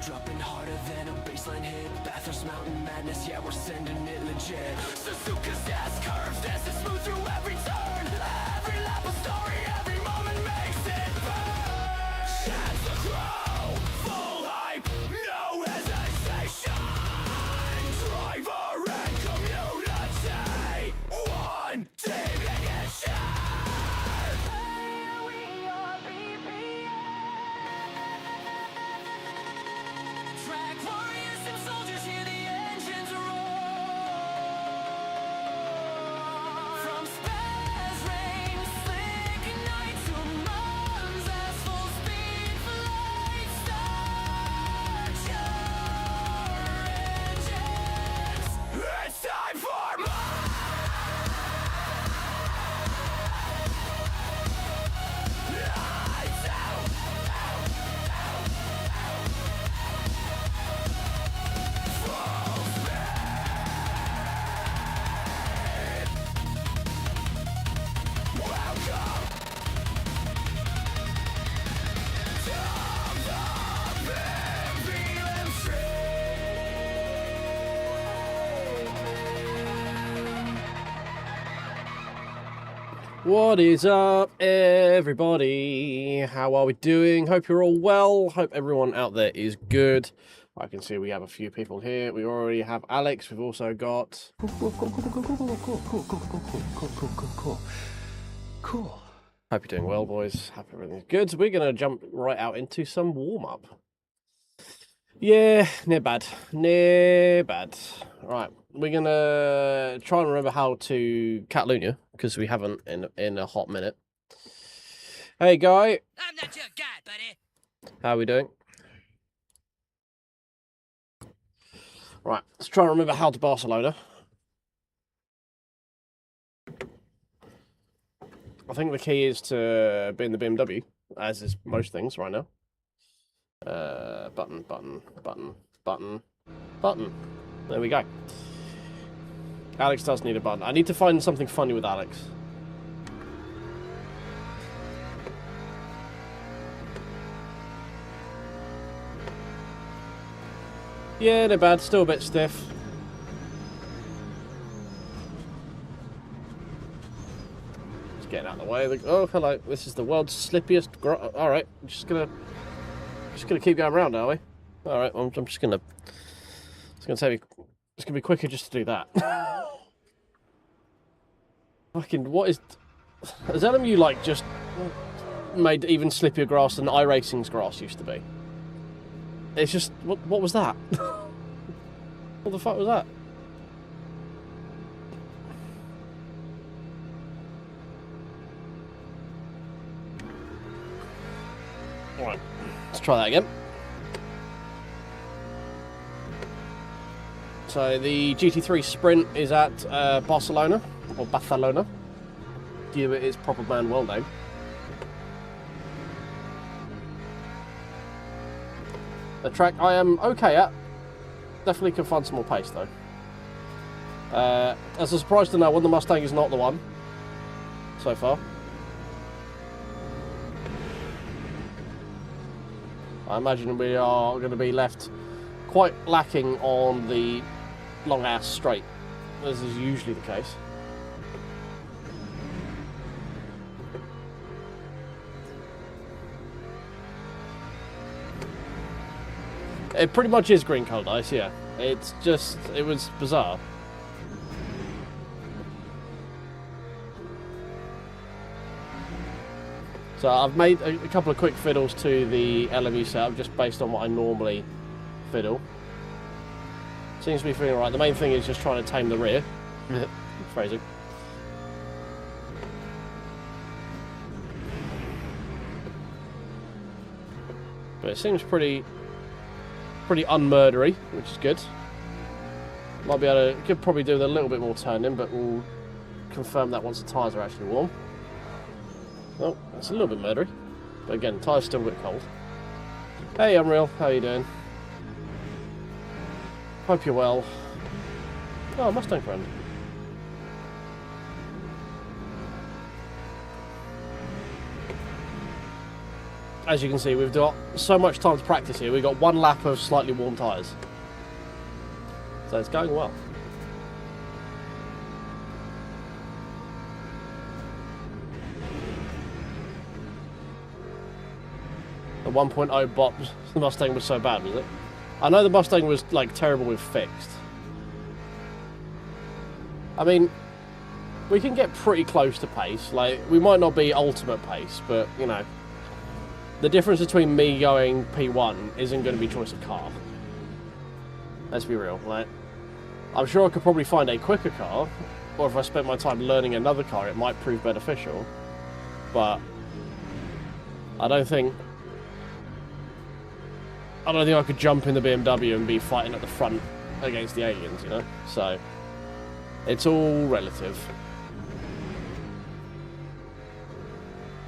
Dropping harder than a baseline hit. Bathurst Mountain Madness, yeah, we're sending it legit. Suzuka's S curve, this is smooth through every turn. Every lap a story, every moment makes it burn. Chance to grow, full hype, no hesitation. Driver and community, one team ignition. What is up, everybody? How are we doing? Hope you're all well. Hope everyone out there is good. I can see we have a few people here. We already have Alex. We've also got... Cool. Hope you're doing well, boys. Hope everything's good. We're going to jump right out into some warm-up. Yeah, near bad. Near bad. Right, we're going to try and remember how to Catalunya, because we haven't in a hot minute. Hey, Guy. I'm not your guy, buddy. How are we doing? Right, let's try and remember how to Barcelona. I think the key is to be in the BMW, as is most things right now. Button, button, button, button, button. There we go. Alex does need a button. I need to find something funny with Alex. Yeah, not bad. Still a bit stiff. Just getting out of the way. Oh, hello. This is the world's slippiest. All right, just gonna keep going around, are we? All right. I'm just gonna. It's gonna take me. It's gonna be quicker just to do that. Fucking what is? Has LMU like just made even slippier grass than iRacing's grass used to be? It's just what was that? What the fuck was that? All right, let's try that again. So the GT3 Sprint is at Barcelona, or Barcelona. Give it its proper band world name. The track I am okay at. Definitely can find some more pace though. As a surprise to no one, the Mustang is not the one so far. I imagine we are going to be left quite lacking on the long ass straight, as is usually the case. It pretty much is green coloured ice, yeah. It's just, it was bizarre. So I've made a couple of quick fiddles to the LMU setup just based on what I normally fiddle. Seems to be feeling alright. The main thing is just trying to tame the rear. Phrasing. But it seems pretty unmurdery, which is good. Might be able to, could probably do with a little bit more turning, but we'll confirm that once the tyres are actually warm. Oh, it's a little bit murdery. But again, tyres still a bit cold. Hey Unreal, how you doing? Hope you're well. Oh, Mustang friend. As you can see, we've got so much time to practice here. We've got one lap of slightly warm tyres. So it's going well. The 1.0 bot, the Mustang was so bad, was it? I know the Mustang was like terrible with fixed. I mean, we can get pretty close to pace. Like, we might not be ultimate pace, but you know, the difference between me going P1 isn't going to be choice of car. Let's be real. Like, I'm sure I could probably find a quicker car, or if I spent my time learning another car, it might prove beneficial. But I don't think I could jump in the BMW and be fighting at the front against the aliens, you know? So, it's all relative.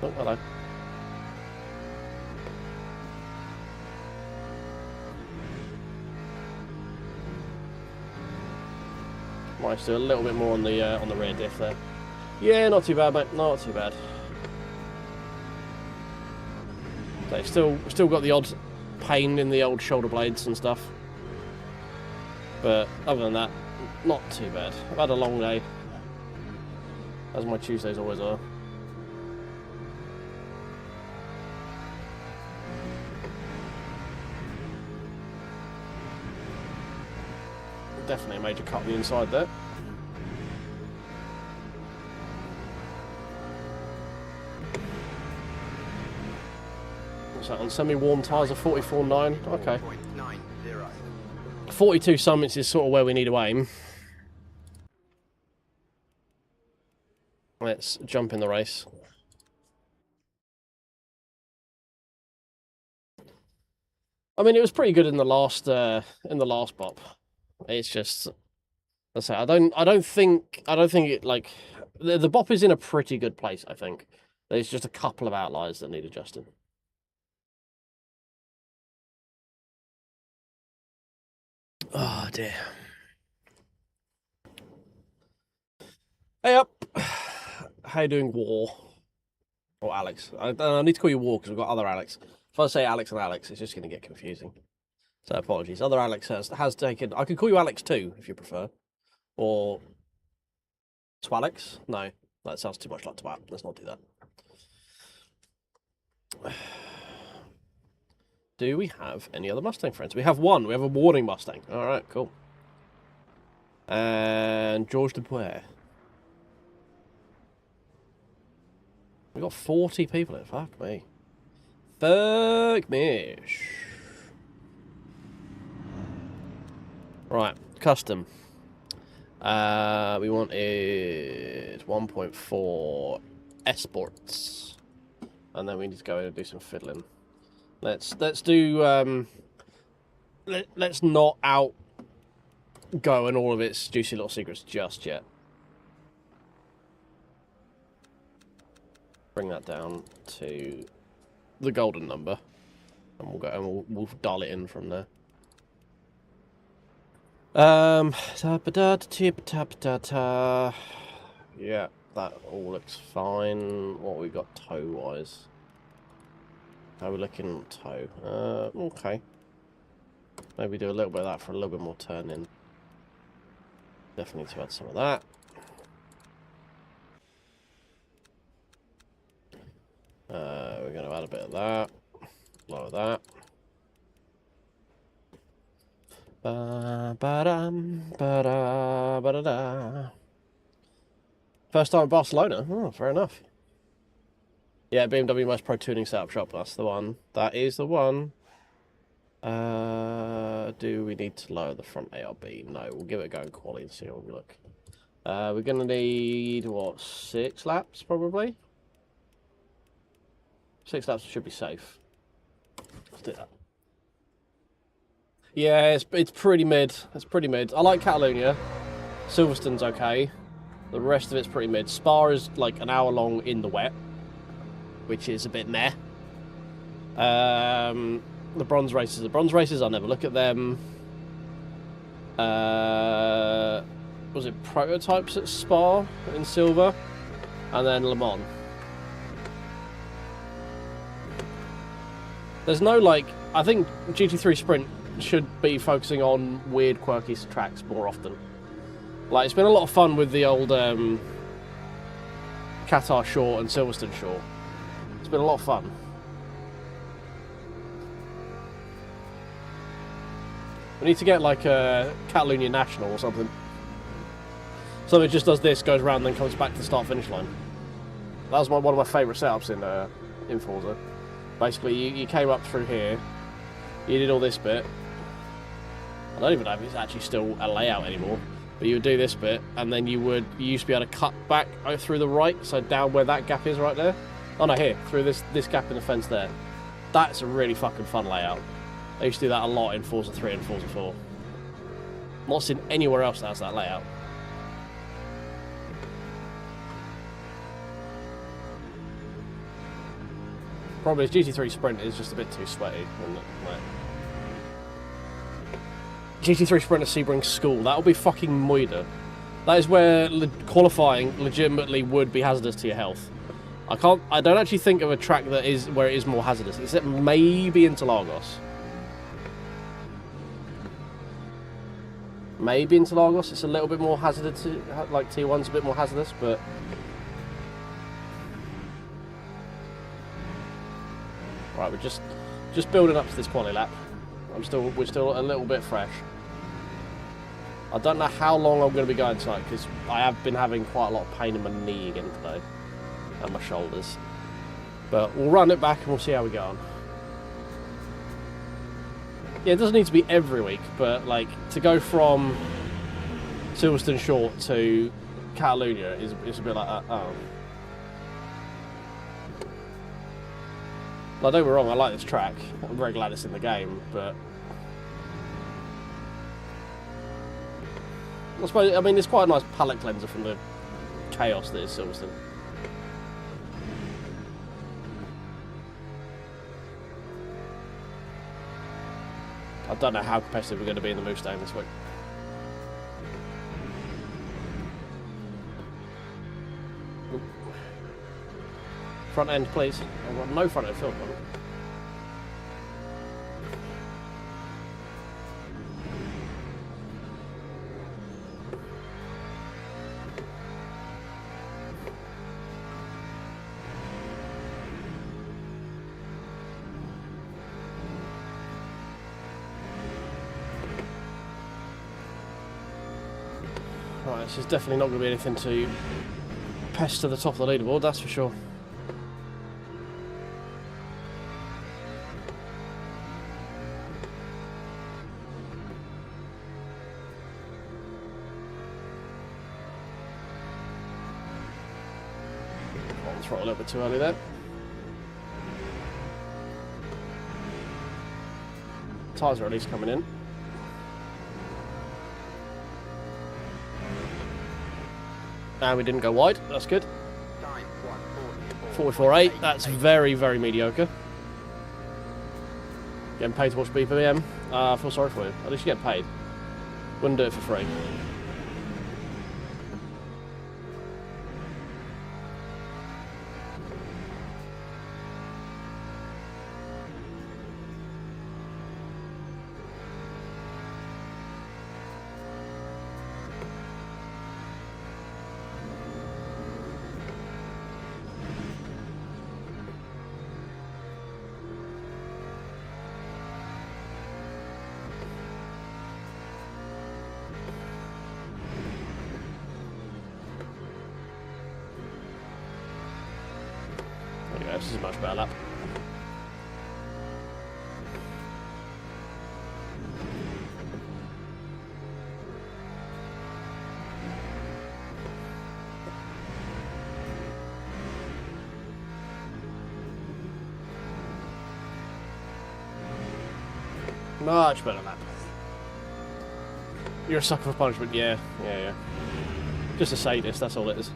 Oh, hello. Might do a little bit more on the rear diff there. Yeah, not too bad, mate. Not too bad. They've still got the odd pain in the old shoulder blades and stuff, but other than that, not too bad. I've had a long day, as my Tuesdays always are. Definitely a major cut on the inside there. What's that on semi-warm tyres of 44.9? Okay. 42 summits is sort of where we need to aim. Let's jump in the race. I mean, it was pretty good in the last bop. It's just, let's say, I don't think it, like, the bop is in a pretty good place. I think there's just a couple of outliers that need adjusting. Oh dear. Hey up. How you doing, War? Or Alex? I need to call you War because we've got other Alex. If I say Alex and Alex, it's just going to get confusing. So apologies. Other Alex has taken... I could call you Alex too, if you prefer. Or... Twalex? No, that sounds too much like twat. Let's not do that. Do we have any other Mustang friends? We have one. We have a warning Mustang. All right, cool. And George Dupuy. We got 40 people in. Fuck me. Fuck me. Right, custom. We wanted 1.4 Esports, and then we need to go in and do some fiddling. Let's do let's not out go and all of its juicy little secrets just yet. Bring that down to the golden number, and we'll go and we'll dial it in from there. Yeah, that all looks fine. What we got toe wise? How are we looking toe? Okay. Maybe do a little bit of that for a little bit more turn in. Definitely need to add some of that. We're going to add a bit of that. Lower that. First time in Barcelona. Oh, fair enough. Yeah, BMW most pro tuning setup shop. That's the one. That is the one. Do we need to lower the front ARB? No, we'll give it a go in quality and see how we look. We're going to need, what, 6 laps, probably? 6 laps should be safe. Let's do that. Yeah, it's pretty mid. It's pretty mid. I like Catalonia. Silverstone's okay. The rest of it's pretty mid. Spa is like an hour long in the wet, which is a bit meh. The bronze races, I'll never look at them. Was it prototypes at Spa in silver? And then Le Mans. There's no, like, I think GT3 Sprint should be focusing on weird, quirky tracks more often. Like, it's been a lot of fun with the old Qatar Short and Silverstone Short. It's been a lot of fun. We need to get, like, a Catalonia National or something. So it just does this, goes around, and then comes back to the start-finish line. That was one of my favourite setups in Forza. Basically, you came up through here, you did all this bit. I don't even know if it's actually still a layout anymore, but you would do this bit, and then you used to be able to cut back through the right, so down where that gap is right there. Oh no, here, through this gap in the fence there. That's a really fucking fun layout. I used to do that a lot in Forza 3 and Forza 4. Not seen anywhere else that has that layout. Probably GT3 Sprint is just a bit too sweaty. Like, GT3 Sprint at Sebring School, that'll be fucking moida. That is where qualifying legitimately would be hazardous to your health. I don't actually think of a track that is where it is more hazardous, except maybe Interlagos. Maybe Interlagos, it's a little bit more hazardous, like T1's a bit more hazardous, but right, we're just building up to this quali lap. We're still a little bit fresh. I don't know how long I'm going to be going tonight because I have been having quite a lot of pain in my knee again today and my shoulders. But we'll run it back and we'll see how we go on. Yeah, it doesn't need to be every week, but like to go from Silverstone Short to Catalonia is a bit like oh. Like, don't get me wrong, I like this track. I'm very glad it's in the game, but I mean, it's quite a nice palette cleanser from the chaos that is Silverstone. I don't know how competitive we're going to be in the Mustang this week. Front end, please. I've got no front end film on it. Right, this is definitely not going to be anything to pest to the top of the leaderboard, that's for sure. A little bit too early there. Tyres are at least coming in. And we didn't go wide, that's good. 44.8, that's very, very mediocre. Getting paid to watch BPM. I feel sorry for you. At least you get paid. Wouldn't do it for free. This is a much better lap. Much better lap. You're a sucker for punishment, yeah. Just a sadist, that's all it is.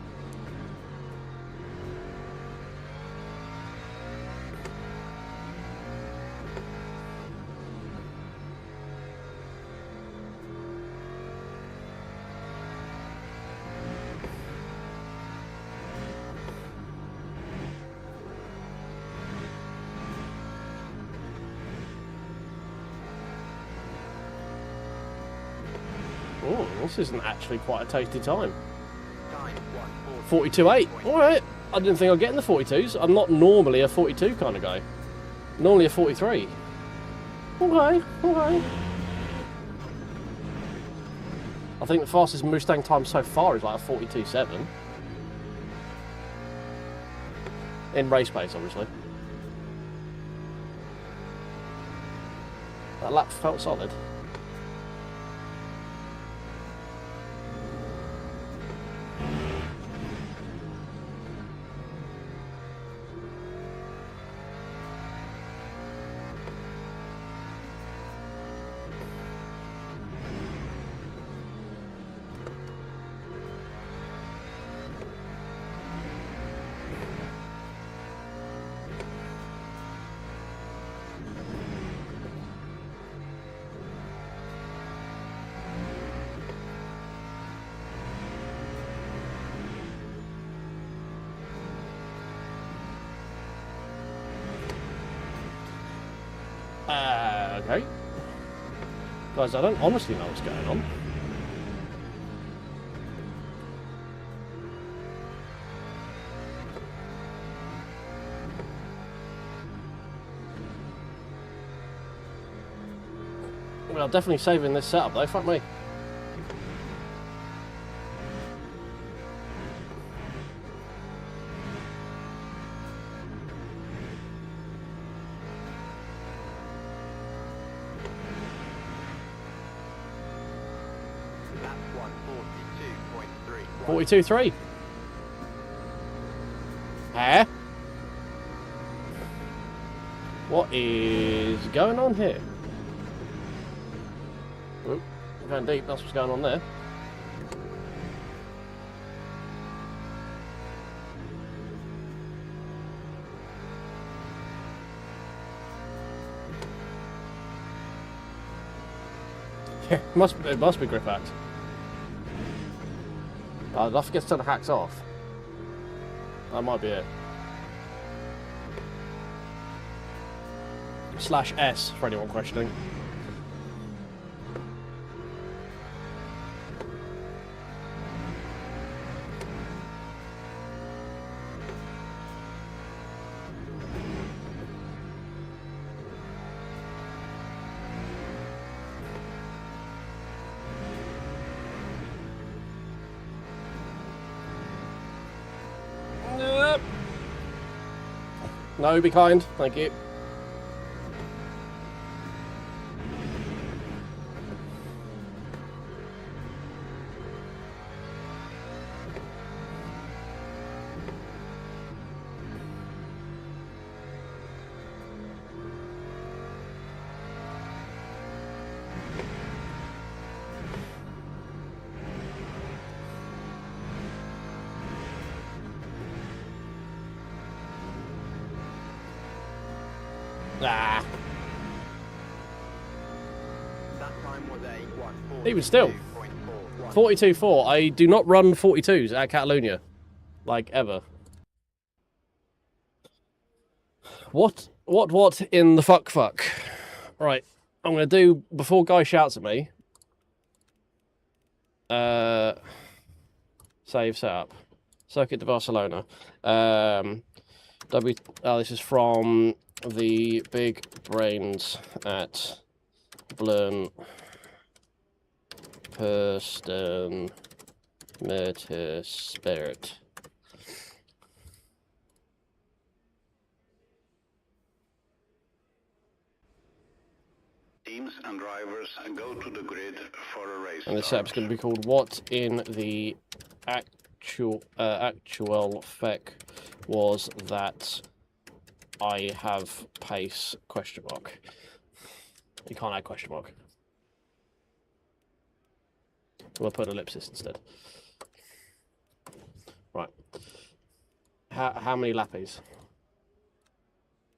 Oh, this isn't actually quite a tasty time. 42.8. Alright. I didn't think I'd get in the 42s. I'm not normally a 42 kind of guy. Normally a 43. Okay. I think the fastest Mustang time so far is like a 42.7. In race pace, obviously. That lap felt solid. Okay. Guys, I don't honestly know what's going on. Well, definitely saving this setup though, fuck me. Lap 1:42.3. 42.3. Huh? What is going on here? Oop, we're going deep, that's what's going on there. Yeah, it must be grip hacks. I'd love to get some hacks off. That might be it. /S for anyone questioning. No, be kind. Thank you. Ah. That time was a Even still. 42.4. I do not run 42s at Catalunya. Like, ever. What in the fuck? Right. I'm going to do, before Guy shouts at me, save setup. Circuit de Barcelona. This is from the big brains at Blurn Perston Motorsport. Teams and drivers go to the grid for a race. And this setup's going to be called "What in the actual feck was that I have pace?" You can't add question mark. We'll put an ellipsis instead. Right. How many lappies?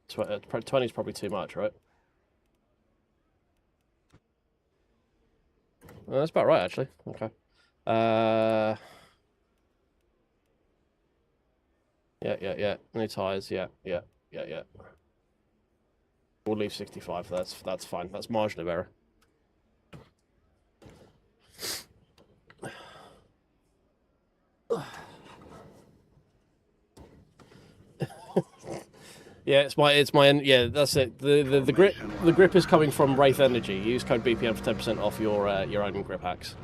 20 is probably too much, right? Well, that's about right, actually. Okay. Yeah. New tyres, yeah. We'll leave 65. That's fine. That's margin of error. Yeah, it's my yeah, that's it. The grip is coming from Wraith Energy. Use code BPM for 10% off your own grip hacks.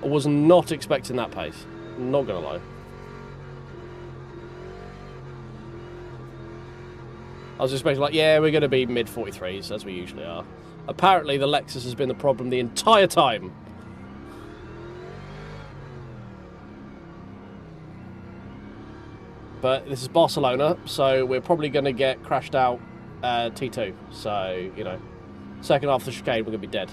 I was not expecting that pace. Not gonna lie. I was expecting like, yeah, we're gonna be mid 43s as we usually are. Apparently, the Lexus has been the problem the entire time. But this is Barcelona, so we're probably going to get crashed out T2. So, you know, second half of the chicane, we're going to be dead.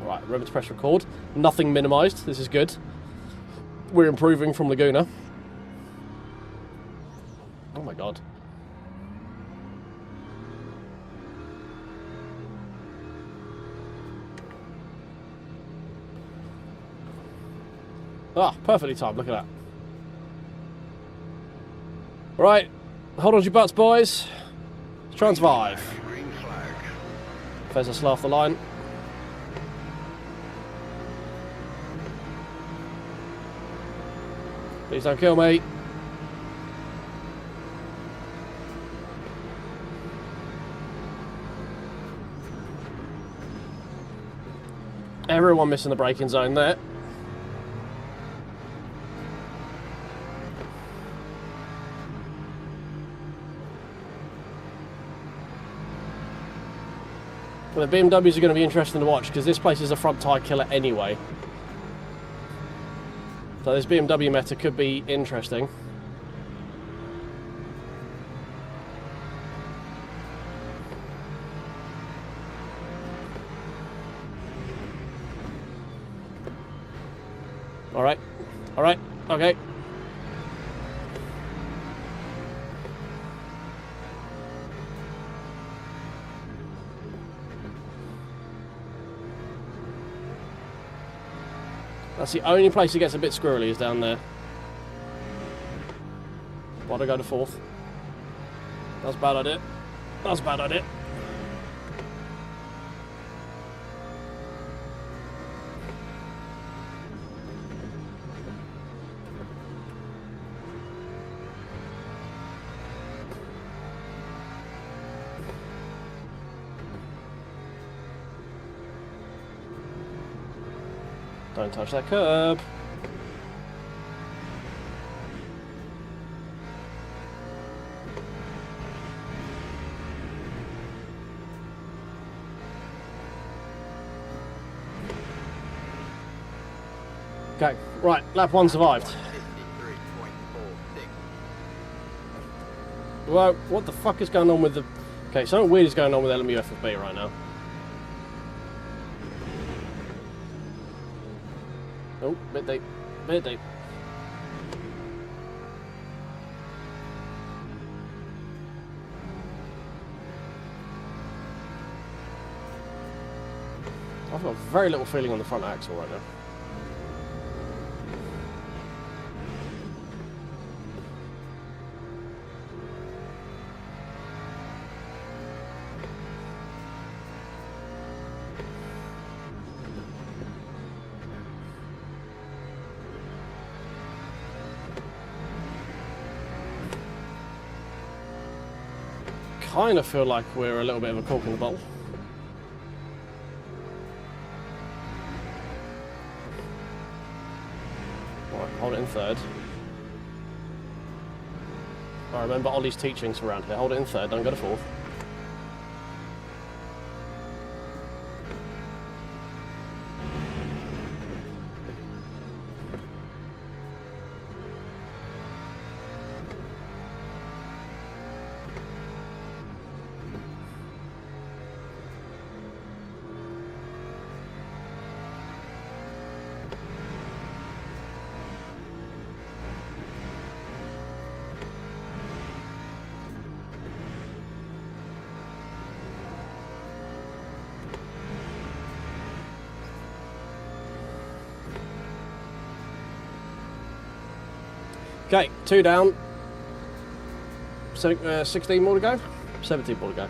Alright, remember to press record. Nothing minimised. This is good. We're improving from Laguna. Oh my god. Ah, perfectly timed, look at that. Right, hold on to your butts, boys. Let's try and survive. Green flag. Fez us off the line. Please don't kill me. Everyone missing the braking zone there. Well, the BMWs are going to be interesting to watch because this place is a front tyre killer anyway. So this BMW meta could be interesting. Alright, okay. That's the only place it gets a bit squirrely is down there. Why'd I go to fourth? That's a bad idea. That's a bad idea. Don't touch that curb. Okay, right, lap one survived. 53.46. Well, what the fuck is going on with the... Okay, something weird is going on with LMU FFB right now. Oh, bit deep. Bit deep. I've got very little feeling on the front axle right now. Kind of feel like we're a little bit of a cork in the bottle. Alright, hold it in third. I remember Ollie's teachings around here. Hold it in third, don't go to fourth. Okay, 2 down. 16 more to go. 17 more to go.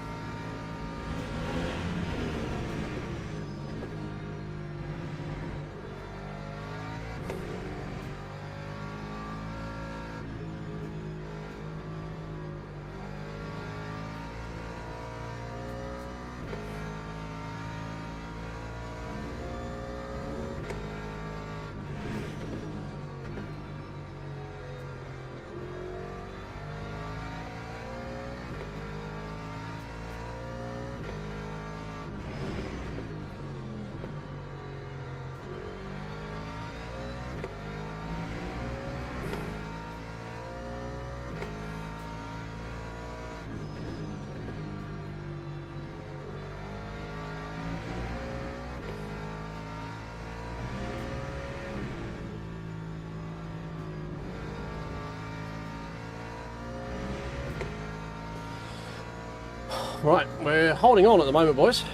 Right, we're holding on at the moment, boys.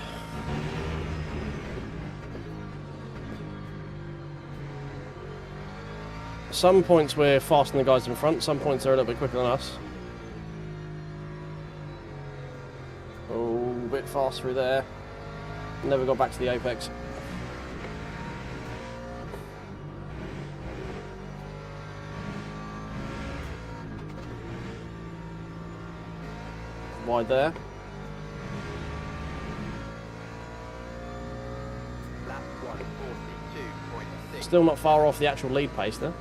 Some points we're faster than the guys in front, some points are a little bit quicker than us. Oh, a bit fast through there. Never got back to the apex. Wide there. Lap 142.6. Still not far off the actual lead pace there.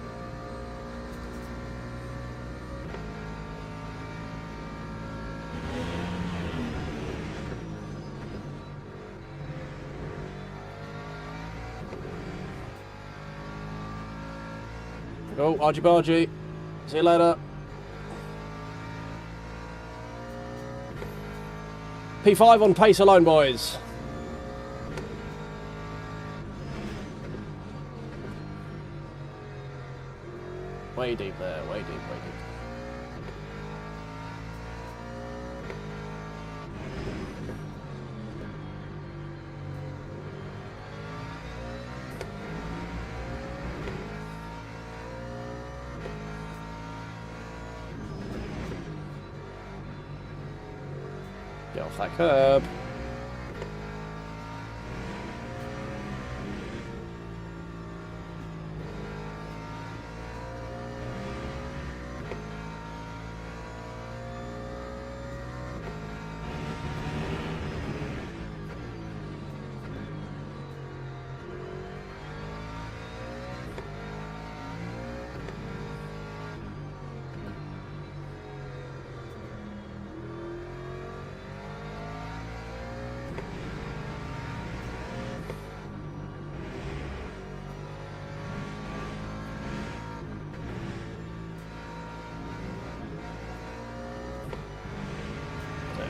Go, argy bargy. See you later. P5 on pace alone, boys. Way deep there, way deep, way deep. Get off that curb.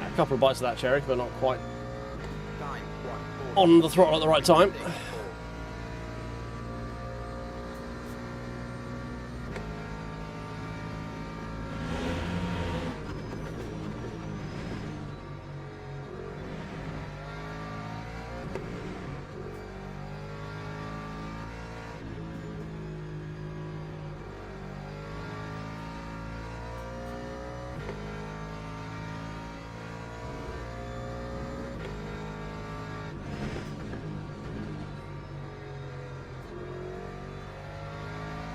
A couple of bites of that cherry, but not quite Time on the throttle at the right time. 140.64.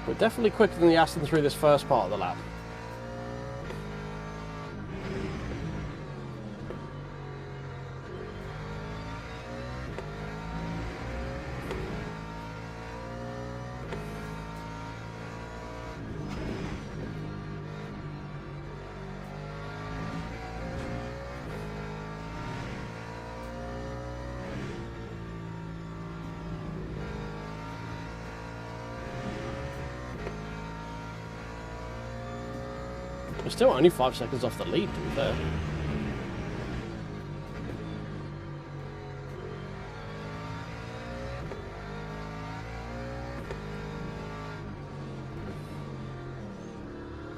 We're definitely quicker than the Aston through this first part of the lap. We're still only 5 seconds off the lead, to be fair.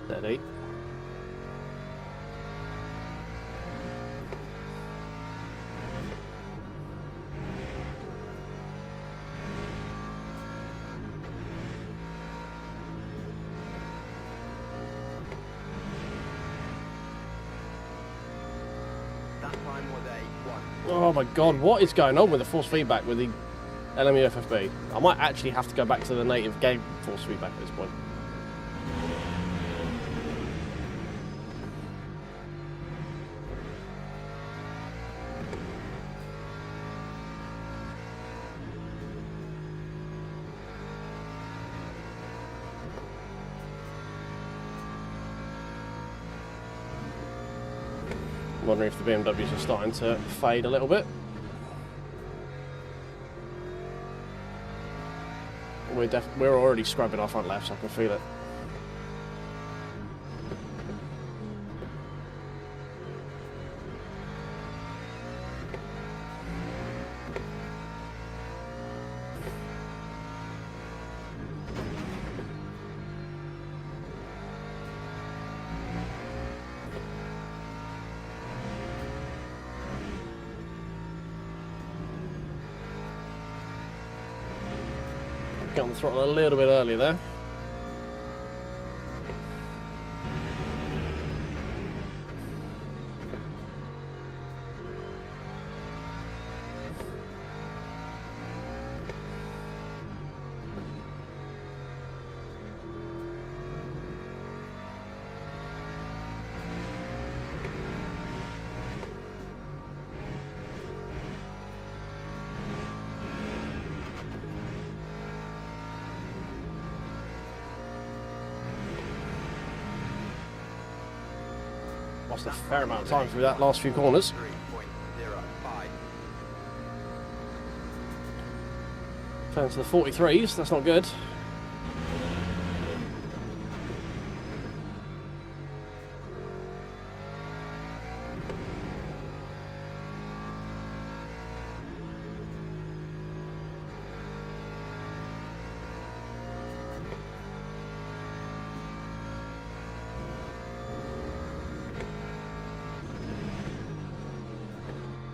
Steady. Lap time was a 1. Oh my god, what is going on with the force feedback with the LMU FFB? I might actually have to go back to the native game force feedback at this point. Wondering if the BMWs are starting to fade a little bit. We're already scrubbing our front left, so I can feel it. Got on the throttle a little bit early there. Lost a fair amount of time through that last few corners. 3.05. Fell into the 43s, that's not good.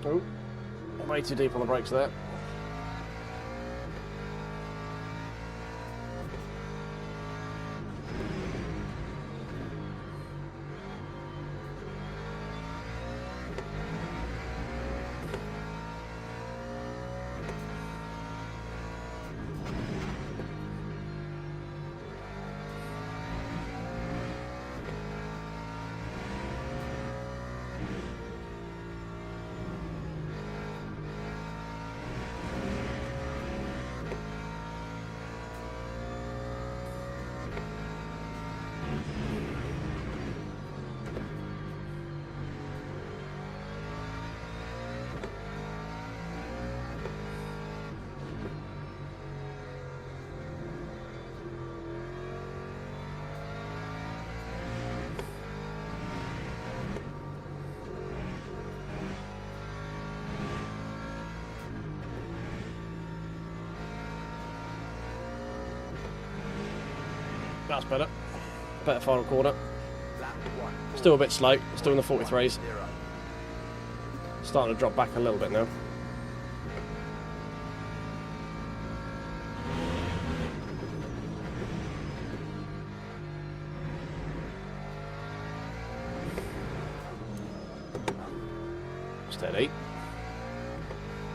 Oh, way too deep on the brakes there. That's better. Better final quarter. Lap 1. Still a bit slow. Still in the 43s. 0. Starting to drop back a little bit now. Steady.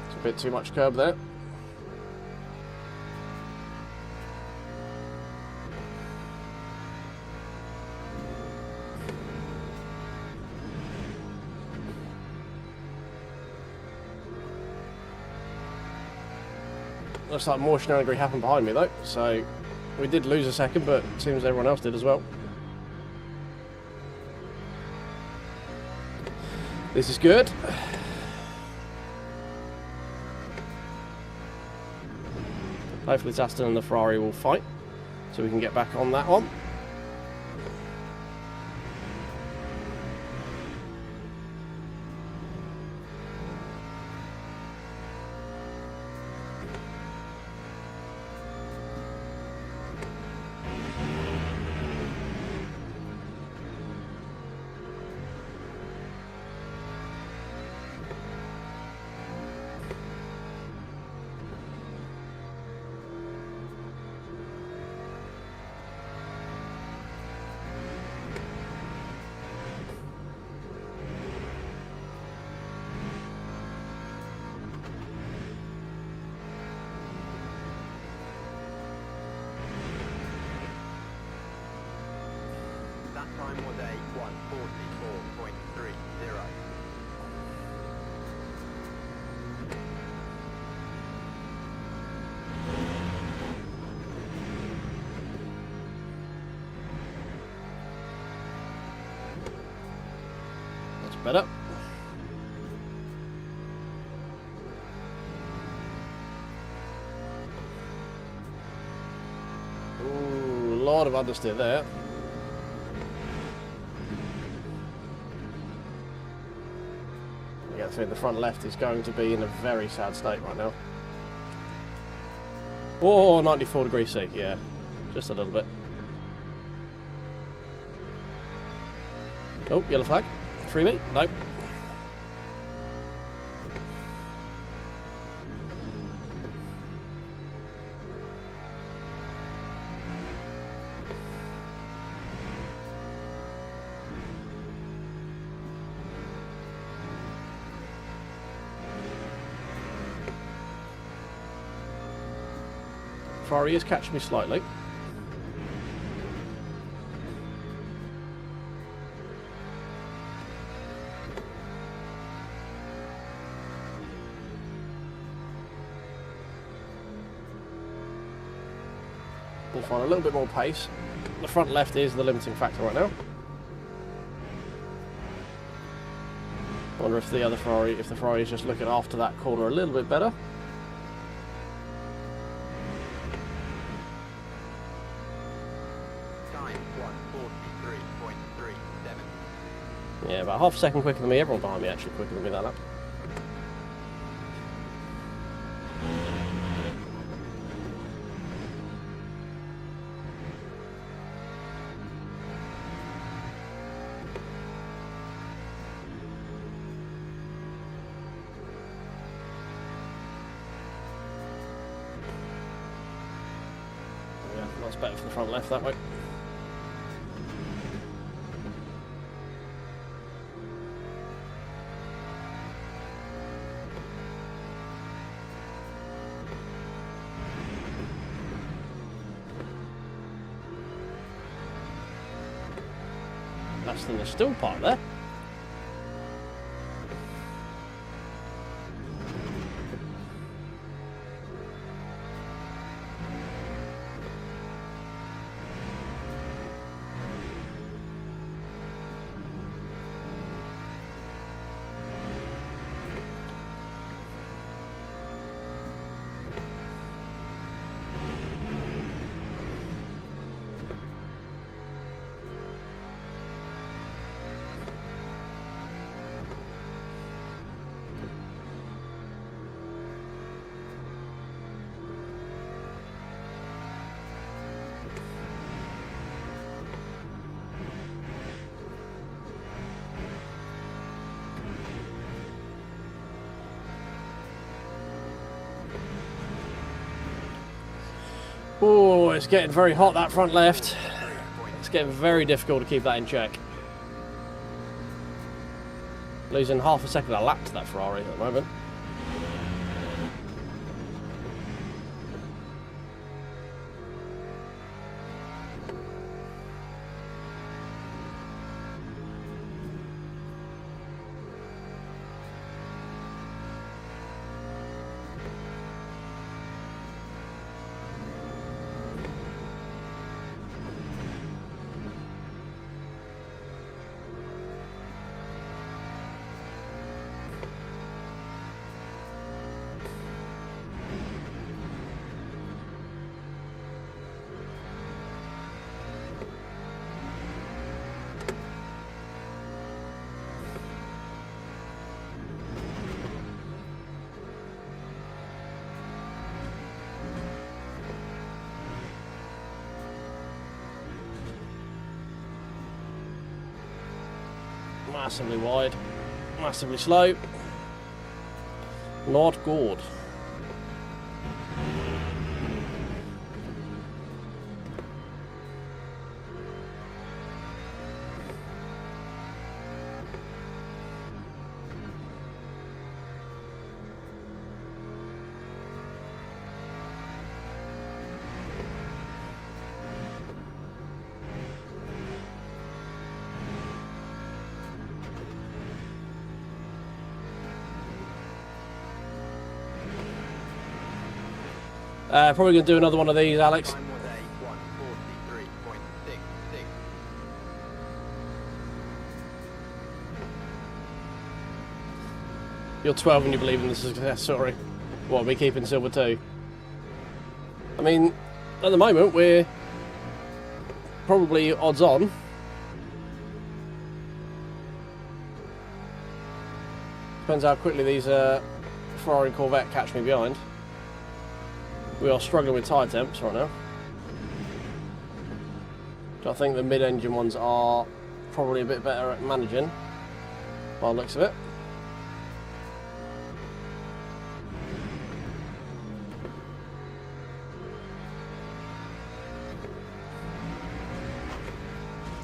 It's a bit too much curb there. Looks like more shenanigan happened behind me though, so we did lose a second, but it seems everyone else did as well. This is good. Hopefully Aston and the Ferrari will fight, so we can get back on that one. 44.30. That's better. Ooh, a lot of understeer there. Yeah, I think the front left is going to be in a very sad state right now. Oh, 94 degrees C, yeah. Just a little bit. Oh, yellow flag. Freebie? Nope. Ferrari is catching me slightly. We'll find a little bit more pace. The front left is the limiting factor right now. Wonder if the other Ferrari, if the Ferrari is just looking after that corner a little bit better. Time 1:43.37. Yeah, about half a second quicker than me. Everyone behind me actually quicker than me that lap. Yeah, that's better for the front left that way. Less than the still part there. Oh, it's getting very hot, that front left. It's getting very difficult to keep that in check. Losing half a second a lap to that Ferrari at the moment. Massively wide, massively slow. Not good. Probably going to do another one of these, Alex. Time was a 1:43.66. You're 12 and you believe in the success story. What, are we keeping silver too? I mean, at the moment, we're probably odds on. Depends how quickly these Ferrari and Corvette catch me behind. We are struggling with tyre temps right now. So I think the mid-engine ones are probably a bit better at managing, by the looks of it.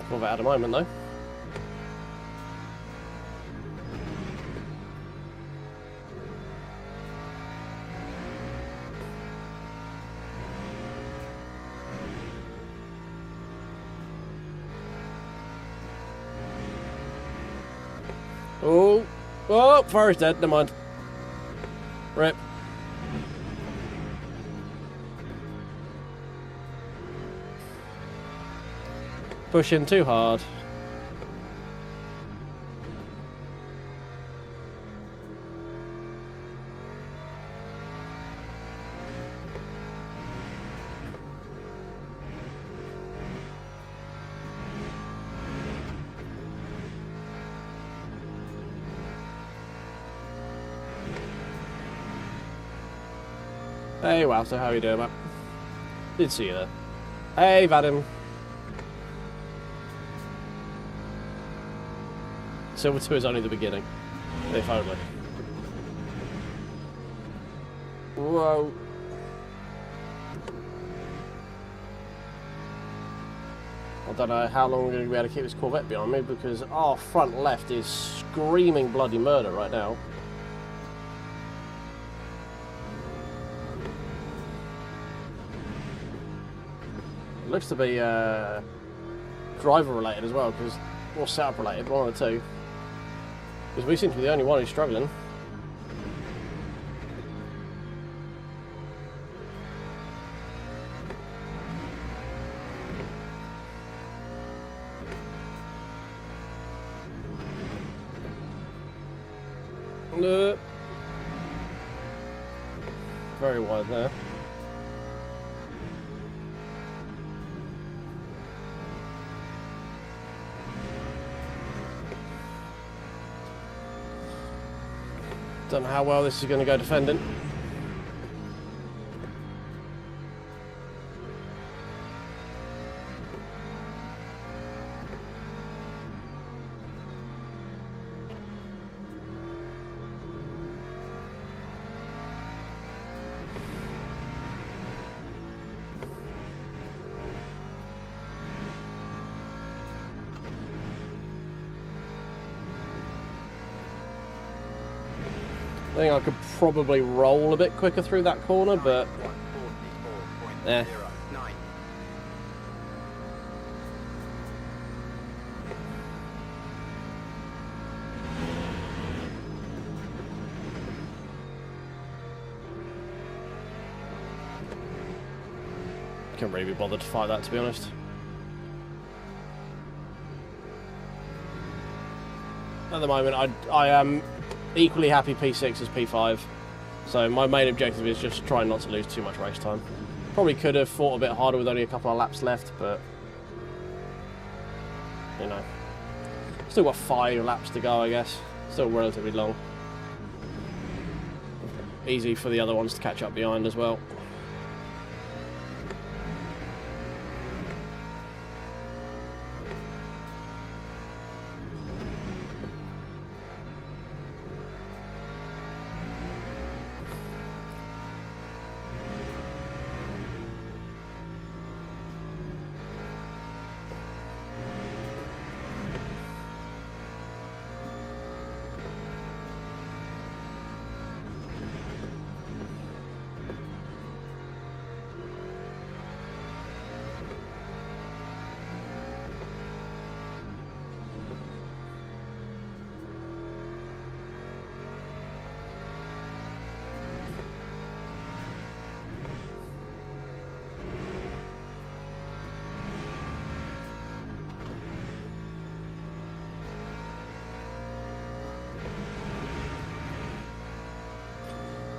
Corvette at the moment though. Oh, oh, fire's dead, never mind. Rip. Pushing too hard. Hey, Walter, how you doing, man? Did see you there. Hey, Vadim. Silver 2 is only the beginning. If only. Whoa. I don't know how long we're going to be able to keep this Corvette behind me because our front left is screaming bloody murder right now. It looks to be driver related as well, because or setup related, one of the two. Because we seem to be the only one who's struggling. Very wide there. Don't know how well this is going to go defending. I think I could probably roll a bit quicker through that corner, but eh. Can't really be bothered to fight that, to be honest. At the moment, I am equally happy P6 as P5, so my main objective is just trying not to lose too much race time. Probably could have fought a bit harder with only a couple of laps left, but you know, still got 5 laps to go, I guess. Still relatively long. Easy for the other ones to catch up behind as well.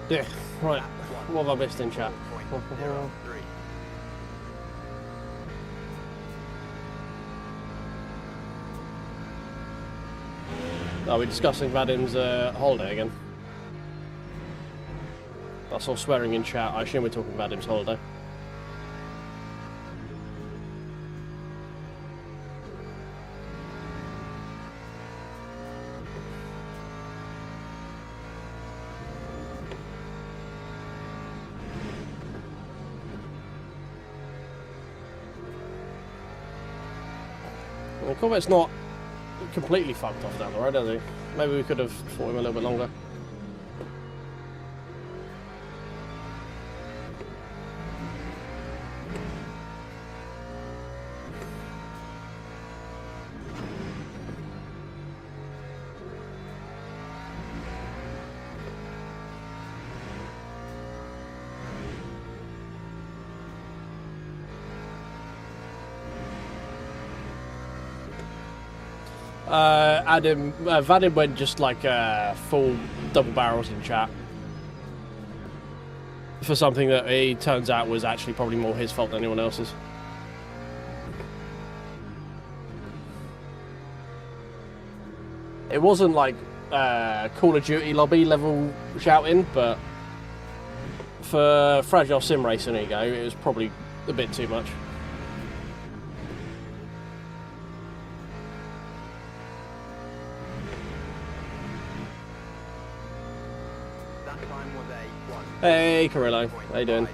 Yeah, right. What have I missed in chat? 4.03. Are we discussing Vadim's holiday again? I saw swearing in chat. I assume we're talking about Vadim's holiday. The Corvette's not completely fucked off down the road, has he? Maybe we could have fought him a little bit longer. Vadim went just like full double barrels in chat for something that he turns out was actually probably more his fault than anyone else's. It wasn't like Call of Duty lobby level shouting, but for Fragile Sim Racing, there you go, it was probably a bit too much. That time was a 1. Hey Carrillo, how you doing? 5.1.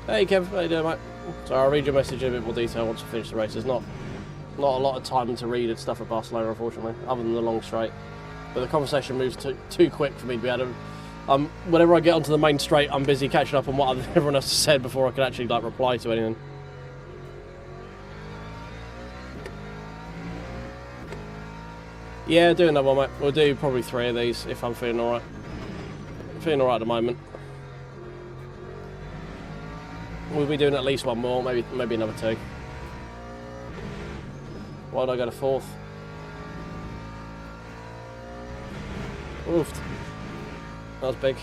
Hey Kev, how you doing, mate? So I'll read your message in a bit more detail once I finish the race. There's not a lot of time to read and stuff at Barcelona, unfortunately, other than the long straight. But the conversation moves too quick for me to be able to... whenever I get onto the main straight, I'm busy catching up on what everyone else has said before I can actually like reply to anything. Yeah, do another one, mate. We'll do probably 3 of these if I'm feeling alright. I'm feeling alright at the moment. We'll be doing at least one more, maybe another 2. Why did I go to 4th? Oof. That was big.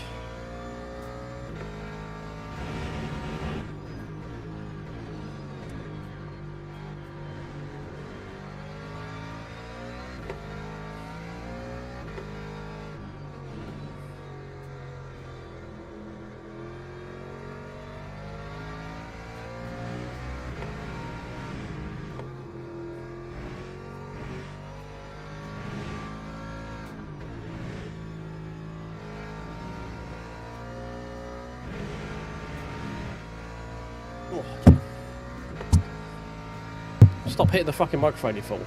Stop hitting the fucking microphone, you fool.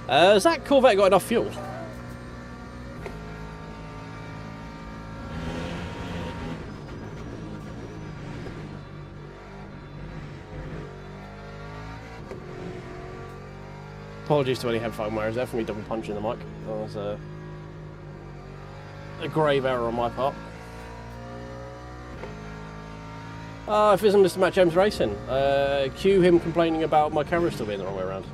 Has that Corvette got enough fuel? Apologies to any headphone wearers there for me double punching the mic. That was a grave error on my part. If it isn't Mr. Matt James Racing, cue him complaining about my camera still being the wrong way around.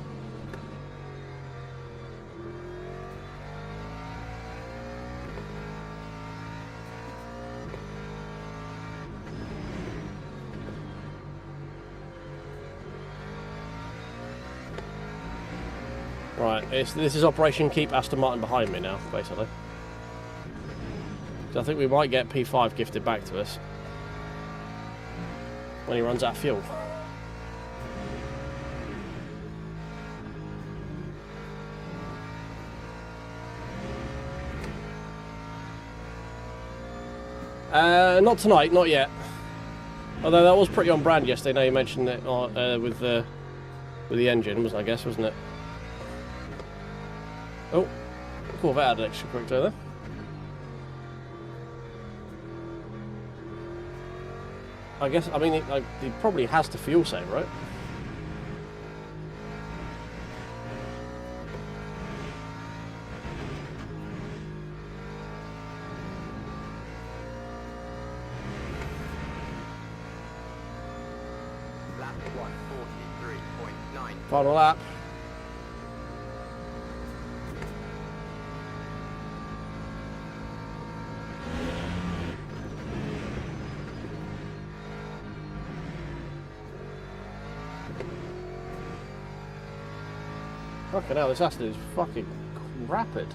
Right, this is Operation Keep Aston Martin behind me now, basically. So I think we might get P5 gifted back to us when he runs out of fuel. Not tonight, not yet. Although that was pretty on brand yesterday. Now you mentioned it with the engine, I guess, wasn't it? Oh, Corvette had an extra quick toe there. I guess, I mean, he probably has to fuel save, right? 143.9. Final lap. Fucking hell, this Aston is fucking rapid.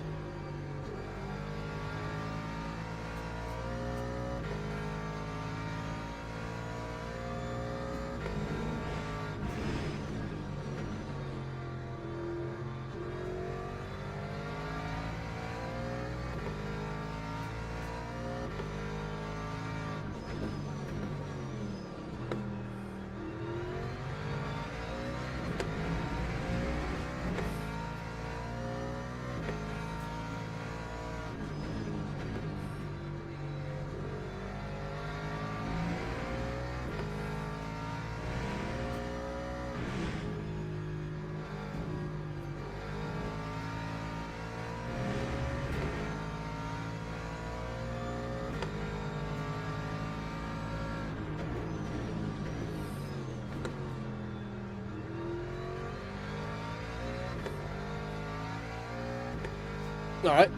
Alright.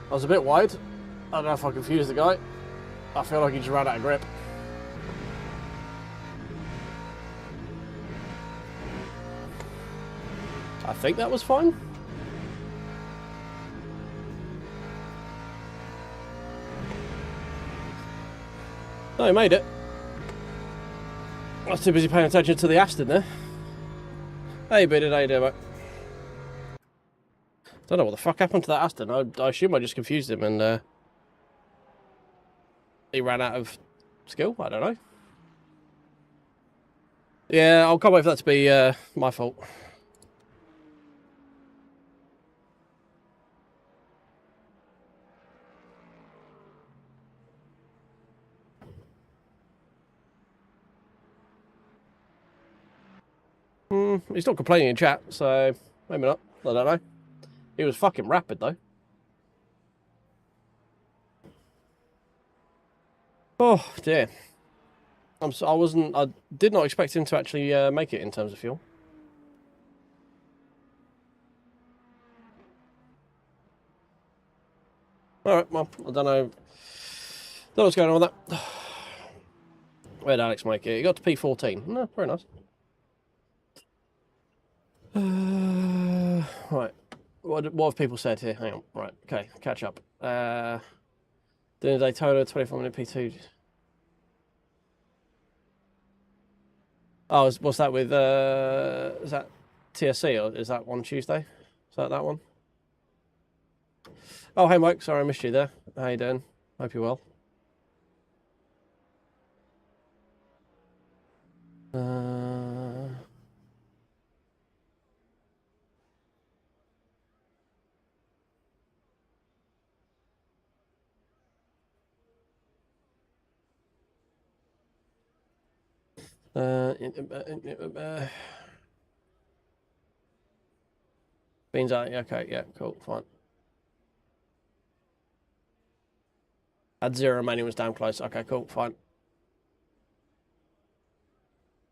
I was a bit wide. I don't know if I confused the guy. I feel like he just ran out of grip. I think that was fine. No, he made it. I was too busy paying attention to the Aston there. Hey, Bearded, how you doing, mate? Don't know what the fuck happened to that Aston. I assume I just confused him and he ran out of skill. I don't know. Yeah, I can't wait for that to be my fault. He's not complaining in chat, so maybe not. I don't know. He was fucking rapid though. Oh dear. I did not expect him to actually make it in terms of fuel. Alright, well, I don't know what's going on with that. Where'd Alex make it? He got to P14. No, very nice. Right. What have people said here? Hang on. Right, okay, catch up. Doing a Daytona, 24-minute P2. Oh, what's that with, is that TSC, or is that one Tuesday? Is that one? Oh, hey Mike, sorry I missed you there. How you doing? Hope you're well. Beans out, okay, yeah, cool, fine. Had 0 remaining, was damn close. Okay, cool, fine.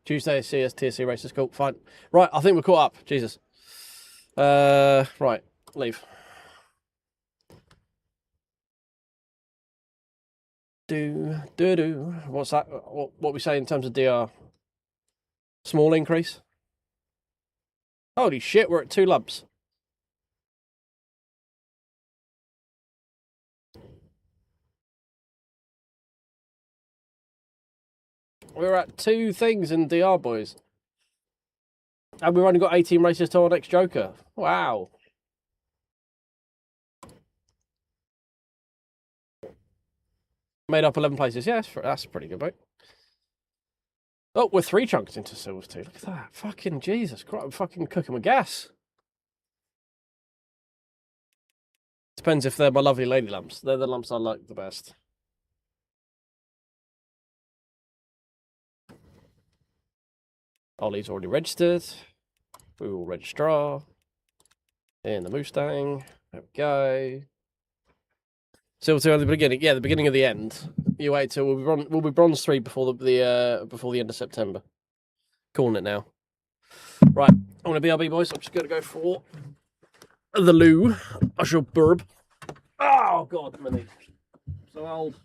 Tuesday, CS, TSC races, cool, fine. Right, I think we're caught up. Jesus. Right, leave. Do. What's that? What we say in terms of DR? Small increase. Holy shit, we're at 2 lumps. We're at 2 things in DR, boys. And we've only got 18 races to our next Joker. Wow. Made up 11 places. Yeah, that's pretty good, mate. Oh, we're 3 chunks into silvers too. Look at that. Fucking Jesus Christ. I'm fucking cooking with gas. Depends if they're my lovely lady lumps. They're the lumps I like the best. Ollie's already registered. We will register. In the Mustang. There we go. Silver 2 at the beginning. Yeah, the beginning of the end. You wait till we'll be bronze 3 before the end of September. Calling it now. Right, I'm gonna BRB boys. I'm just gonna go for the loo. I shall burp. Oh god, my knee. So old.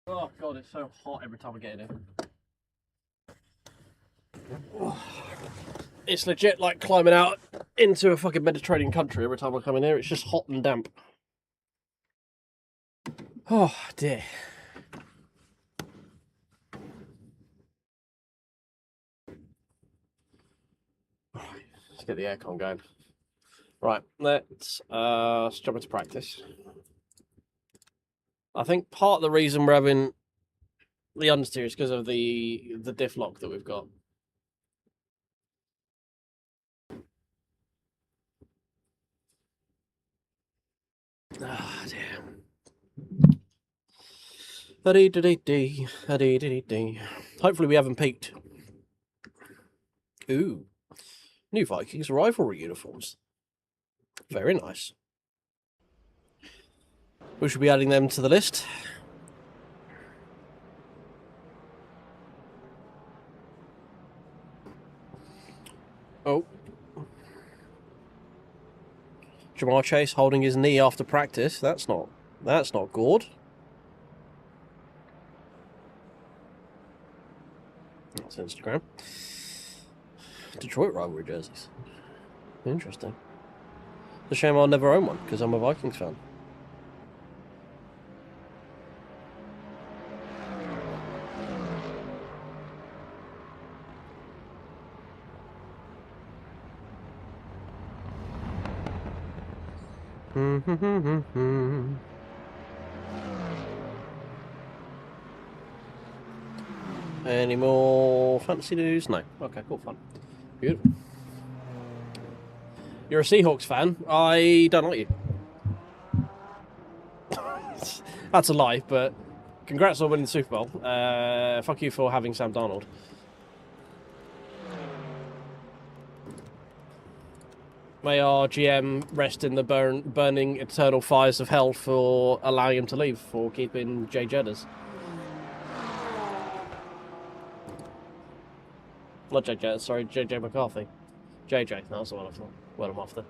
Oh god, it's so hot every time I get in here. It's legit like climbing out into a fucking Mediterranean country every time I come in here. It's just hot and damp. Oh dear. Let's get the aircon going. Right, let's jump into practice. I think part of the reason we're having the understeer is because of the diff lock that we've got. Ah, damn. Hopefully we haven't peaked. Ooh. New Vikings rivalry uniforms. Very nice. We should be adding them to the list. Oh. Jamar Chase holding his knee after practice. That's not good. That's Instagram. Detroit rivalry jerseys. Interesting. It's a shame I'll never own one because I'm a Vikings fan. Any more fantasy news? No. Okay, cool, fun. Beautiful. You're a Seahawks fan. I don't like you. That's a lie, but congrats on winning the Super Bowl. Fuck you for having Sam Darnold. May our GM rest in the burning eternal fires of hell for allowing him to leave, for keeping Jay Jedders. Not Jay Jedders, sorry, JJ McCarthy. JJ, that was the one I thought. Well, I'm after.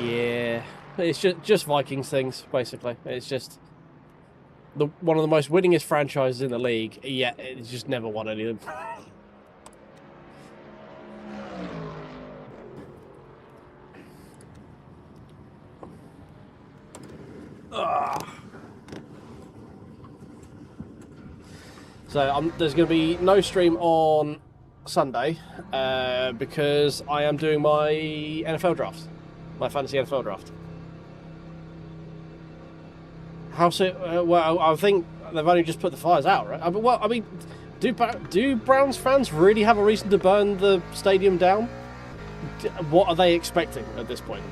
Yeah, it's just Vikings things, basically. It's just one of the most winningest franchises in the league, yet it's just never won any of them. So there's going to be no stream on Sunday because I am doing my NFL draft, my fantasy NFL draft. How's it? Well, I think they've only just put the fires out, right? I mean, do Browns fans really have a reason to burn the stadium down? What are they expecting at this point?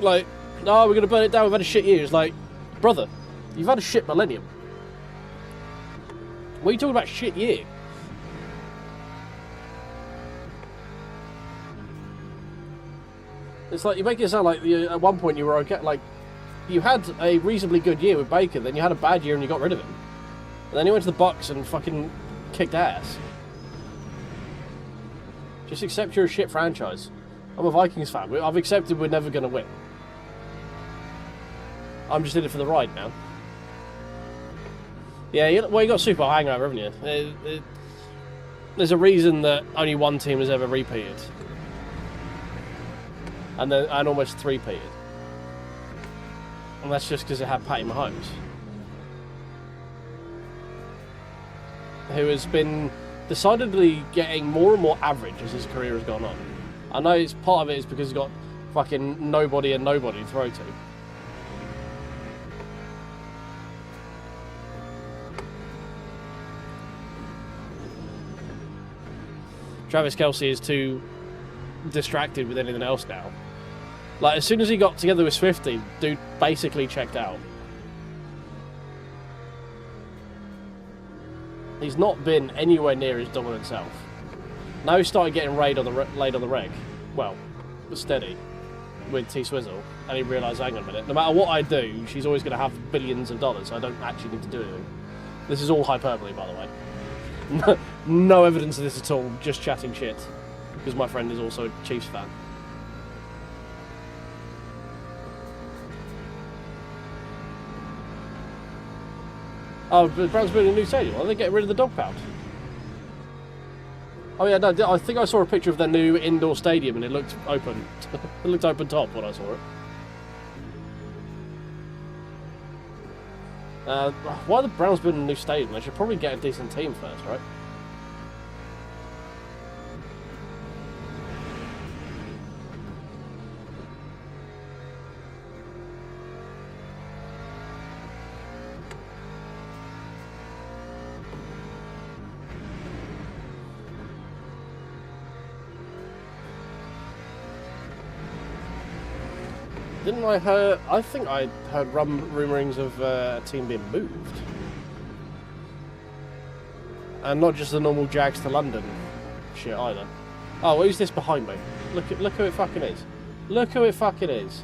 Like, no, we're going to burn it down. We've had a shit year. It's like, brother, you've had a shit millennium. What are you talking about shit year? It's like, you make it sound like at one point you were okay, like, you had a reasonably good year with Baker, then you had a bad year and you got rid of him. And then he went to the Bucks and fucking kicked ass. Just accept you're a shit franchise. I'm a Vikings fan. I've accepted we're never going to win. I'm just in it for the ride now. Yeah, well, you got Super Bowl hangover, haven't you? There's a reason that only one team has ever repeated. And almost three-peated. And that's just because it had Patty Mahomes. Who has been decidedly getting more and more average as his career has gone on. I know part of it is because he's got fucking nobody to throw to. Travis Kelce is too distracted with anything else now. Like, as soon as he got together with Swifty, dude basically checked out. He's not been anywhere near his dominant self. Now he started getting laid on the reg. Well, steady with T-Swizzle, and he realised, hang on a minute, no matter what I do, she's always going to have billions of dollars. I don't actually need to do anything. This is all hyperbole, by the way. No evidence of this at all, just chatting shit. Because my friend is also a Chiefs fan. Oh, the Browns building a new stadium. Are they getting rid of the dog pound? Oh yeah, no, I think I saw a picture of their new indoor stadium and it looked open. It looked open top when I saw it. Why are the Browns building a new stadium? They should probably get a decent team first, right? Didn't I think I heard rumourings of a team being moved. And not just the normal Jags to London shit either. Oh, who's this behind me? Look who it fucking is. Look who it fucking is.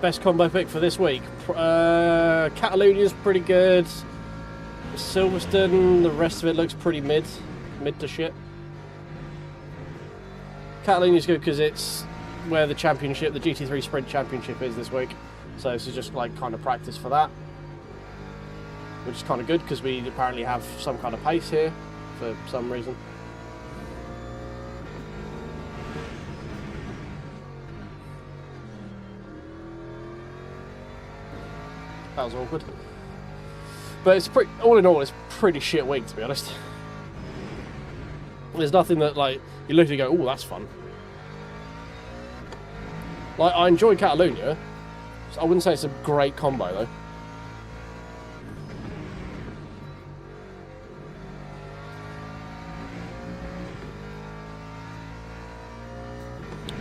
Best combo pick for this week. Catalonia's pretty good. Silverstone, the rest of it looks pretty mid to shit. Catalonia's good because it's where the championship, the GT3 Sprint Championship is this week. So this is just like kind of practice for that. Which is kind of good because we apparently have some kind of pace here for some reason. That was awkward. But it's pretty, all in all, it's a pretty shit week, to be honest. There's nothing that, like, you literally go, oh, that's fun. Like, I enjoy Catalonia. So I wouldn't say it's a great combo,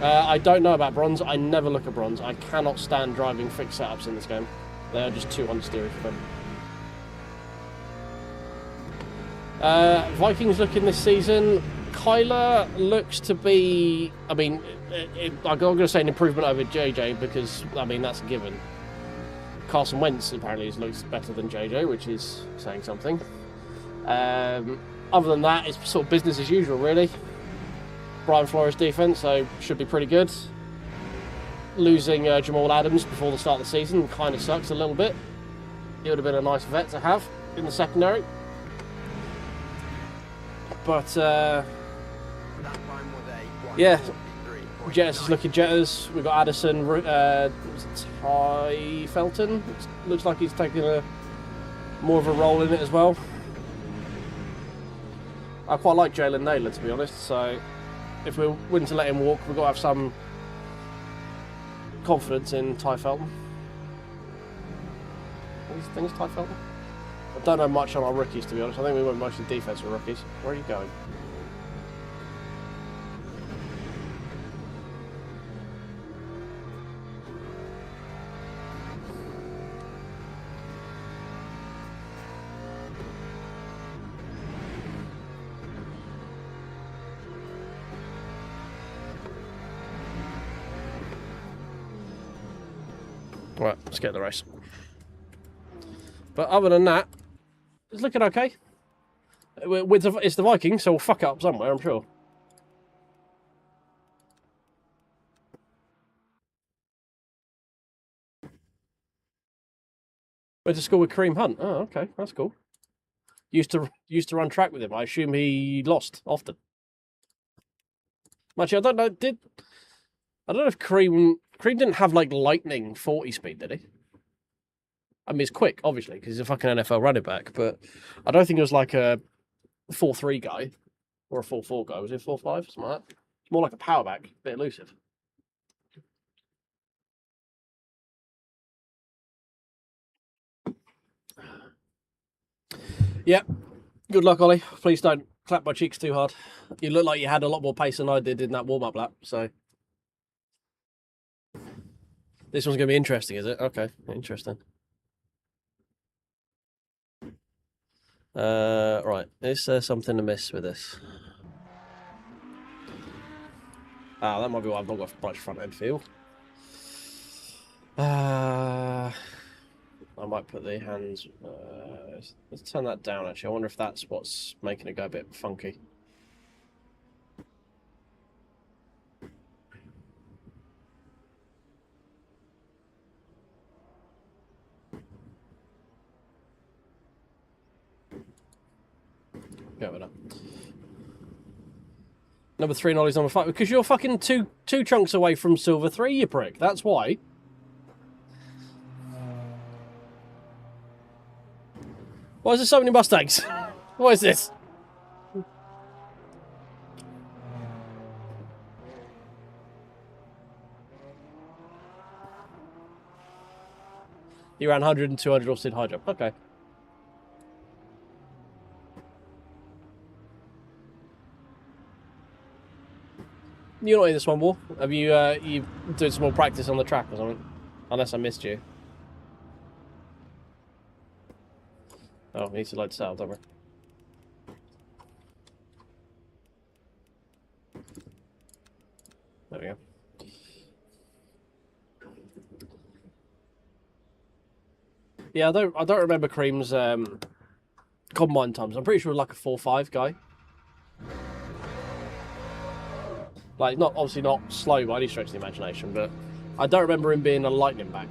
though. I don't know about bronze. I never look at bronze. I cannot stand driving fixed setups in this game. They are just too understeery for me. Vikings looking this season. Kyler looks to be... I mean, I'm going to say an improvement over JJ because, I mean, that's a given. Carson Wentz apparently looks better than JJ, which is saying something. Other than that, it's sort of business as usual, really. Brian Flores defense, so should be pretty good. Losing Jamal Adams before the start of the season kind of sucks a little bit. It would have been a nice vet to have in the secondary. But, That time was a yeah, Jettis is looking Jettis. We've got Addison, Ty Felton. Looks like he's taking more of a role in it as well. I quite like Jalen Naylor, to be honest, so if we're willing to let him walk, we've got to have some confidence in Ty Felton. These things, Ty Felton? I don't know much on our rookies, to be honest. I think we went mostly defensive rookies. Where are you going? Right, let's get the race. But other than that, it's looking okay. It's the Vikings, so we'll fuck up somewhere, I'm sure. Went to school with Kareem Hunt. Oh, okay, that's cool. Used to run track with him. I assume he lost often. Actually, I don't know. I don't know if Kareem didn't have like lightning 40 speed, did he? I mean, it's quick, obviously, because he's a fucking NFL running back, but I don't think it was like a 4.3 guy or a 4.4 guy. Was it 4.5? Something like that. It's more like a power back, a bit elusive. Yep. Good luck, Ollie. Please don't clap my cheeks too hard. You look like you had a lot more pace than I did in that warm-up lap, so... This one's going to be interesting, is it? Okay, interesting. Right, is there something amiss with this? Ah, that might be why I've not got much front end feel. I might put the hands... let's turn that down, actually. I wonder if that's what's making it go a bit funky. Go with that. Number 3 and Ollie's number 5. Because you're fucking two chunks away from silver 3, you prick. That's why. Why is there so many Mustangs? What is this? You ran 100 and 200 Austin high jump. Okay. You're not in this one, War. Have you you doing some more practice on the track or something? Unless I missed you. Oh, we need to load sail, don't we? There we go. Yeah, I don't remember Cream's combine times. I'm pretty sure it was like a 4.5 guy. Like, obviously not slow by any stretch of the imagination, but I don't remember him being a lightning back.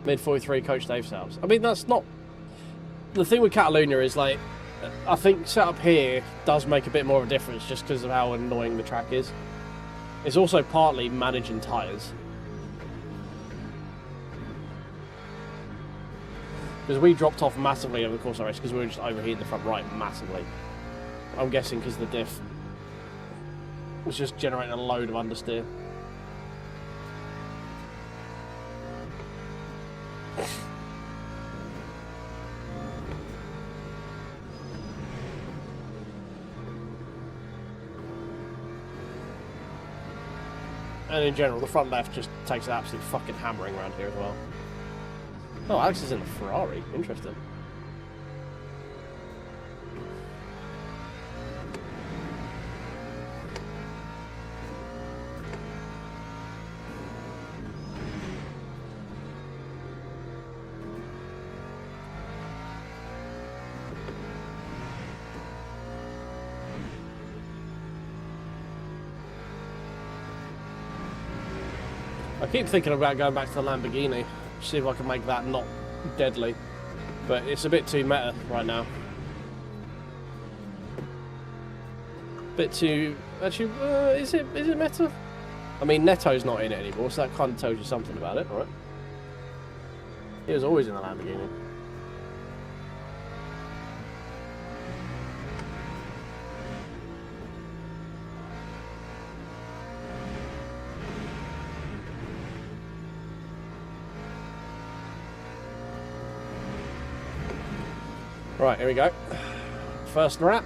Mid 43 coach Dave Sales. I mean, that's not... The thing with Catalunya is, like, I think setup here does make a bit more of a difference just because of how annoying the track is. It's also partly managing tyres. Because we dropped off massively over the course of the race because we were just overheating the front right massively. I'm guessing because the diff was just generating a load of understeer. And in general, the front left just takes an absolute fucking hammering around here as well. Oh, Alex is in a Ferrari. Interesting. I keep thinking about going back to the Lamborghini, see if I can make that not deadly. But it's a bit too meta right now. Bit too... Actually, is it meta? I mean, Neto's not in it anymore, so that kind of tells you something about it, right? He was always in the Lamborghini. Right, here we go. First lap.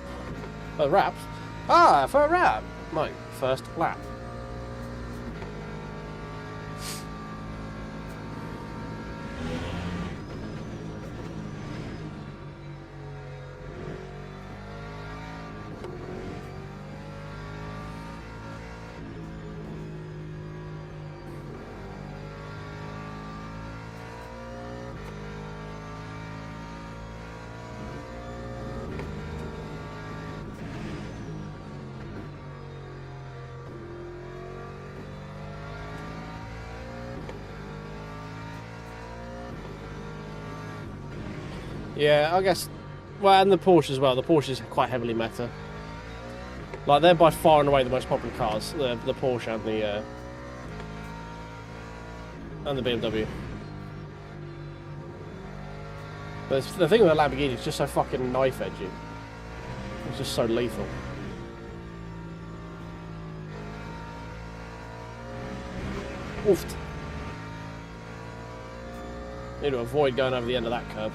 Wrap? Ah, for a wrap! No, first lap. Yeah, I guess. Well, and the Porsche as well. The Porsche is quite heavily meta. Like, they're by far and away the most popular cars. The Porsche and the BMW. But the thing with the Lamborghini is just so fucking knife edgy. It's just so lethal. Oofed. Need to avoid going over the end of that curb.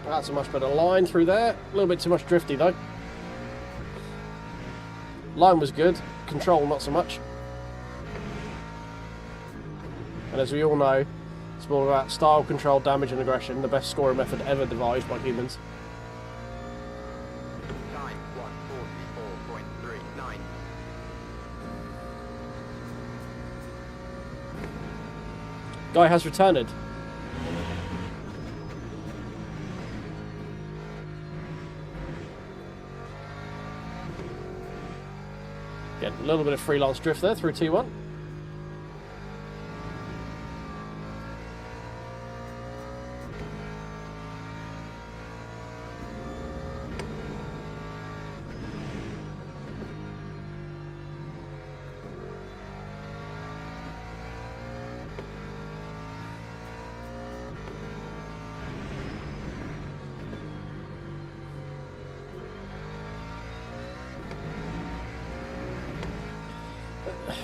That's a much better line through there. A little bit too much drifty though. Line was good. Control not so much. And as we all know, it's more about style, control, damage and aggression. The best scoring method ever devised by humans. Time 1:44.39. Guy has returned. Again, a little bit of freelance drift there through T1.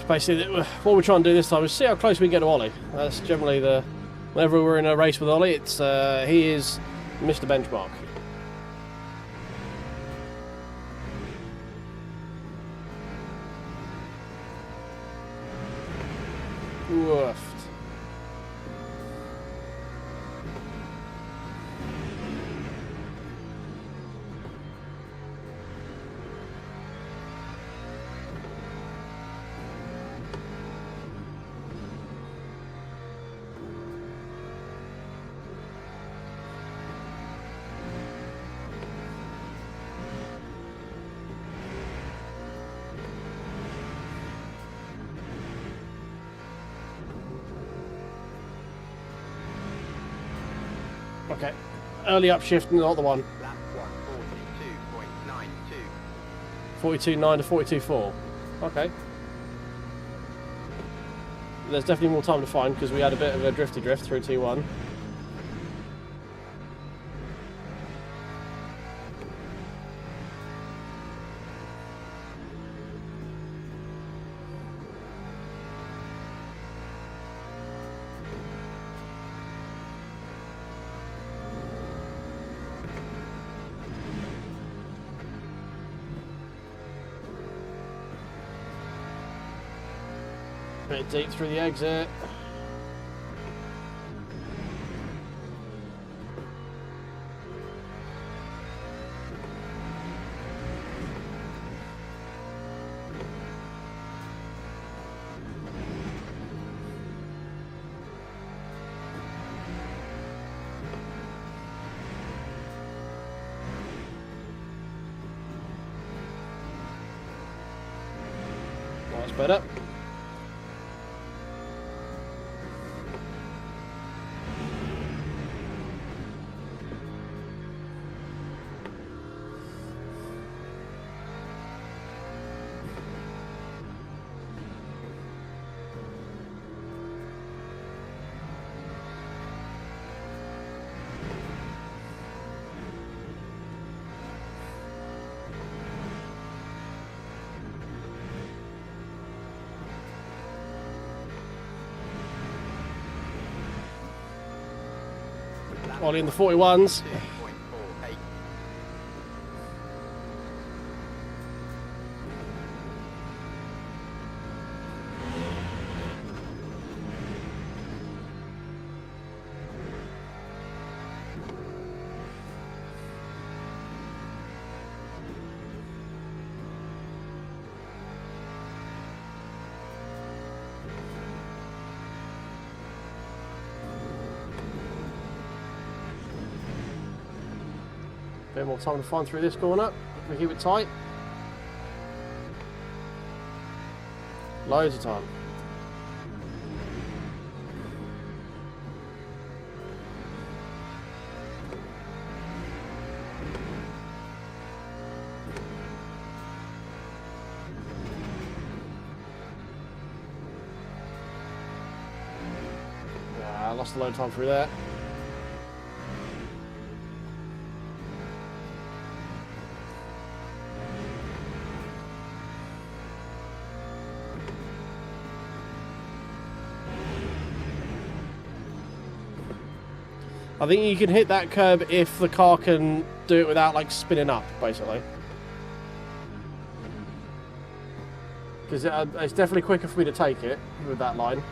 Basically, what we're trying to do this time is see how close we can get to Ollie. That's generally the... Whenever we're in a race with Ollie, it's he is Mr. Benchmark. Woofed. Okay, early upshift, not the one. Lap 1:42.92. 42.9 to 42.4. Okay. There's definitely more time to find because we had a bit of a drifty drift through T1. Bit deep through the exit. better. Ollie in the 41s. Bit more time to find through this corner. We keep it tight. Loads of time. Yeah, I lost a load of time through there. I think you can hit that curb if the car can do it without like spinning up, basically. Because it's definitely quicker for me to take it with that line.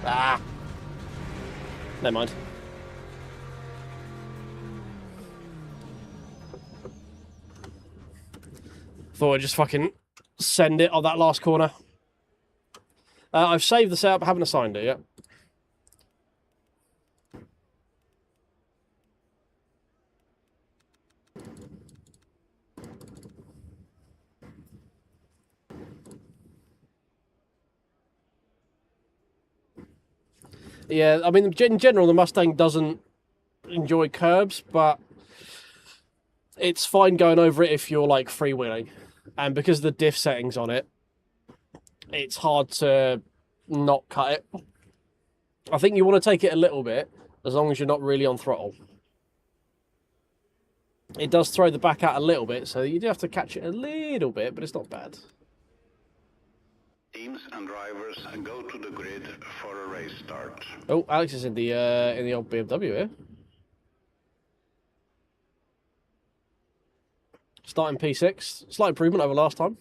Ah! Never mind. Thought I'd just fucking send it on that last corner. I've saved the setup, haven't assigned it yet. Yeah, I mean, in general, the Mustang doesn't enjoy curbs, but it's fine going over it if you're like freewheeling. And because of the diff settings on it, it's hard to not cut it. I think you want to take it a little bit, as long as you're not really on throttle. It does throw the back out a little bit, so you do have to catch it a little bit, but it's not bad. Teams and drivers go to the grid for a race start. Oh, Alex is in the old BMW here. Starting P6, slight improvement over last time.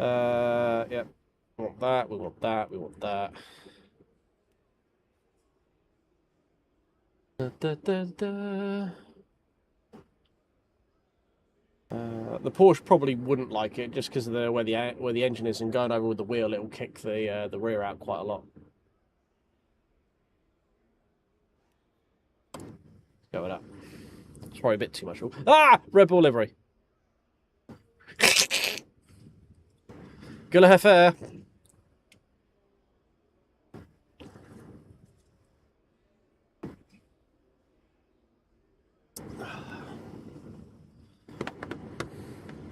Yeah, we want that, we want that, we want that. Da, da, da, da. The Porsche probably wouldn't like it just because of where the engine is, and going over with the wheel, it will kick the rear out quite a lot. Go with that. It's probably a bit too much. Ah! Red Bull livery. Gonna have fair.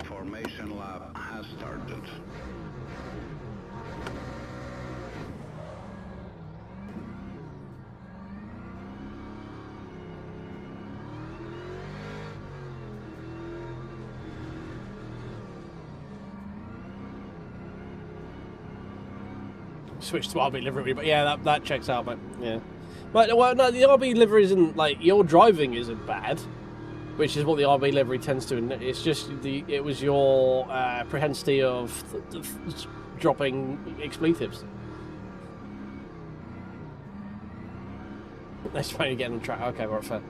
Formation lap has started. Switch to RB livery, but yeah, that checks out, mate. Yeah, but well, no, the RB livery isn't like your driving isn't bad, which is what the RB livery tends to. It's just it was your propensity of dropping expletives. That's why you're getting on track. Okay, right, fair.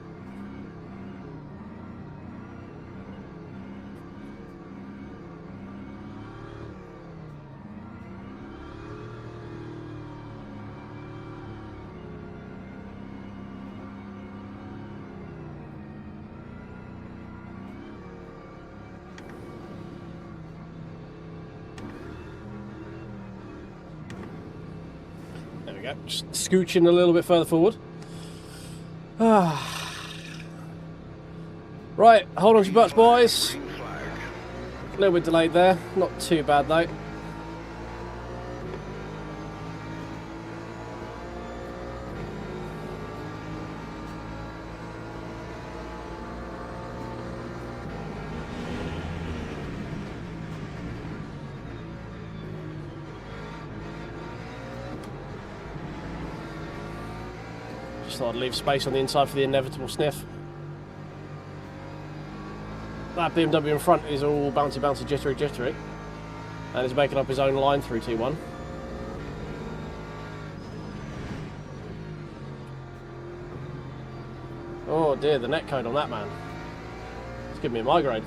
go. Just scooching a little bit further forward. Right, hold on to your butts, boys. Green flag. A little bit delayed there. Not too bad, though. Just thought I'd leave space on the inside for the inevitable sniff. That BMW in front is all bouncy, bouncy, jittery, jittery. And is making up his own line through T1. Oh dear, the netcode on that man. It's giving me a migraine.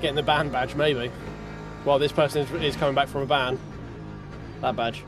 Getting the ban badge, maybe. Well, this person is coming back from a ban. That badge.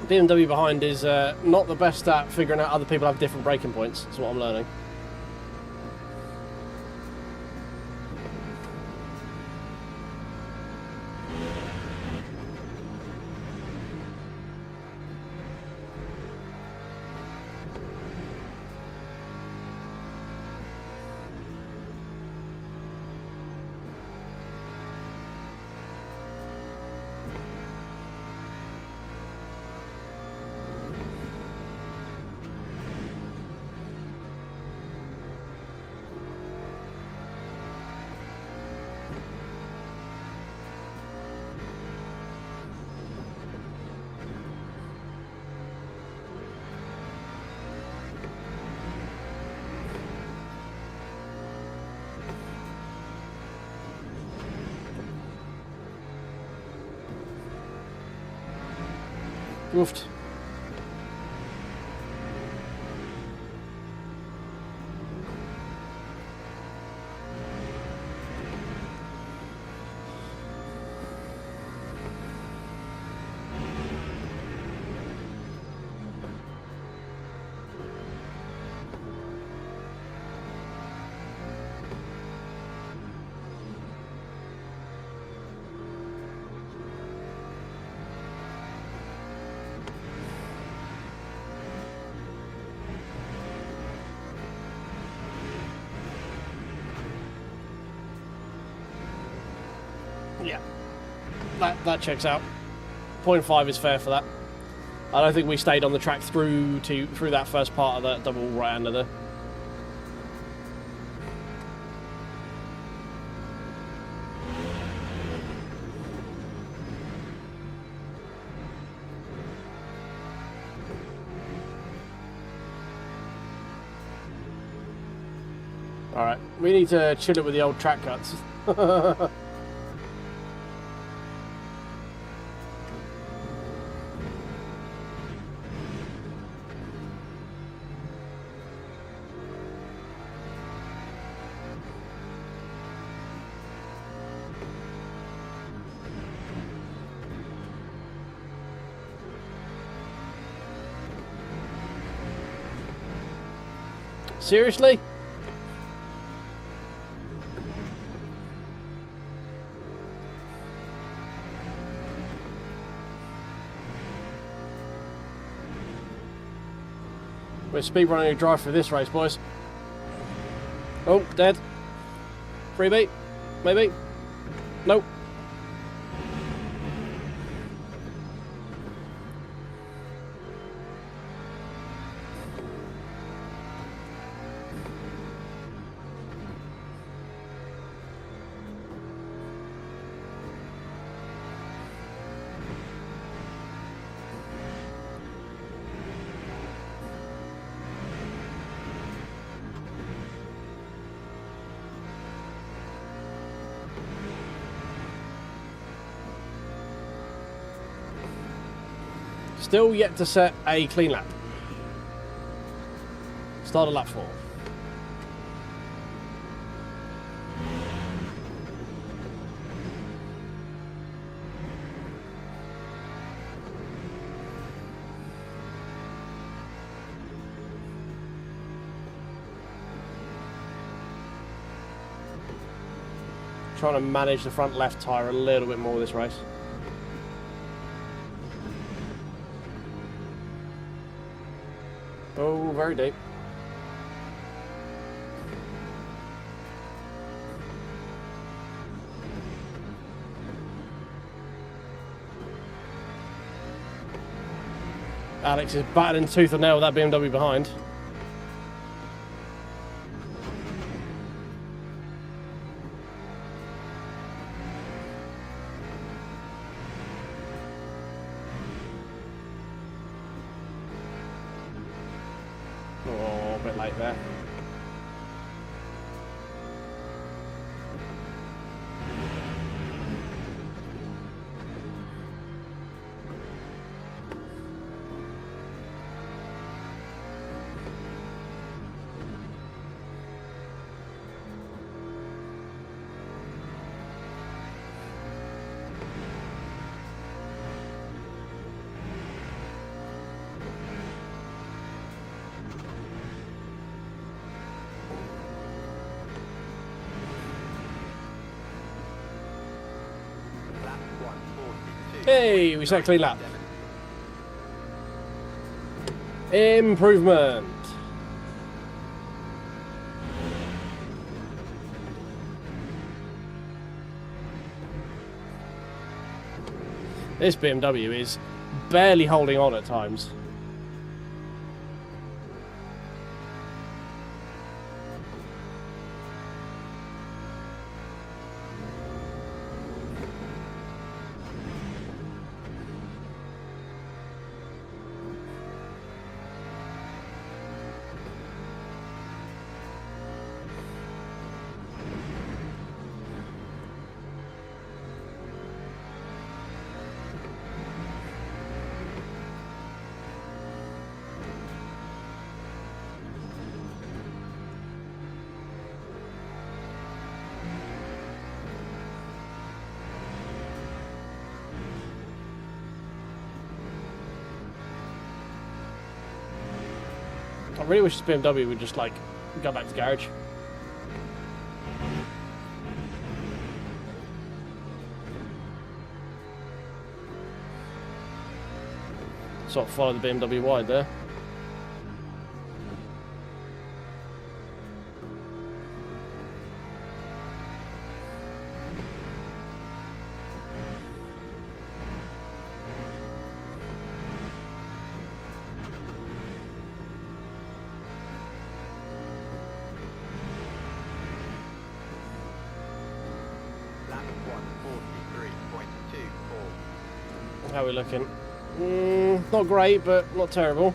BMW behind is not the best at figuring out other people have different braking points. That's what I'm learning. Woofed. Yeah, that checks out. 0.5 is fair for that. I don't think we stayed on the track through that first part of that double right-hander there. Alright, we need to chill it with the old track cuts. Seriously? We're speedrunning a drive for this race, boys. Oh, dead. Freebie? Maybe? Nope. Still yet to set a clean lap. Start of lap 4. Trying to manage the front left tyre a little bit more this race. Oh, very deep. Alex is battling tooth and nail with that BMW behind. Oh, a bit late there. Hey, we set a clean lap. Improvement. This BMW is barely holding on at times. I really wish this BMW would just like go back to the garage. Sort of follow the BMW wide there. How are we looking? Not great, but not terrible.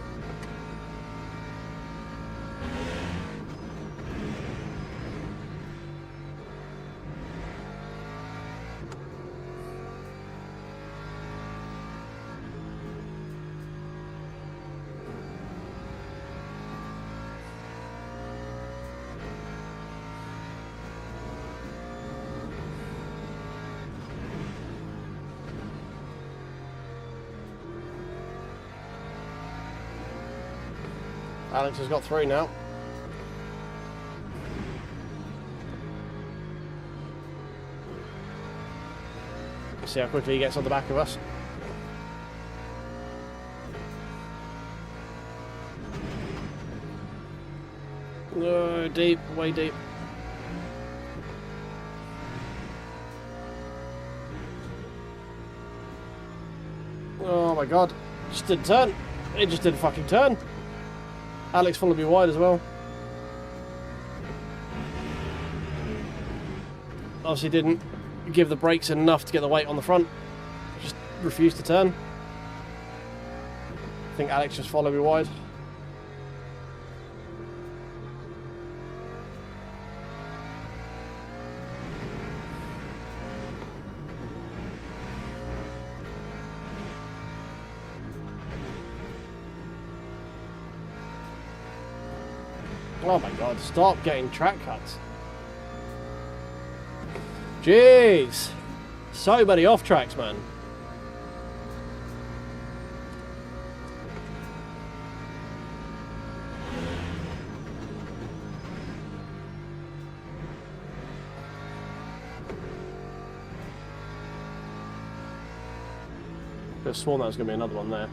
Alex has got through now. See how quickly he gets on the back of us. Oh, deep, way deep. Oh my god, just didn't turn. It just didn't fucking turn. Alex followed me wide as well. Obviously didn't give the brakes enough to get the weight on the front. Just refused to turn. I think Alex just followed me wide. Oh my god, stop getting track cuts. Jeez. So many off tracks, man. Could have sworn that was going to be another one there.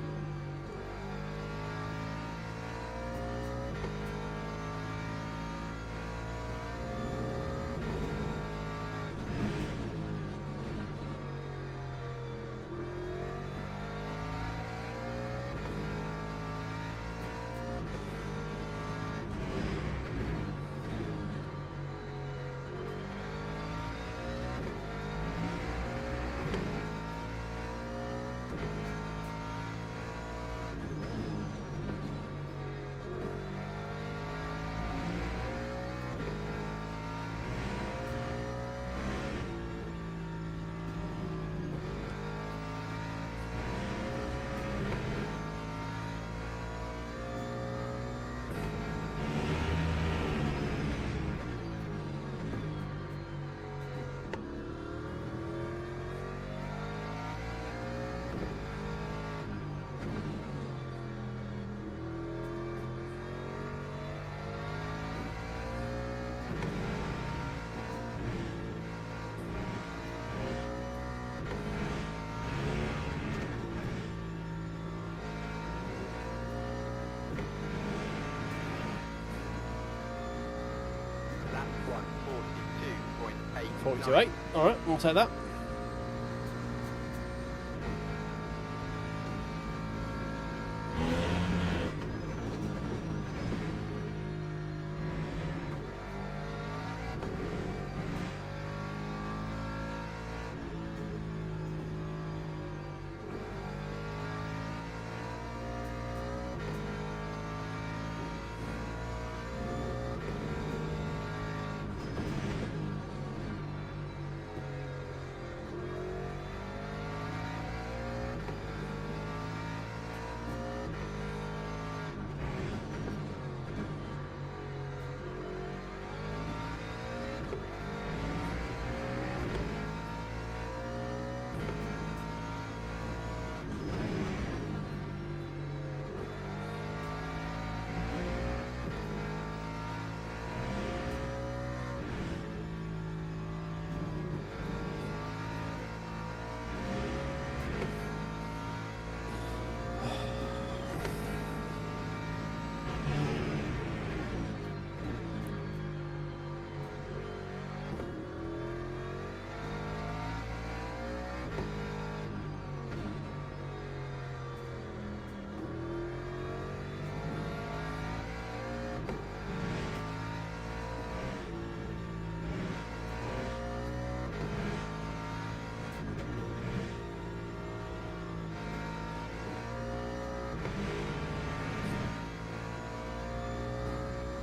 Lap 1:42.8. 42.8. Alright, we'll take that.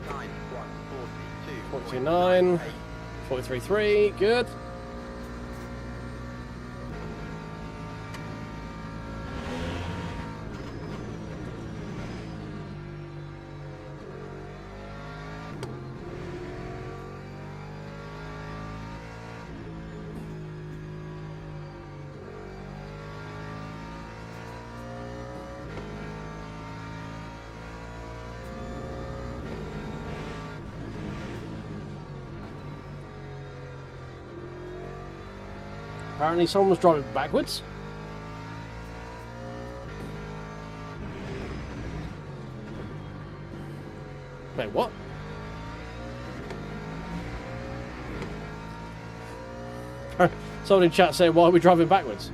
Time 1:42.8. 49. 43.3. Good. Apparently someone was driving backwards. Wait, what? Someone in chat saying, why are we driving backwards?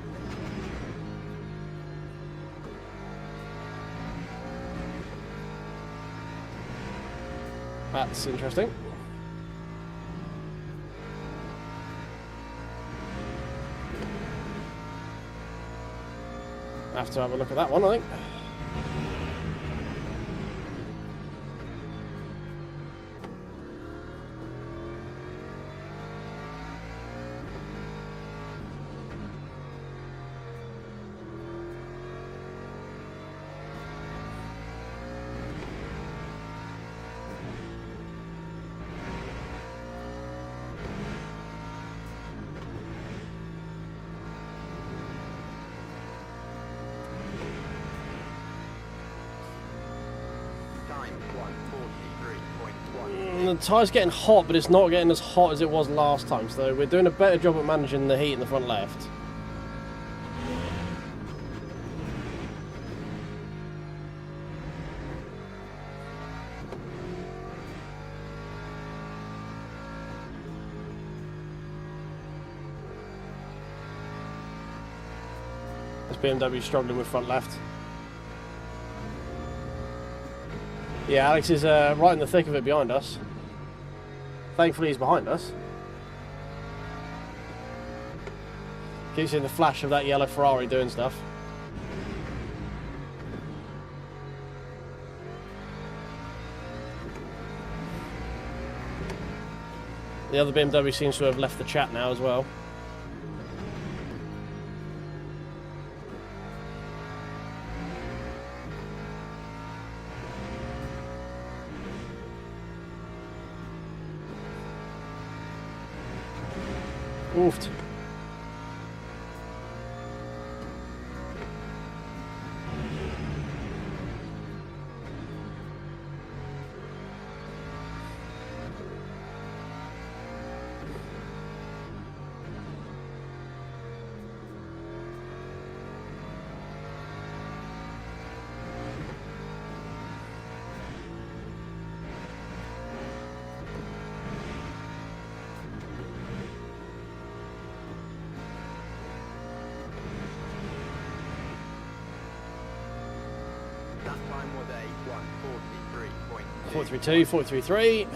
That's interesting. I have to have a look at that one, I think. 143.1. The tyre's getting hot, but it's not getting as hot as it was last time, so we're doing a better job at managing the heat in the front left. This BMW struggling with front left. Yeah, Alex is right in the thick of it behind us. Thankfully he's behind us. Keep seeing the flash of that yellow Ferrari doing stuff. The other BMW seems to have left the chat now as well. Oofed. That time was a 143.2. 432, 433.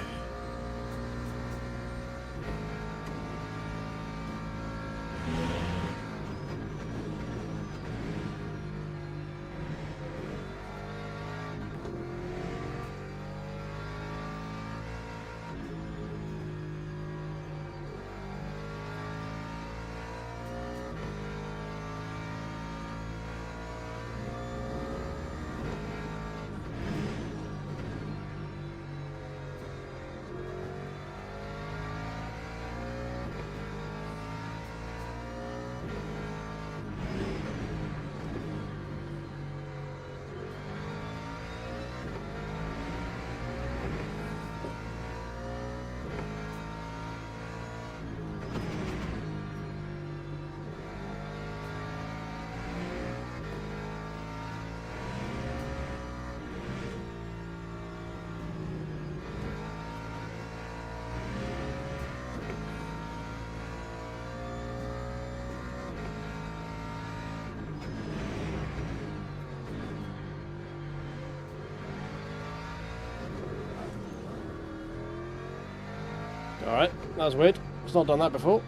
Alright, that was weird. It's not done that before.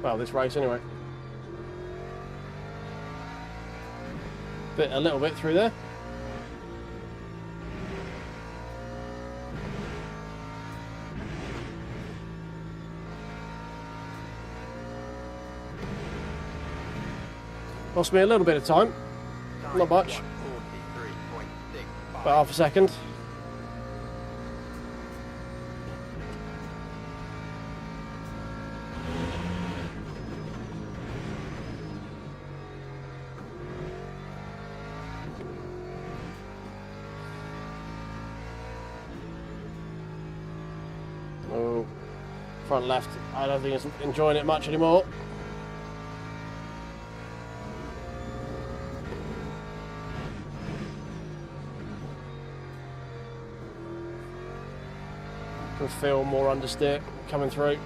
Well, this race anyway. A little bit through there. Lost me a little bit of time. Not much. 143.65. About half a second. Oh, front left. I don't think it's enjoying it much anymore. Can feel more understeer coming through.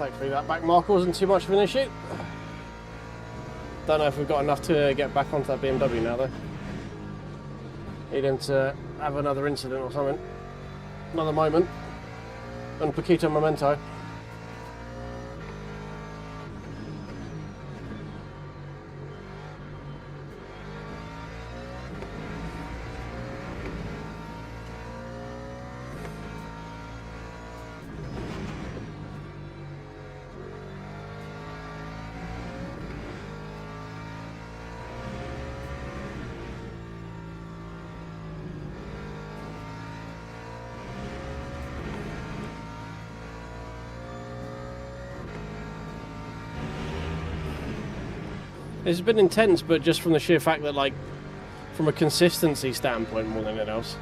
thankfully that back marker wasn't too much of an issue. Don't know if we've got enough to get back onto that BMW now though. Needing to have another incident or something. Another moment. Un poquito momento. It's been intense, but just from the sheer fact that, like, from a consistency standpoint more than anything else.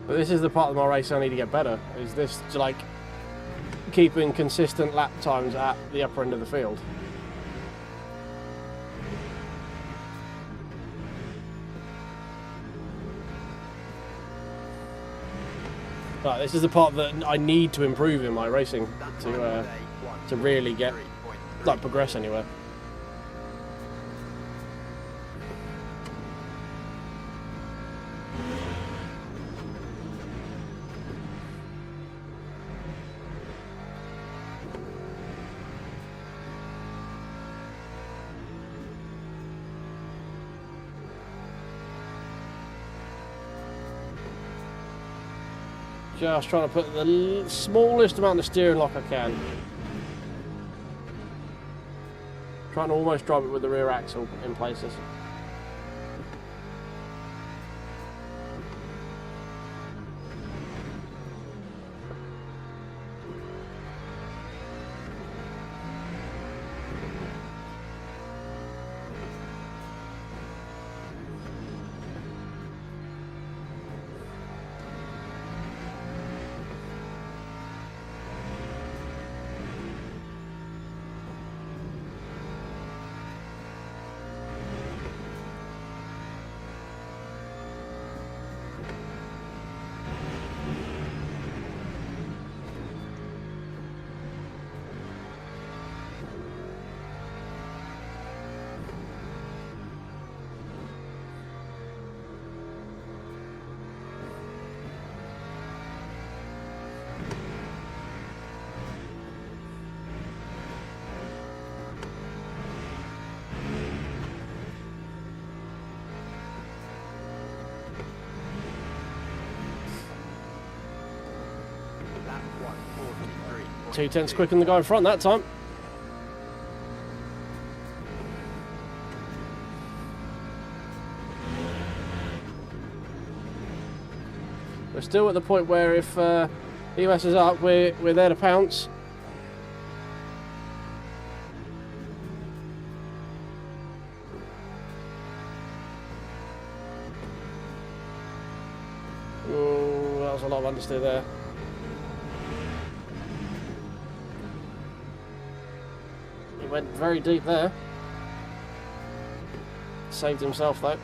But this is the part of my race I need to get better, is this, like, keeping consistent lap times at the upper end of the field. Right, this is the part that I need to improve in my racing to really get, like, progress anywhere. Just trying to put the smallest amount of steering lock I can. Trying to almost drive it with the rear axle in places. Lap 1:43.2. 2/10 quicker than the guy in front that time. We're still at the point where if he messes up, we're there to pounce. Ooh, that was a lot of understeer there. He went very deep there. Saved himself though.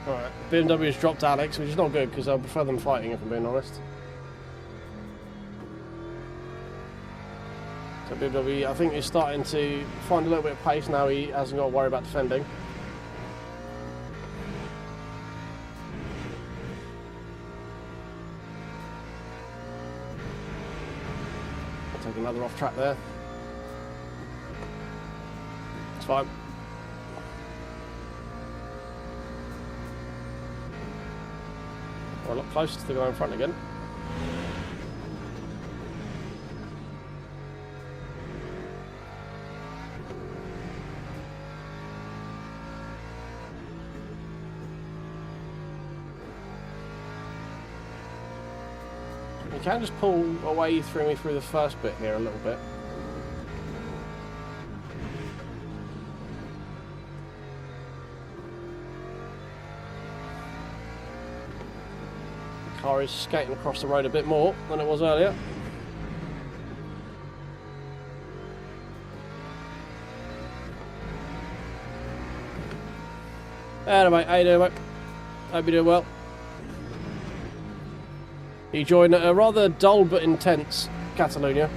Alright, BMW's dropped Alex, which is not good because I prefer them fighting if I'm being honest. So BMW, I think, is starting to find a little bit of pace now. He hasn't got to worry about defending. I'll take another off track there. It's fine. We're a lot closer to the guy in front again. You can just pull away through me through the first bit here a little bit. The car is skating across the road a bit more than it was earlier. Hello mate, how you doing mate? Hope you're doing well. You joined a rather dull but intense Catalonia.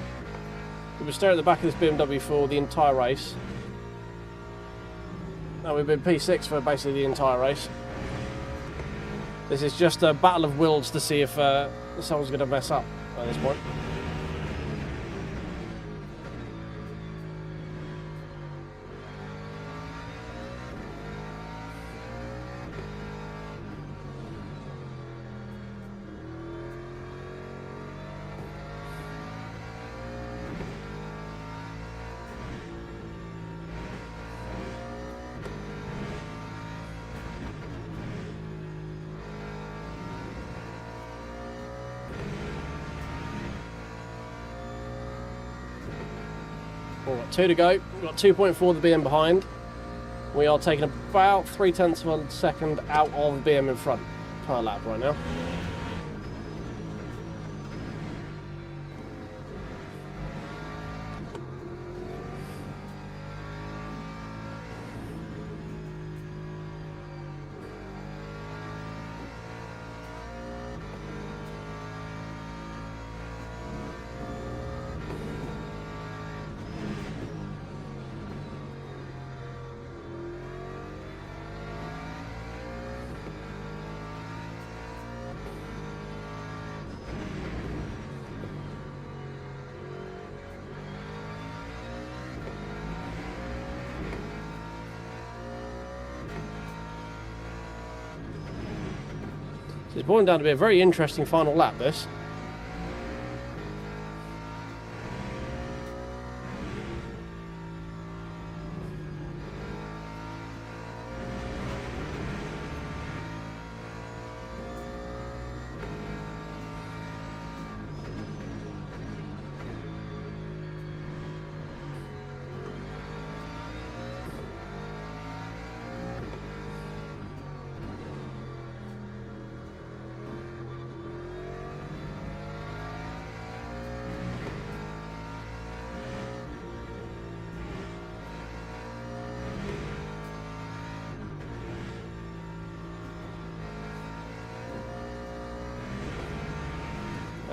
We were staring at the back of this BMW for the entire race. Now we've been P6 for basically the entire race. This is just a battle of wills to see if someone's going to mess up at this point. We've got 2 to go. We've got 2.4 the BM behind. We are taking about 0.3 of a second out of the BM in front per lap right now. It's boiling down to be a very interesting final lap, this.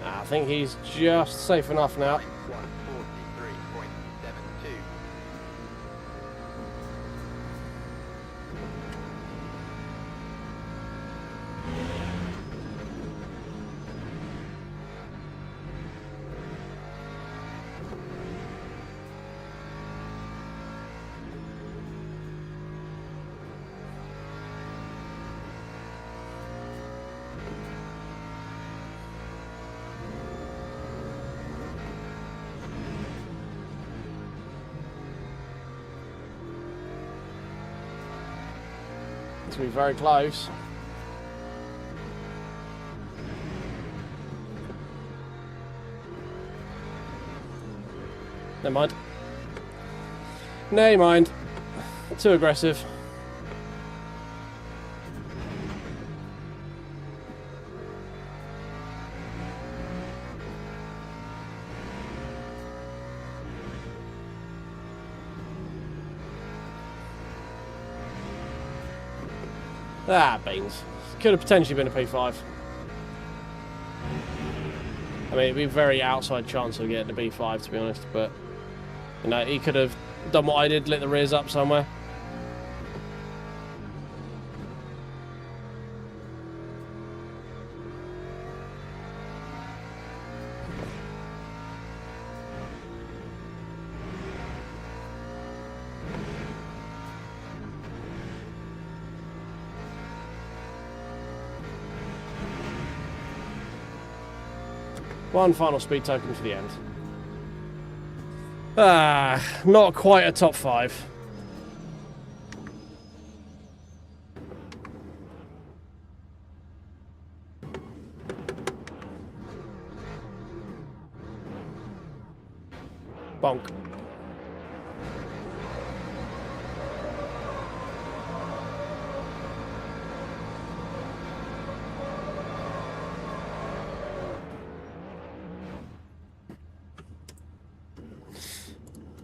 I think he's just safe enough now. 143.72. It's going to be very close. Never mind. Never mind. Too aggressive. Ah, beans. Could have potentially been a P5. I mean, it'd be a very outside chance of getting a B5, to be honest, but, you know, he could have done what I did, lit the rears up somewhere. One final speed token for the end. Ah, not quite a top 5. Bonk.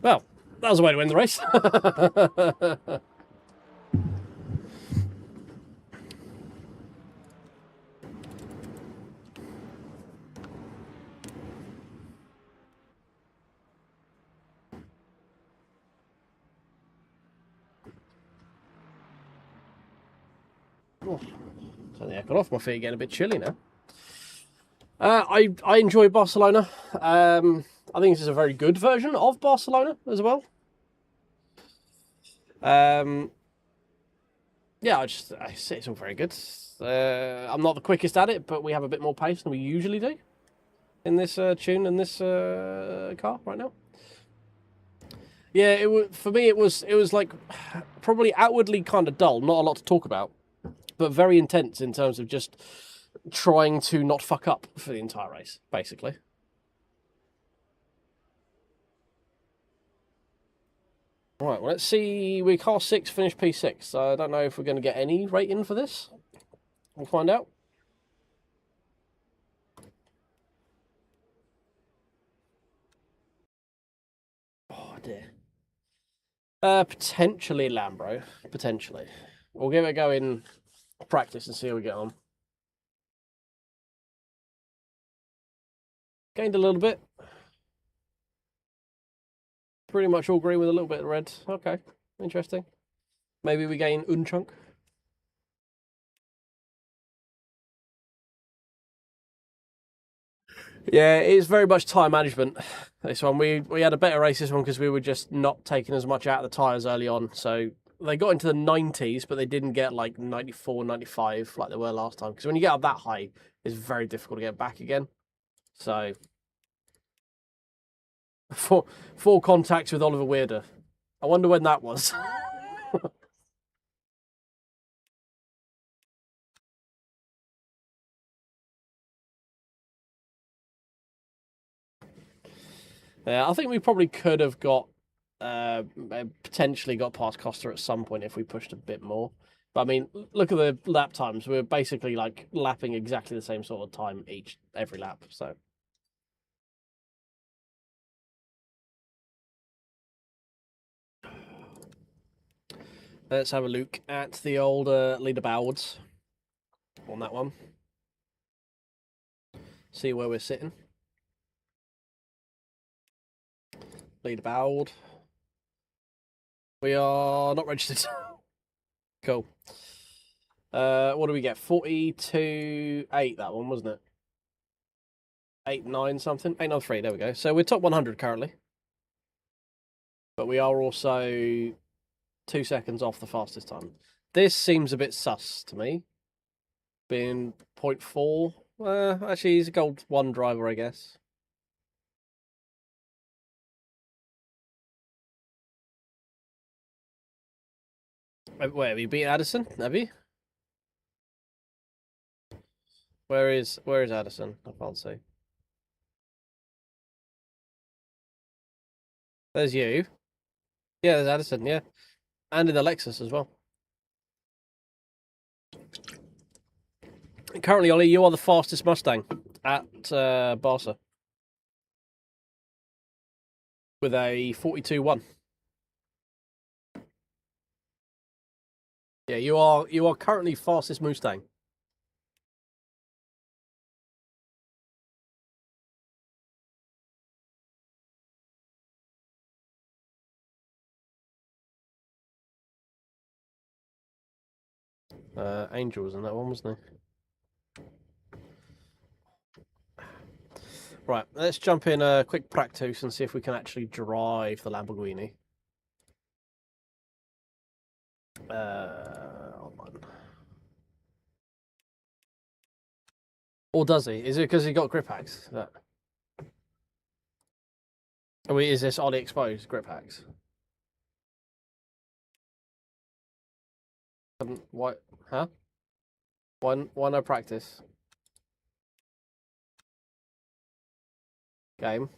Well, that was a way to win the race. Oh, turn the aircon off. My feet are getting a bit chilly now. I enjoy Barcelona. I think this is a very good version of Barcelona as well. Yeah, I say it's all very good. I'm not the quickest at it, but we have a bit more pace than we usually do in this tune and this car right now. Yeah, for me it was like probably outwardly kind of dull, not a lot to talk about, but very intense in terms of just trying to not fuck up for the entire race, basically. Right, well, let's see. We car 6 finished P6, so I don't know if we're going to get any rating for this. We'll find out. Oh, dear. Potentially Lambro. Potentially. We'll give it a go in practice and see how we get on. Gained a little bit. Pretty much all green with a little bit of red. Okay, interesting. Maybe we gain Unchunk. Yeah, it's very much tyre management, this one. We had a better race this one because we were just not taking as much out of the tyres early on. So they got into the 90s, but they didn't get like 94, 95 like they were last time. Because when you get up that high, it's very difficult to get back again. So, four contacts with Oliver Weirder. I wonder when that was. Yeah, I think we probably could have got potentially got past Costa at some point if we pushed a bit more. But I mean, look at the lap times. We're basically like lapping exactly the same sort of time every lap. So let's have a look at the old leaderboards on that one. See where we're sitting. Leaderboard. We are not registered. Cool. What do we get? 42.8, that one, wasn't it? 8.9 something? 8.93, there we go. So we're top 100 currently. But we are also 2 seconds off the fastest time. This seems a bit sus to me. Being 0.4. Actually, he's a Gold 1 driver, I guess. Where have you beaten Addison? Have you? Where is Addison? I can't see. There's you. Yeah, there's Addison, yeah. And in the Lexus as well. Currently, Ollie, you are the fastest Mustang at Barca. With a 42.1. Yeah, you are currently fastest Mustang. Angel was in that one, wasn't he? Right, let's jump in a quick practice and see if we can actually drive the Lamborghini. Hold on. Or does he? Is it because he got grip hacks? That... Oh, is this Ollie exposed grip hacks? Why? Huh? Why no practice? Game.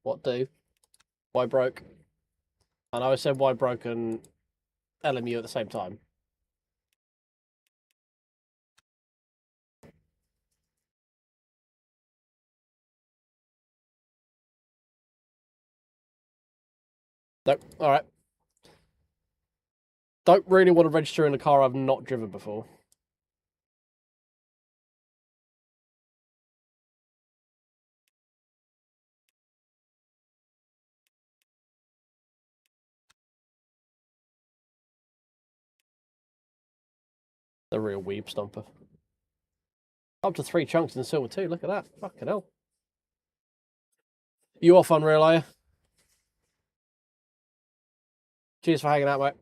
What do? Why broke? I know I said why broke and LMU at the same time. Nope. All right. Don't really want to register in a car I've not driven before. The real weeb stomper. Up to 3 chunks in the silver too. Look at that. Fucking hell. You off Unreal, are you? Cheers for hanging out, mate.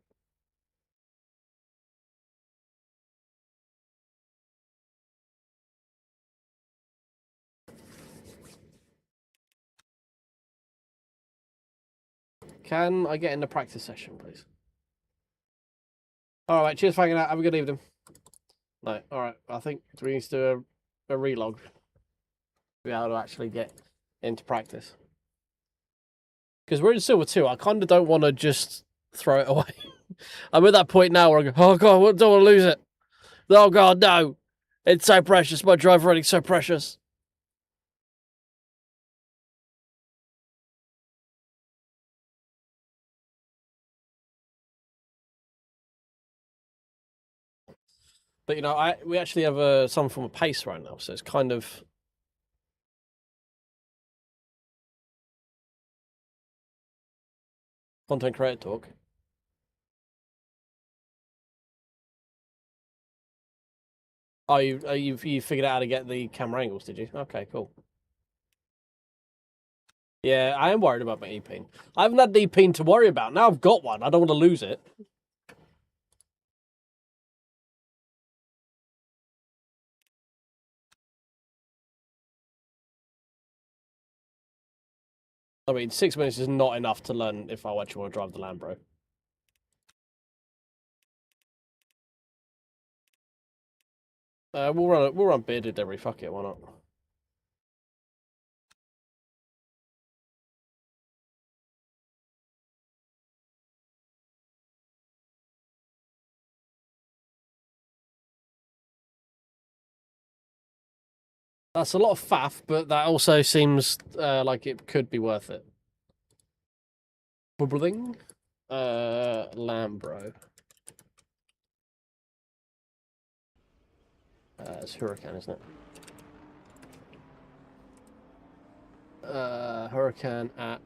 Can I get in the practice session, please? All right, cheers for hanging out. Have a good evening. No, all right. I think we need to do a relog to be able to actually get into practice. Because we're in silver 2. I kind of don't want to just throw it away. I'm at that point now where I go, oh, God, I don't want to lose it. Oh, God, no. It's so precious. My drive rating's so precious. But, you know, we actually have some form of pace right now, so it's kind of... Content creator talk. Oh, you figured out how to get the camera angles, did you? Okay, cool. Yeah, I am worried about my E-pin. I haven't had the E-pin to worry about. Now I've got one. I don't want to lose it. I mean, 6 minutes is not enough to learn if I actually want to drive the Lambro. We'll run bearded every fuck it, why not? That's a lot of faff, but that also seems like it could be worth it. Bubbling? Lambro. It's Huracan, isn't it? Huracan at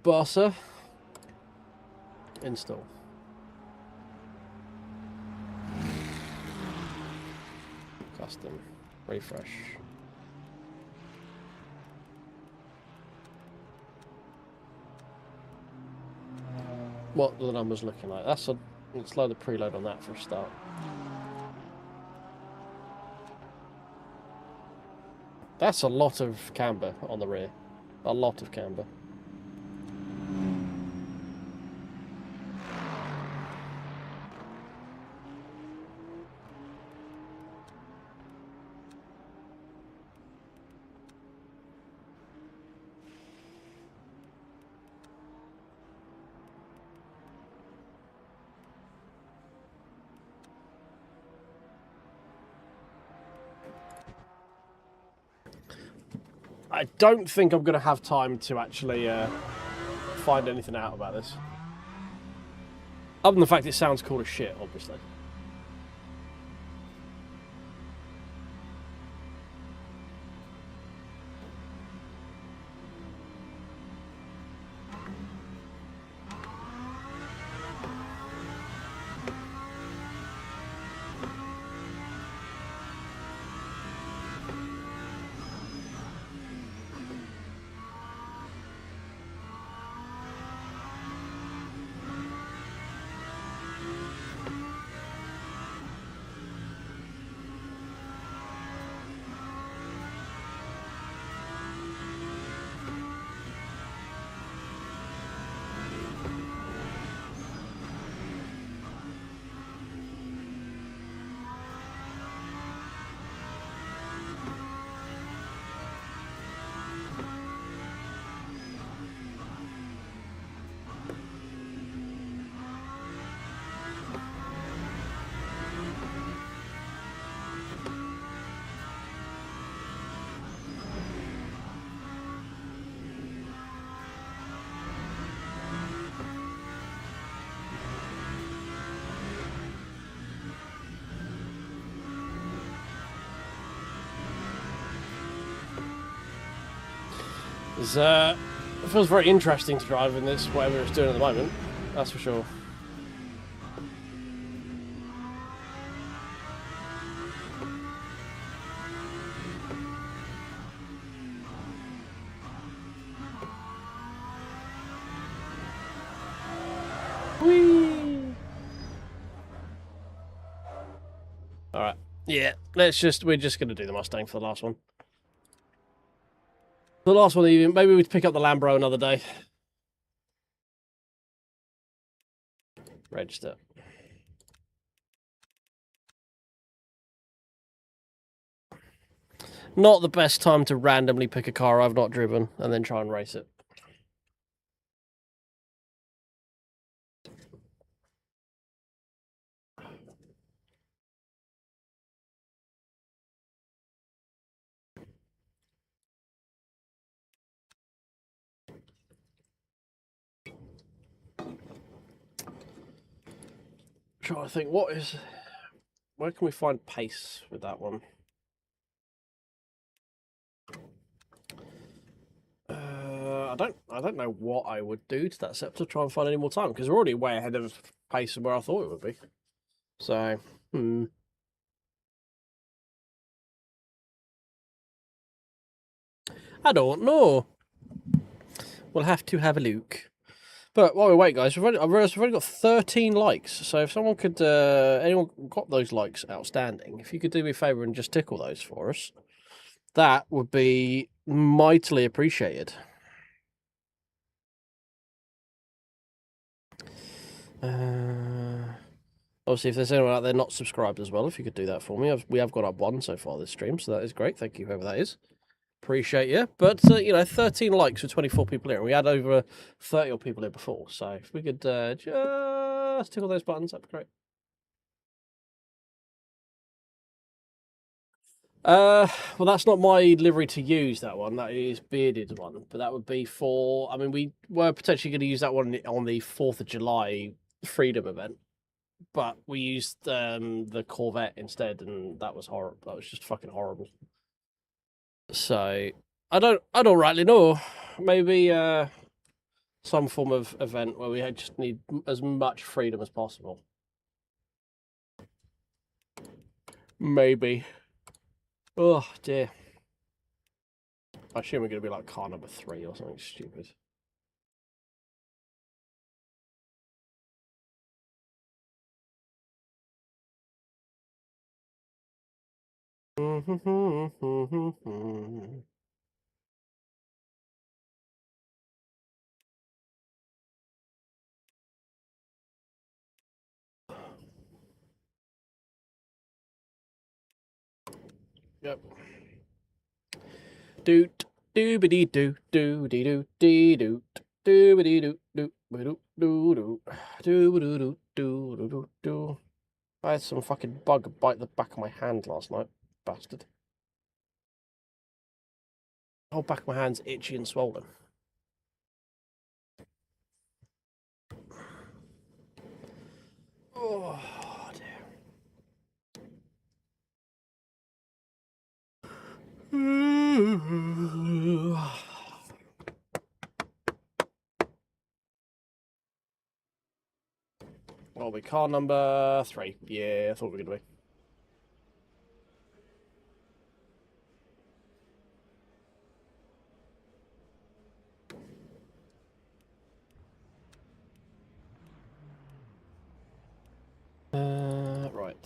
Barca. Install. Custom. Refresh. What are the numbers looking like? Let's load the preload on that for a start. That's a lot of camber on the rear. A lot of camber. I don't think I'm going to have time to actually find anything out about this. Other than the fact it sounds cool as shit, obviously. It feels very interesting to drive in this, whatever it's doing at the moment. That's for sure. Whee! Alright. Yeah, we're just going to do the Mustang for the last one. The last one, even maybe we'd pick up the Lambro another day. Register. Not the best time to randomly pick a car I've not driven and then try and race it. Trying to think, where can we find pace with that one? I don't know what I would do to that Scepter to try and find any more time, because we're already way ahead of pace of where I thought it would be. So, I don't know. We'll have to have a look. But while we wait, guys, I realised we've only got 13 likes. So if someone could, anyone got those likes outstanding, if you could do me a favour and just tickle those for us, that would be mightily appreciated. Obviously, if there's anyone out there not subscribed as well, if you could do that for me. We have got up one so far this stream, so that is great. Thank you, whoever that is. Appreciate you. But, you know, 13 likes with 24 people here. We had over 30 odd people here before. So if we could just tickle those buttons, that'd be great. Well, that's not my livery to use, that one. That is bearded one. But that would be for... I mean, we were potentially going to use that one on the 4th of July Freedom event. But we used the Corvette instead, and that was horrible. That was just fucking horrible. So I don't rightly know. Maybe some form of event where we just need as much freedom as possible. Maybe. Oh dear. I assume we're going to be like car number 3 or something stupid. Yep. Doot doobity doo doody doo dee doot doobity doo doo doo doo doo doo doo doo. I had some fucking bug bite the back of my hand last night, bastard. The whole back of my hand's itchy and swollen. Oh dear. Well, we car number 3. Yeah, I thought we were going to be. Right.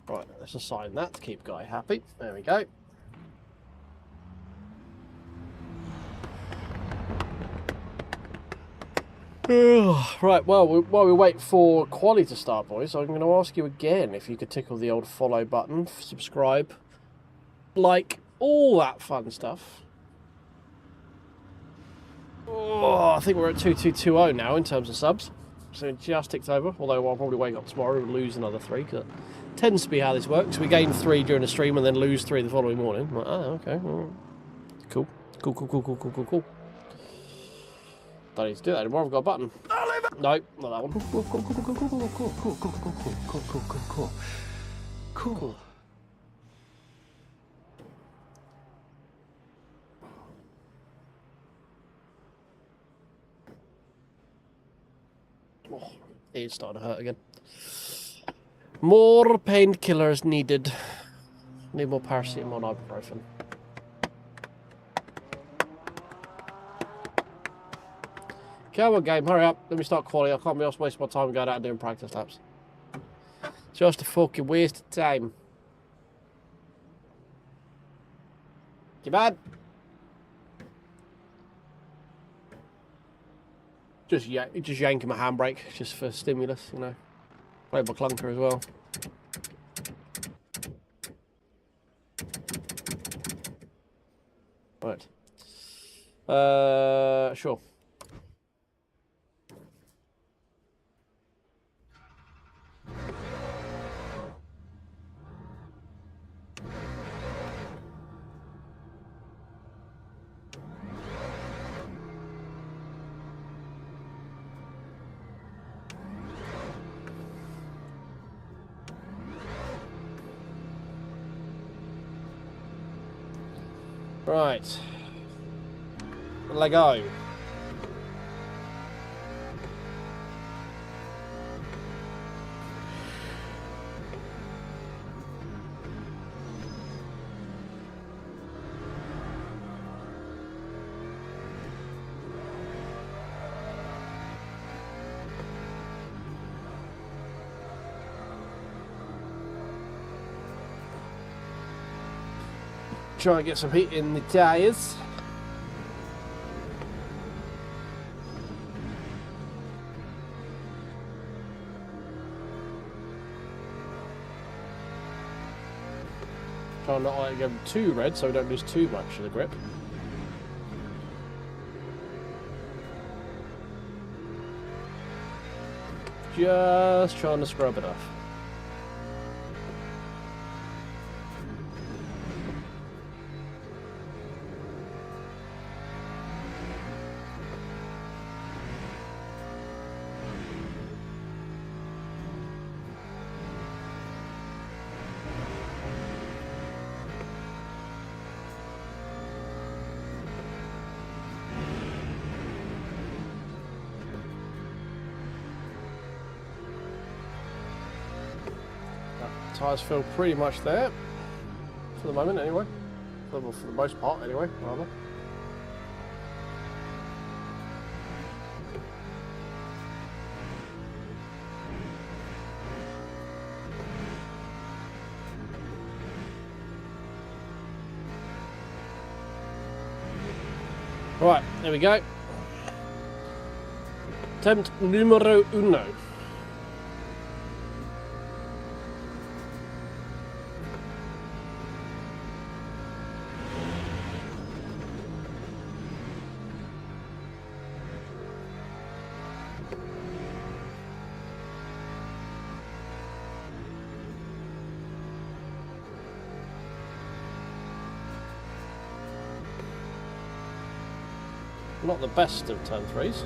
Right, let's assign that to keep Guy happy. There we go. Right, well, while we wait for quality to start, boys, I'm going to ask you again if you could tickle the old follow button, subscribe, like, all that fun stuff. Oh, I think we're at 2220 now in terms of subs. So it just ticked over, although I'll probably wake up tomorrow and lose another 3, because it tends to be how this works. We gain 3 during the stream and then lose 3 the following morning. I'm like, oh, okay. Well, cool. Cool. Don't need to do that anymore, I've got a button. No, not that one. Oh, it's starting to hurt again. More painkillers needed. Need more paracetamol and ibuprofen. Come on, game, hurry up. Let me start quality. I can't be asked wasting my time going out and doing practice laps. Just a fucking waste of time. You bad? Just yanking my handbrake just for stimulus, you know. Play my clunker as well. Right. Sure. Right. Lego. Try and get some heat in the tyres. Try not to get them too red so we don't lose too much of the grip. Just trying to scrub it off. Tyres feel pretty much there, for the moment anyway. Well, for the most part anyway, rather. Right, there we go. Attempt numero uno. Not the best of turn threes.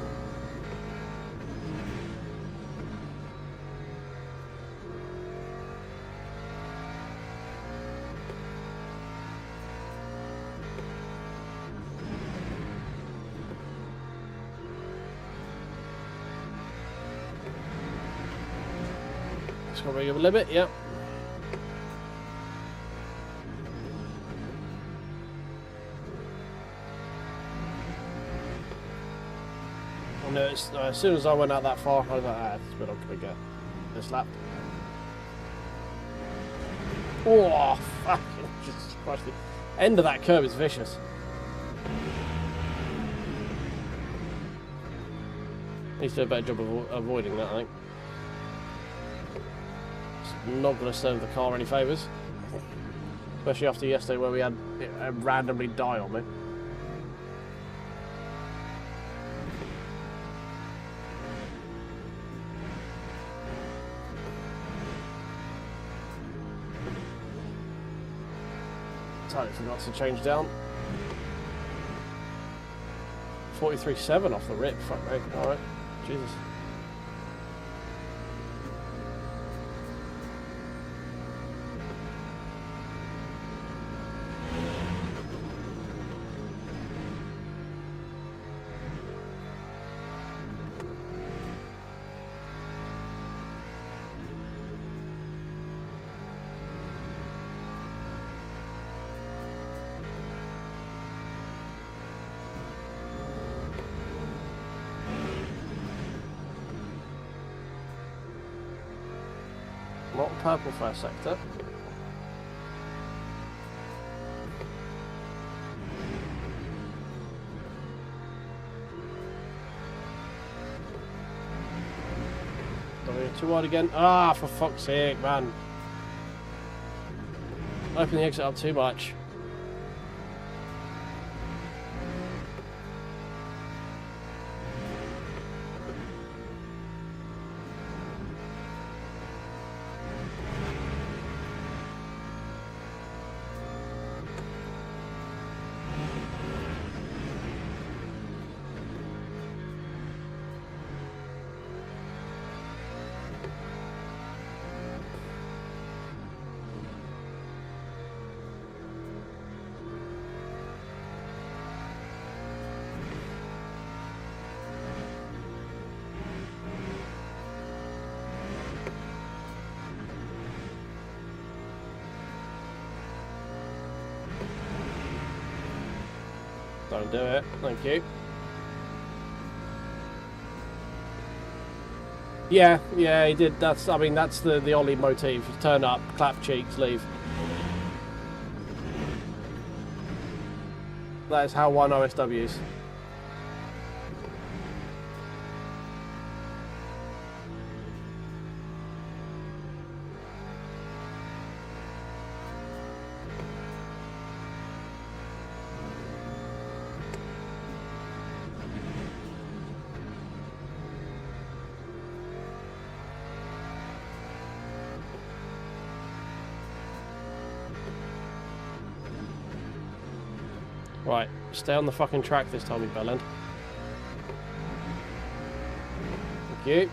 It's got to be a limit, yeah. No, as soon as I went out that far, I was like, ah, it's what I'm going to get this lap. Oh, fucking Jesus Christ. The end of that curve is vicious. Needs to do a better job of avoiding that, I think. It's not going to serve the car any favours. Especially after yesterday where we had it randomly die on me. Totally forgot to change down. 43.7 off the rip, fuck me. Alright, Jesus. Not purple first sector. Too wide again. Ah, for fuck's sake, man. Open the exit up too much. Don't do it. Thank you. Yeah, he did. That's, I mean, that's the Ollie motif. Turn up, clap cheeks, leave. That is how one OSWs. Right, stay on the fucking track this time, you bellend. Thank you.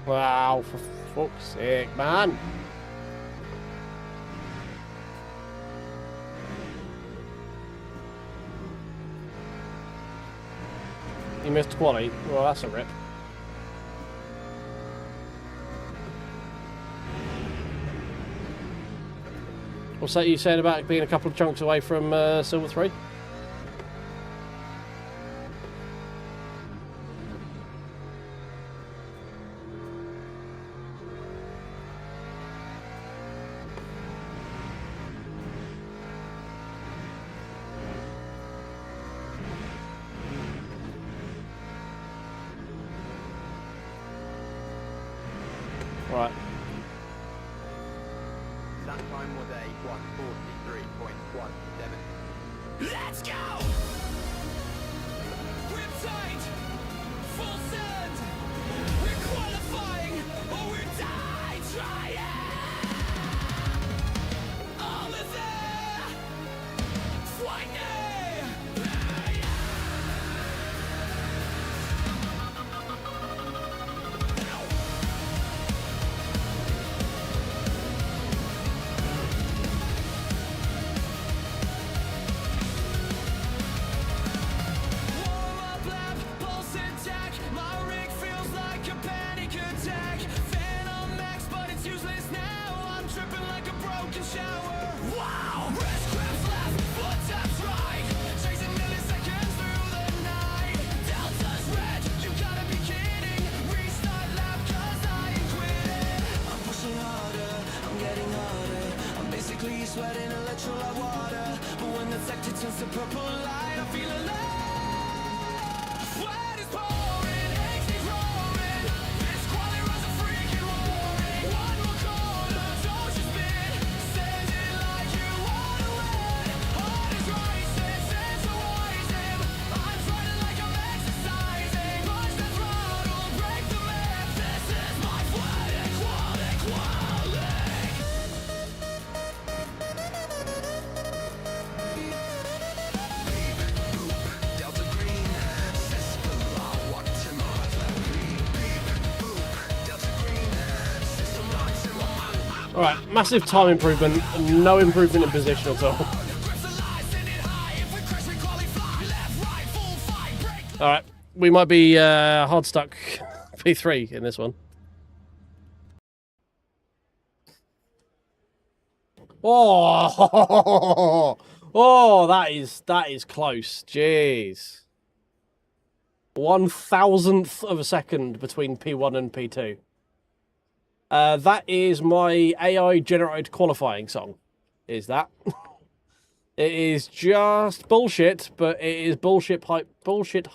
Wow, for fuck's sake, man. You missed quali. Well, that's a rip. What's that you said about being a couple of chunks away from Silver 3? Right. That time was a 1:43.17. Let's go! Grip tight! Full send! We're qualifying or we die trying! All is there! Flying sweating electrolyte water, but when the sector turns to purple light, I feel alive. Sweat is pouring, eggs is roaring. This quality runs a freaking roaring. One more corner, don't you spin. Send it like you wanna win. Heart is racing, sense of rising. I'm sweating like I'm exercising. Push the throttle, break the myth. This is my flag, quality. Alright, massive time improvement, and no improvement in position at all. Alright, we might be hard stuck P3 in this one. Oh, oh, that is close. Jeez. 1,000th of a second between P1 and P2. That is my AI generated qualifying song. Is that? It is just bullshit, but it is bullshit hype. Bullshit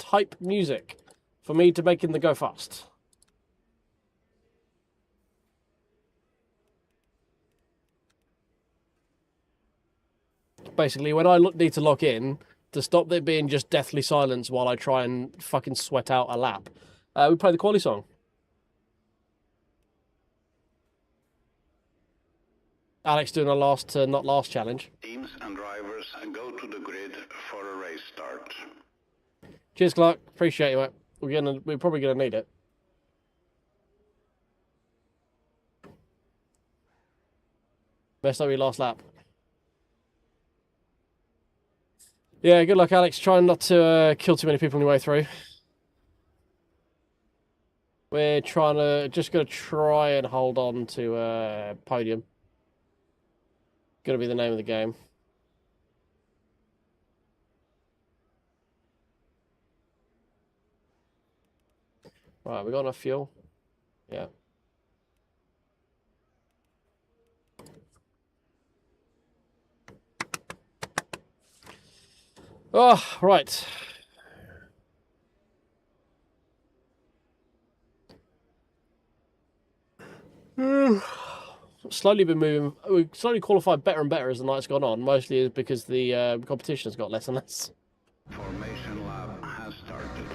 hype music for me to make in the go fast. Basically, when I need to lock in, to stop there being just deathly silence while I try and fucking sweat out a lap, we play the quali song. Alex doing a last, not last challenge. Teams and drivers go to the grid for a race start. Cheers, Clark. Appreciate you, mate. We're probably gonna need it. Best of your last lap. Yeah, good luck, Alex. Trying not to kill too many people on your way through. We're just gonna try and hold on to podium. Gonna be the name of the game. Right, we got enough fuel? Yeah. Oh, right. Slowly been moving. We slowly qualified better and better as the night's gone on. Mostly is because the competition's got less and less. Formation lap has started.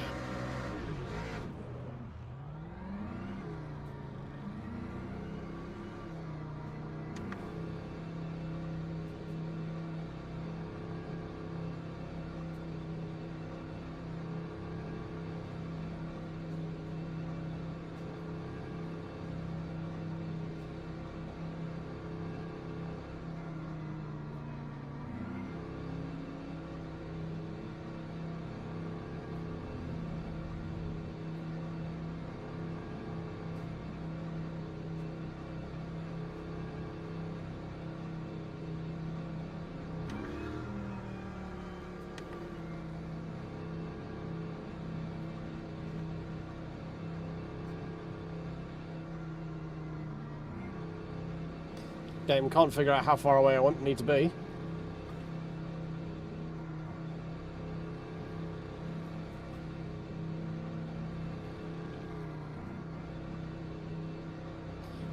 Game can't figure out how far away I need to be.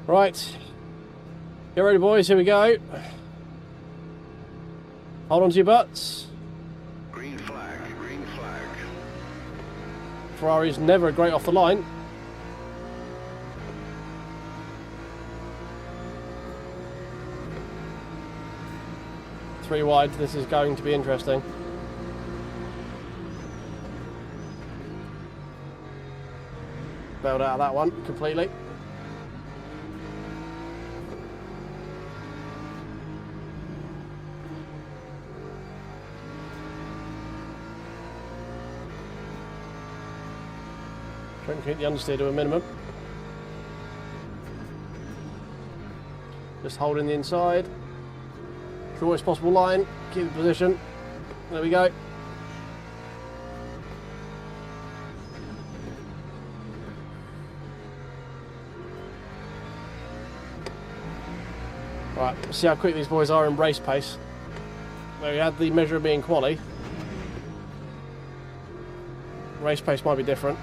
Right. Get ready, boys. Here we go. Hold on to your butts. Green flag, green flag. Ferrari's never great off the line. Three wide, this is going to be interesting. Bailed out of that one completely. Trying to keep the understeer to a minimum. Just holding the inside. Shortest possible line, keep the position. There we go. Right, let's see how quick these boys are in race pace. There we had the measure of being quali. Race pace might be different.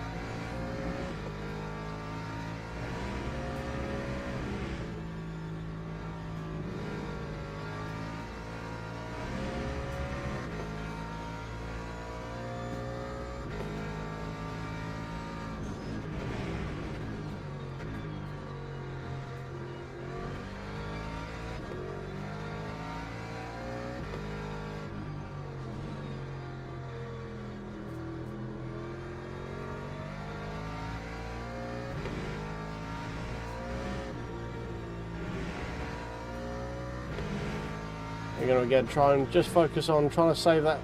We're going to again try and just focus on trying to save that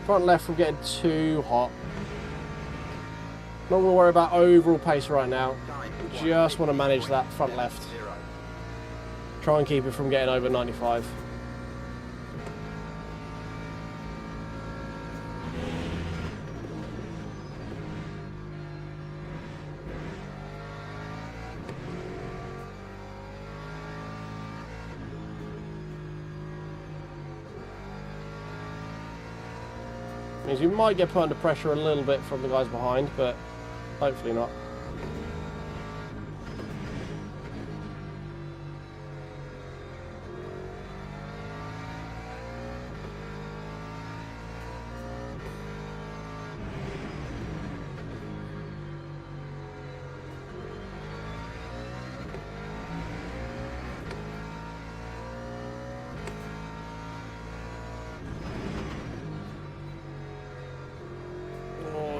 front left from getting too hot. Not going to worry about overall pace right now. Just want to manage that front left. Try and keep it from getting over 95. Means we might get put under pressure a little bit from the guys behind, but hopefully not.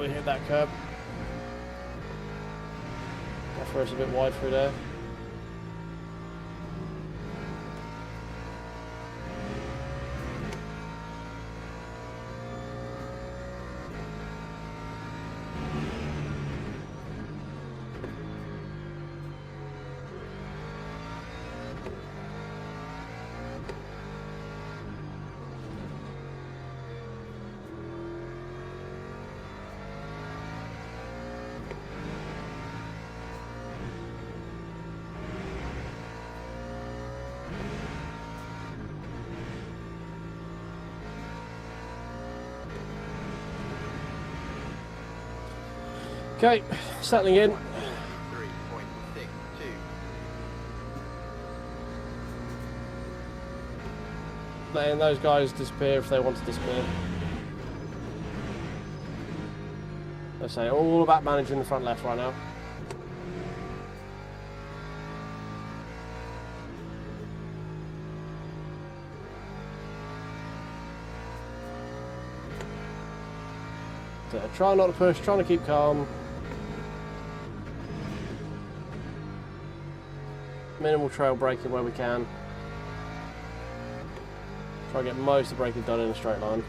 Hit that curb. That throws a bit wide through there. Okay, settling in. 3.62. Letting those guys disappear if they want to disappear. I say all about managing the front left right now. So try not to push, trying to keep calm. Minimal trail braking where we can. Try to get most of the braking done in a straight line.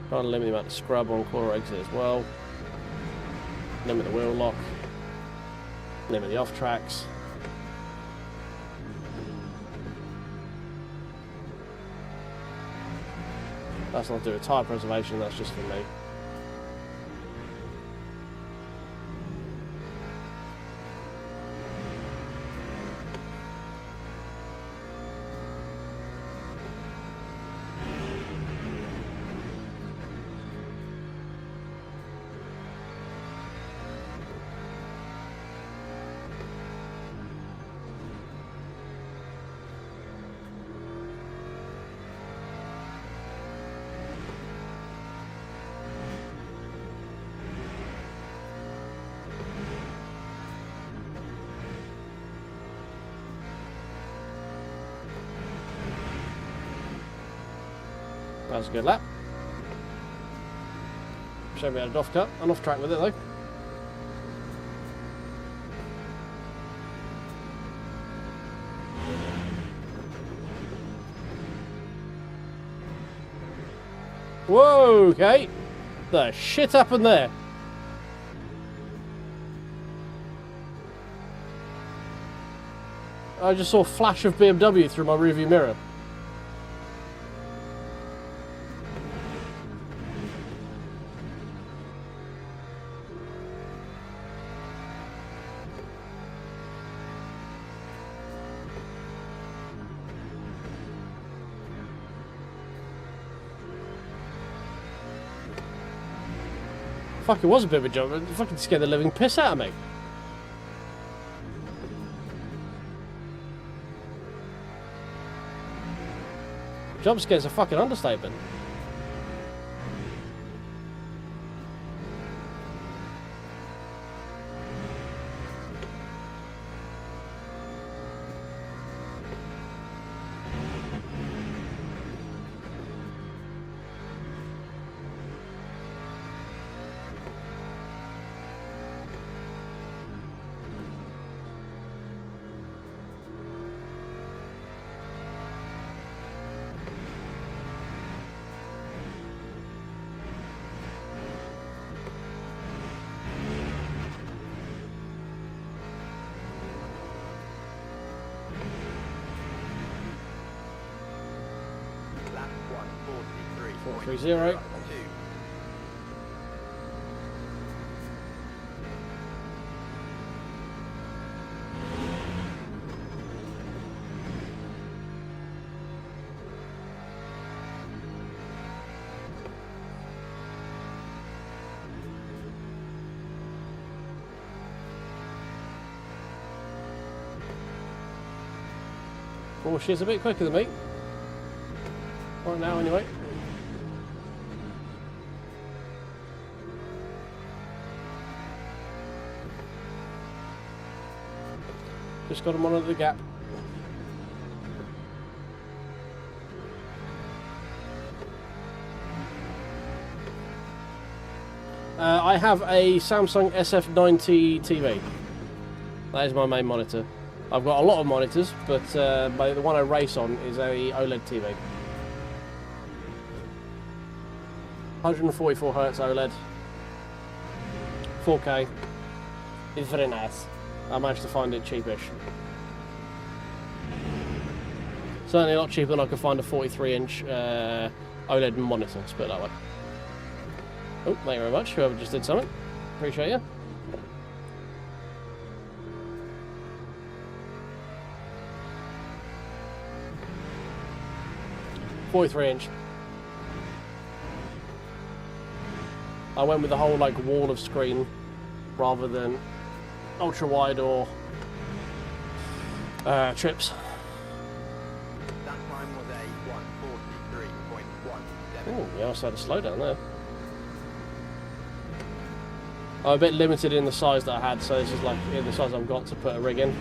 Trying to limit the amount of scrub on corner exit as well. Limit the wheel lock. Limit the off tracks. That's not to do with tyre preservation, that's just for me. That was a good lap. Showed me how to off cut. I'm off track with it though. Whoa, okay. The shit happened there. I just saw a flash of BMW through my rearview mirror. Fuck, it was a bit of a jump. It fucking scared the living piss out of me. Jump scare's a fucking understatement. Lap 143. 430. Porsche is a bit quicker than me. Right now, anyway. Just got him on at the gap. I have a Samsung SF90 TV. That is my main monitor. I've got a lot of monitors, but the one I race on is a OLED TV. 144 Hz OLED. 4K. It's very nice. I managed to find it cheapish. Certainly a lot cheaper than I could find a 43-inch OLED monitor, let's put it that way. Oh, thank you very much, whoever just did something. Appreciate you. .43-inch. I went with the whole like wall of screen rather than ultra wide or trips. That time was a 143.17. Oh, yeah, I also had a slowdown there. I'm a bit limited in the size that I had, so this is like the size I've got to put a rig in.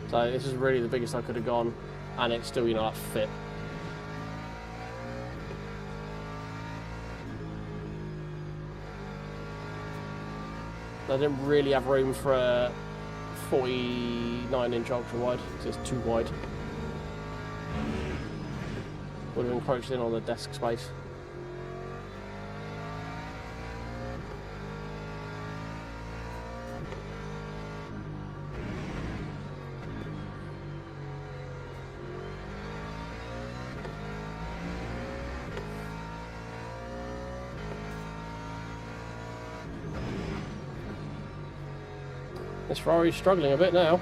So this is really the biggest I could have gone, and it's still, you know, like fit. I didn't really have room for a 49-inch ultra wide, because it's too wide. Would have encroached in on the desk space. This Ferrari's struggling a bit now.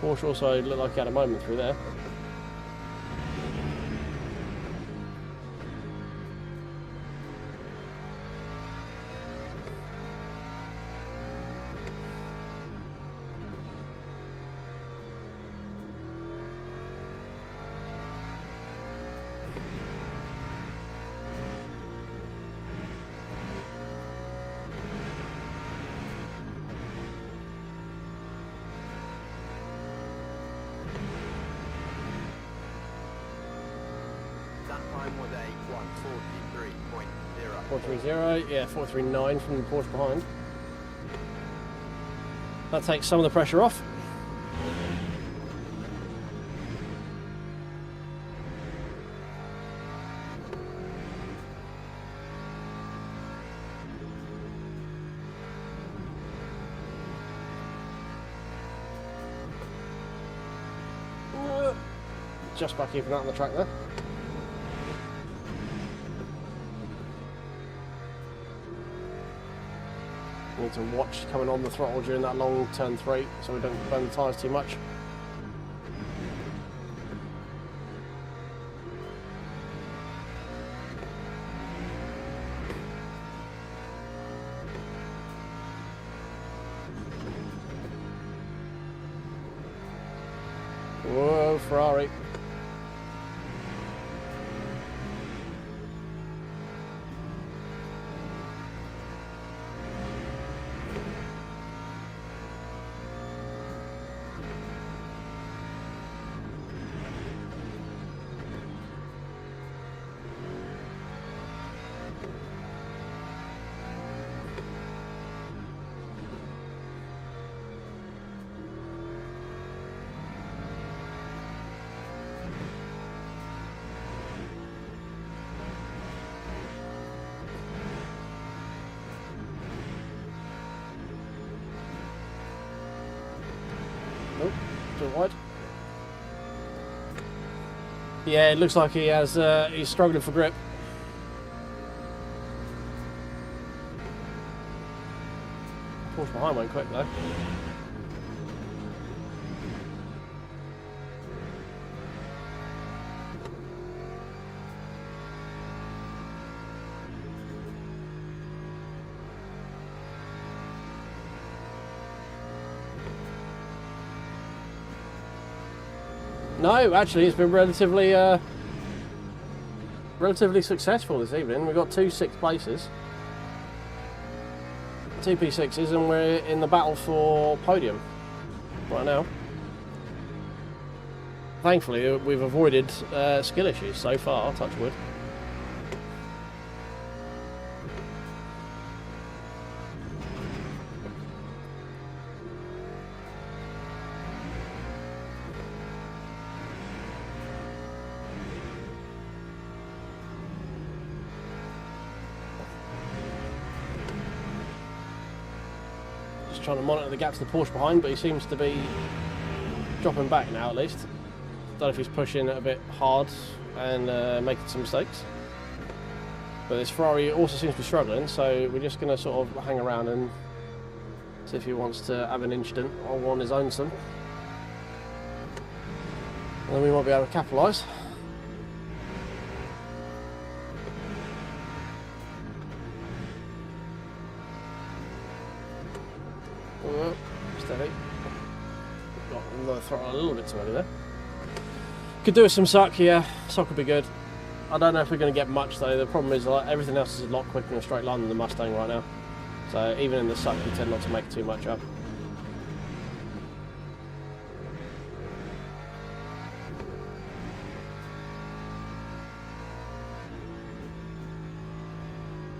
Porsche also looked like he had a moment through there. That time was a 143.0. 430, yeah, 439 from the Porsche behind. That takes some of the pressure off. Just by keeping that on the track there. Need to watch coming on the throttle during that long turn 3 so we don't burn the tyres too much. Whoa, Ferrari. Nope, still wide. Yeah, it looks like he has. He's struggling for grip. Porsche behind went quick though. No, actually, it's been relatively relatively successful this evening. We've got 2 6th places, 2 P6s, and we're in the battle for podium right now. Thankfully, we've avoided skill issues so far, touch wood. Just trying to monitor the gap to the Porsche behind, but he seems to be dropping back now at least. Don't know if he's pushing it a bit hard and making some mistakes. But this Ferrari also seems to be struggling, so we're just going to sort of hang around and see if he wants to have an incident on his own son. And then we might be able to capitalise. Steady. Got the throttle a little bit too early there. Could do with some suck, yeah. Suck would be good. I don't know if we're going to get much though. The problem is like everything else is a lot quicker in a straight line than the Mustang right now. So even in the suck, we tend not to make too much up.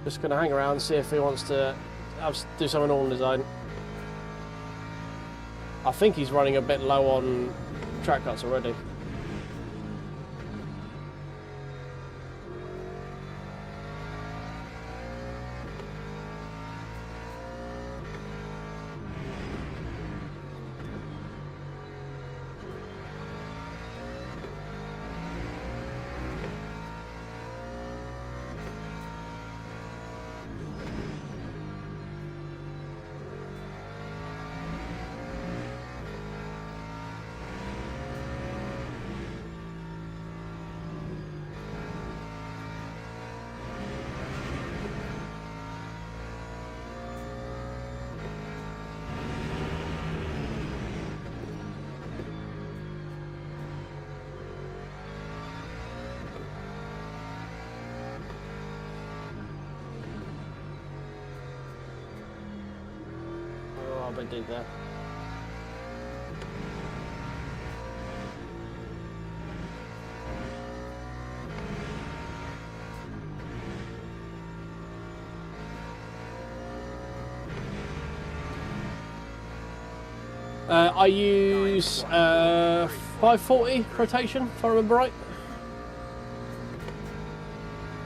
Just going to hang around, see if he wants to do something all on his own. I think he's running a bit low on track cuts already. I did there. I use 540 rotation, if I remember right.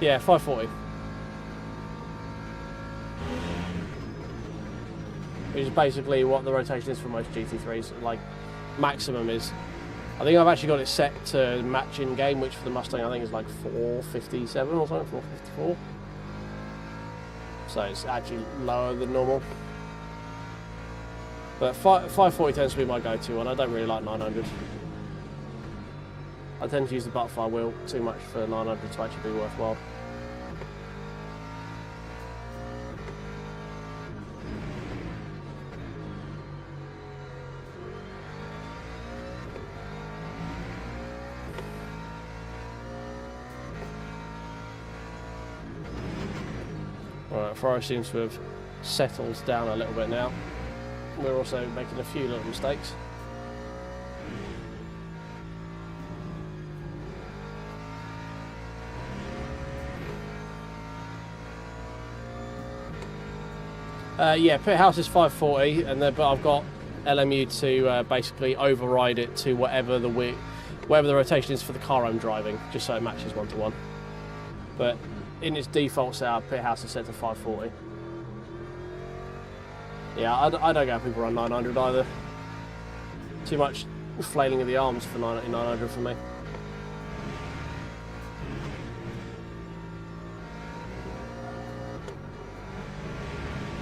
Yeah, 540. Which is basically what the rotation is for most GT3s. Like, maximum is... I think I've actually got it set to match in game, which for the Mustang I think is like 457 or something, 454. So it's actually lower than normal. But 540 tends to be my go-to one. I don't really like 900. I tend to use the butterfly wheel too much for 900 to actually be worthwhile. Alright, Ferrari seems to have settled down a little bit now. We're also making a few little mistakes. Yeah, pit house is 540, and then, but I've got LMU to basically override it to whatever the rotation is for the car I'm driving, just so it matches 1-to-1. But in its default setup, pit house is set to 540. Yeah, I don't get people run 900 either. Too much flailing of the arms for 900 for me.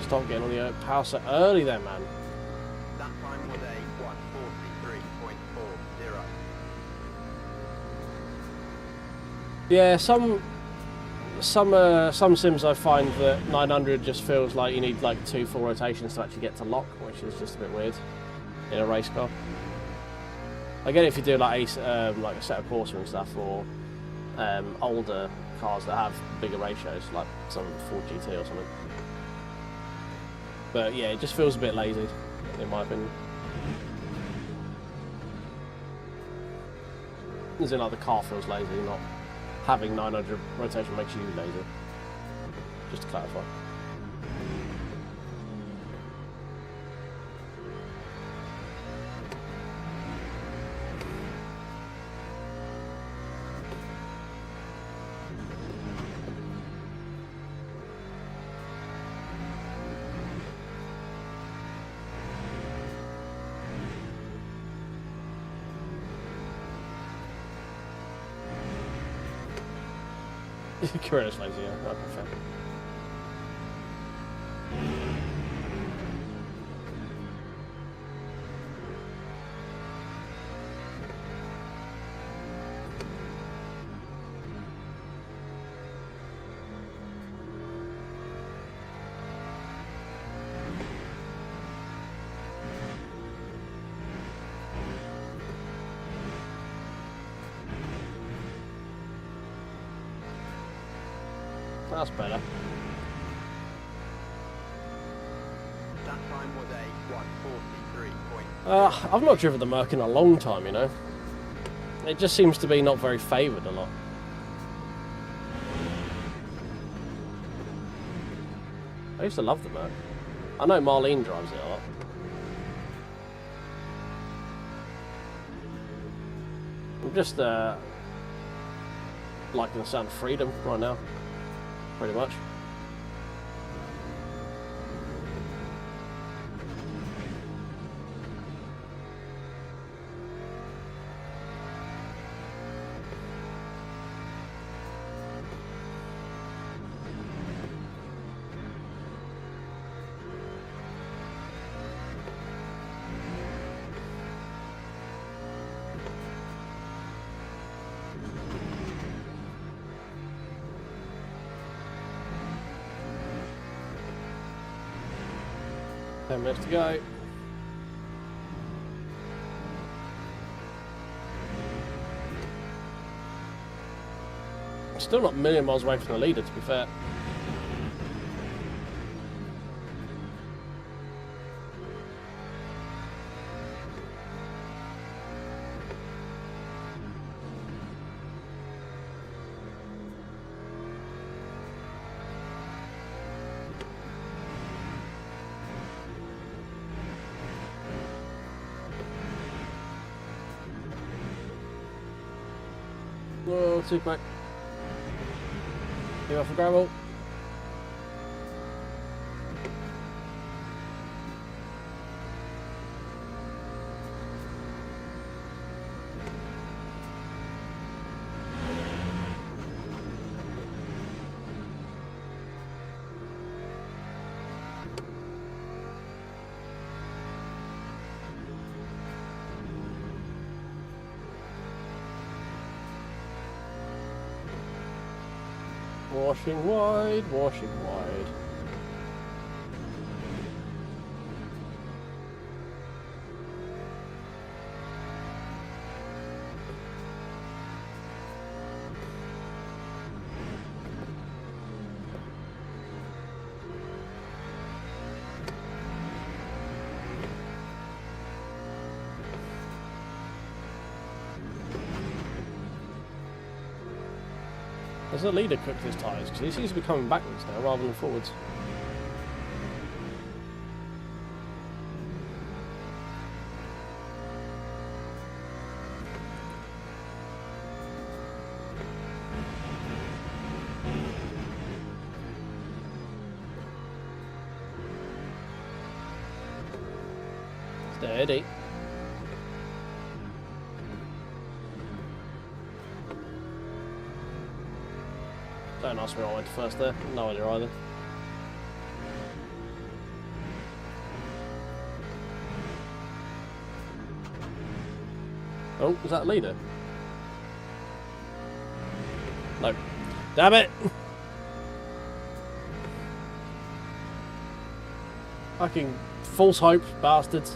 Stop getting on the power set early then, man. That time was a 143.40. Yeah, some sims I find that 900 just feels like you need like 2 full rotations to actually get to lock, which is just a bit weird in a race car. I get it if you do like a set of Corsair and stuff, or older cars that have bigger ratios, like some Ford GT or something. But yeah, it just feels a bit lazy, in my opinion. As in, like, the car feels lazy, not having 900 rotation makes you lazy. Just to clarify. Curious lazy, yeah. Okay, fair. That's better. That time was a 1:43.2. I've not driven the Merc in a long time, you know. It just seems to be not very favoured a lot. I used to love the Merc. I know Marlene drives it a lot. I'm just liking the sound of freedom right now, pretty much. Ten minutes to go. Still not a million miles away from the leader, to be fair. Oh, too quick. Get off the gravel. Washing wide, washing wide. Does the leader cook his tyres? Because he seems to be coming backwards now rather than forwards. Steady. Don't ask me why I went first there. No idea either. Oh, is that leader? No. Damn it! Fucking false hope, bastards.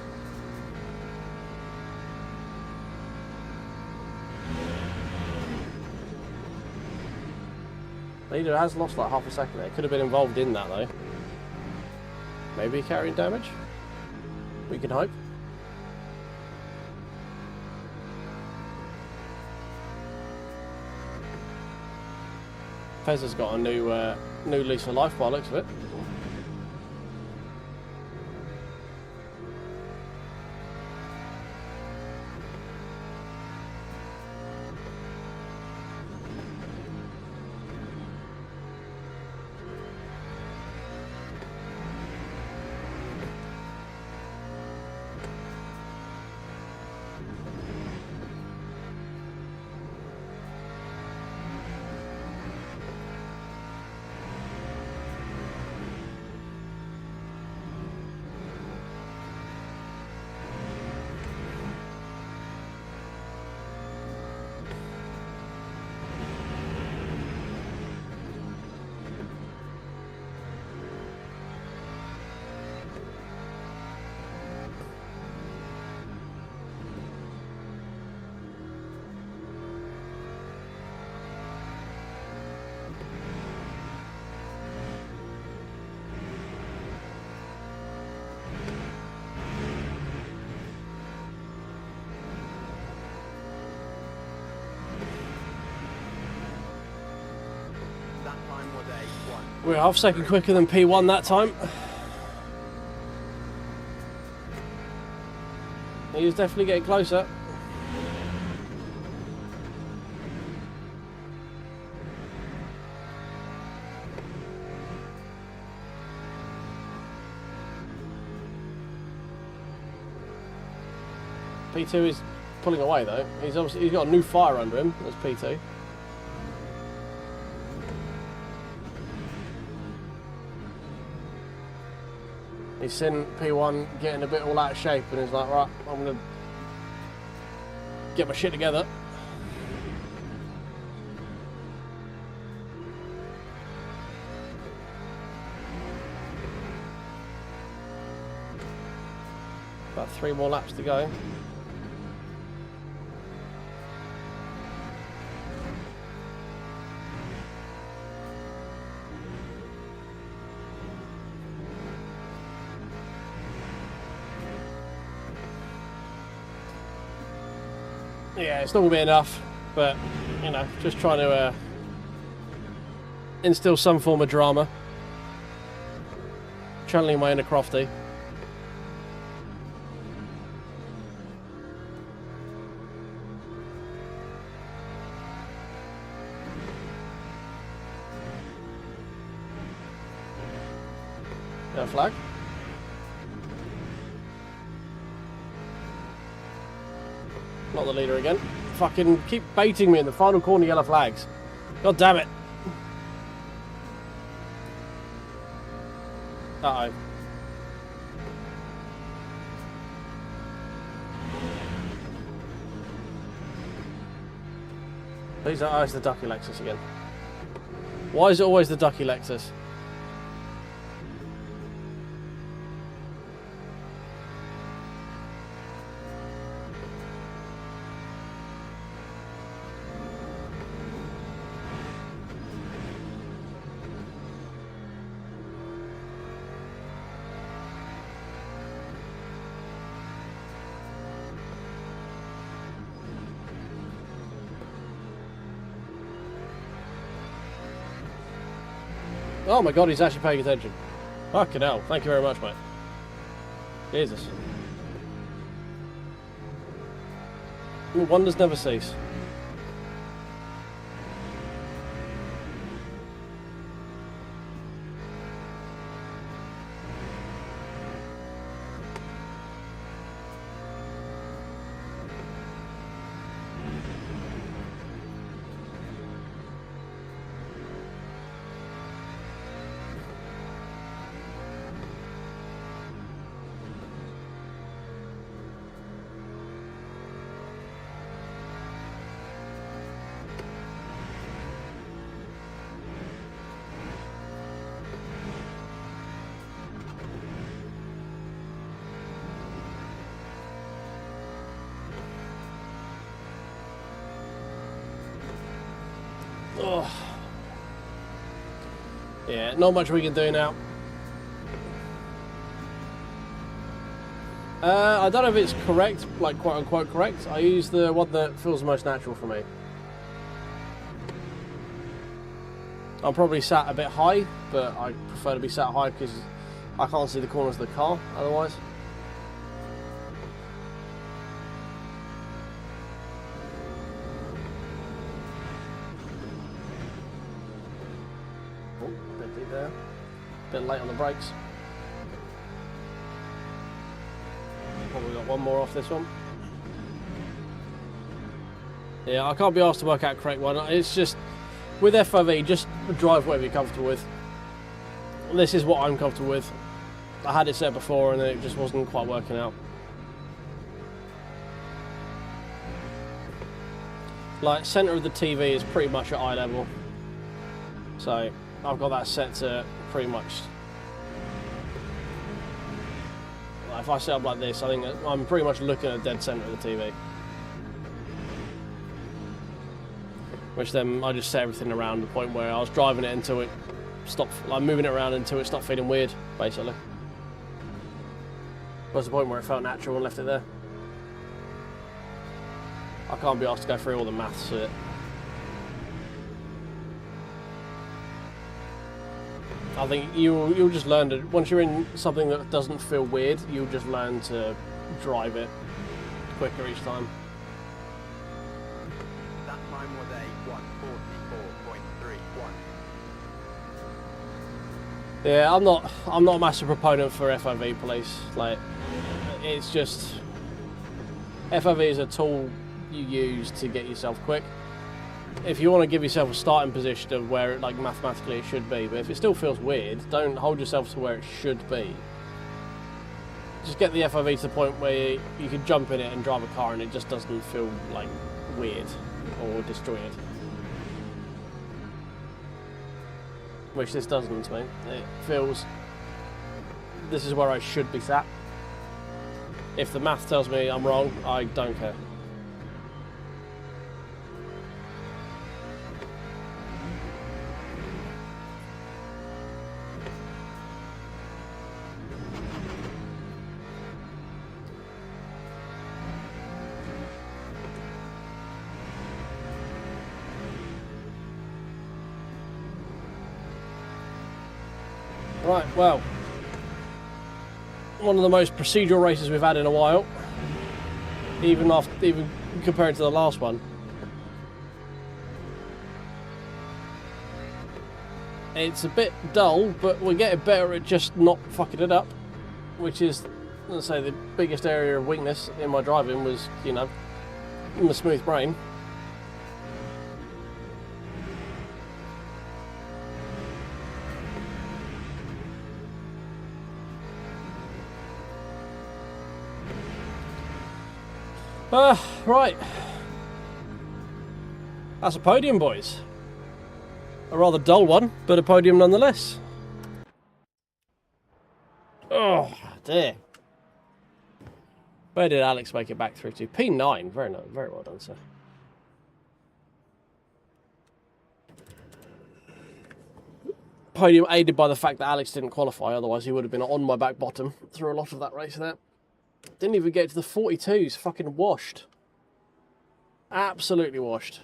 Leader has lost like half a second there. Could have been involved in that though. Maybe carrying damage? We can hope. Fez has got a new lease of life by the looks of it. That time was a 1. We're half a second quicker than P1 that time. He was definitely getting closer. P2 is pulling away though. He's got a new fire under him. That's P2. He's seen P1 getting a bit all out of shape and he's like, right, I'm going to get my shit together. About 3 more laps to go. Yeah, it's not going to be enough, but, you know, just trying to instill some form of drama. Channeling my inner Crofty. Got a flag? Not the leader again. Fucking keep baiting me in the final corner, yellow flags. God damn it. Uh-oh. These are, oh, it's the ducky Lexus again. Why is it always the ducky Lexus? Oh my god, he's actually paying attention. Fucking hell. Thank you very much, mate. Jesus. Wonders never cease. Oh. Yeah, not much we can do now. I don't know if it's correct, like quote unquote correct. I use the one that feels the most natural for me. I'm probably sat a bit high, but I prefer to be sat high because I can't see the corners of the car otherwise. Oh, bit deep there. Bit late on the brakes. Probably got one more off this one. Yeah, I can't be asked to work out a correct one. It's just, with FOV, just drive whatever you're comfortable with. This is what I'm comfortable with. I had it set before and it just wasn't quite working out. Like, centre of the TV is pretty much at eye level. So, I've got that set to pretty much... If I set up like this, I think I'm pretty much looking at dead centre of the TV. Which then I just set everything around the point where I was driving it until it stopped, like moving it around until it stopped feeling weird, basically. Was the point where it felt natural and left it there. I can't be asked to go through all the maths of it. I think you'll just learn to, once you're in something that doesn't feel weird, you'll just learn to drive it quicker each time. That time was a 144.31. Yeah, I'm not a massive proponent for FOV police. Like, it's just, FOV is a tool you use to get yourself quick. If you want to give yourself a starting position of where, like, mathematically it should be, but if it still feels weird, don't hold yourself to where it should be. Just get the FOV to the point where you can jump in it and drive a car and it just doesn't feel, like, weird or disjointed. Which this doesn't to me. It feels, this is where I should be sat. If the math tells me I'm wrong, I don't care. Right, well, one of the most procedural races we've had in a while, even compared to the last one. It's a bit dull, but we're getting better at just not fucking it up, which is, let's say, the biggest area of weakness in my driving was, you know, my smooth brain. Right. That's a podium, boys. A rather dull one, but a podium nonetheless. Oh, dear. Where did Alex make it back through to? P9. Very well done, sir. Podium aided by the fact that Alex didn't qualify, otherwise he would have been on my back bottom through a lot of that race there. Didn't even get to the 42s. Fucking washed. Absolutely washed.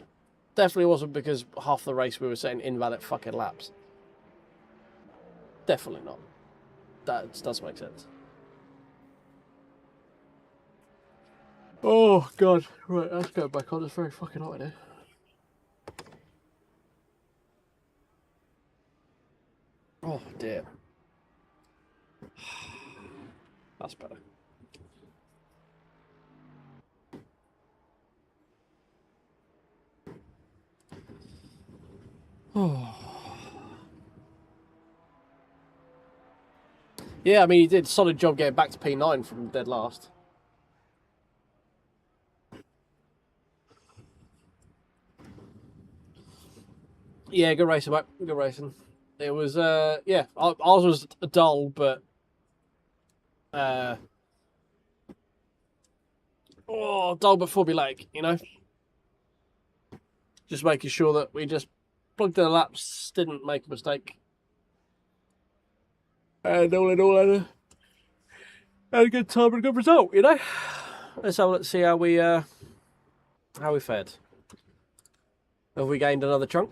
Definitely wasn't because half the race we were setting invalid fucking laps. Definitely not. That does make sense. Oh, God. Right, let's go back on. It's very fucking hot in here. Oh, dear. That's better. Oh. Yeah, I mean, he did a solid job getting back to P9 from dead last. Yeah, good racing, mate. Good racing. It was, yeah, ours was dull, but, dull but formulaic, you know? Just making sure that we just plugged in the laps, didn't make a mistake. And all in all, had a good time and a good result, you know. Let's see how we fared. Have we gained another chunk?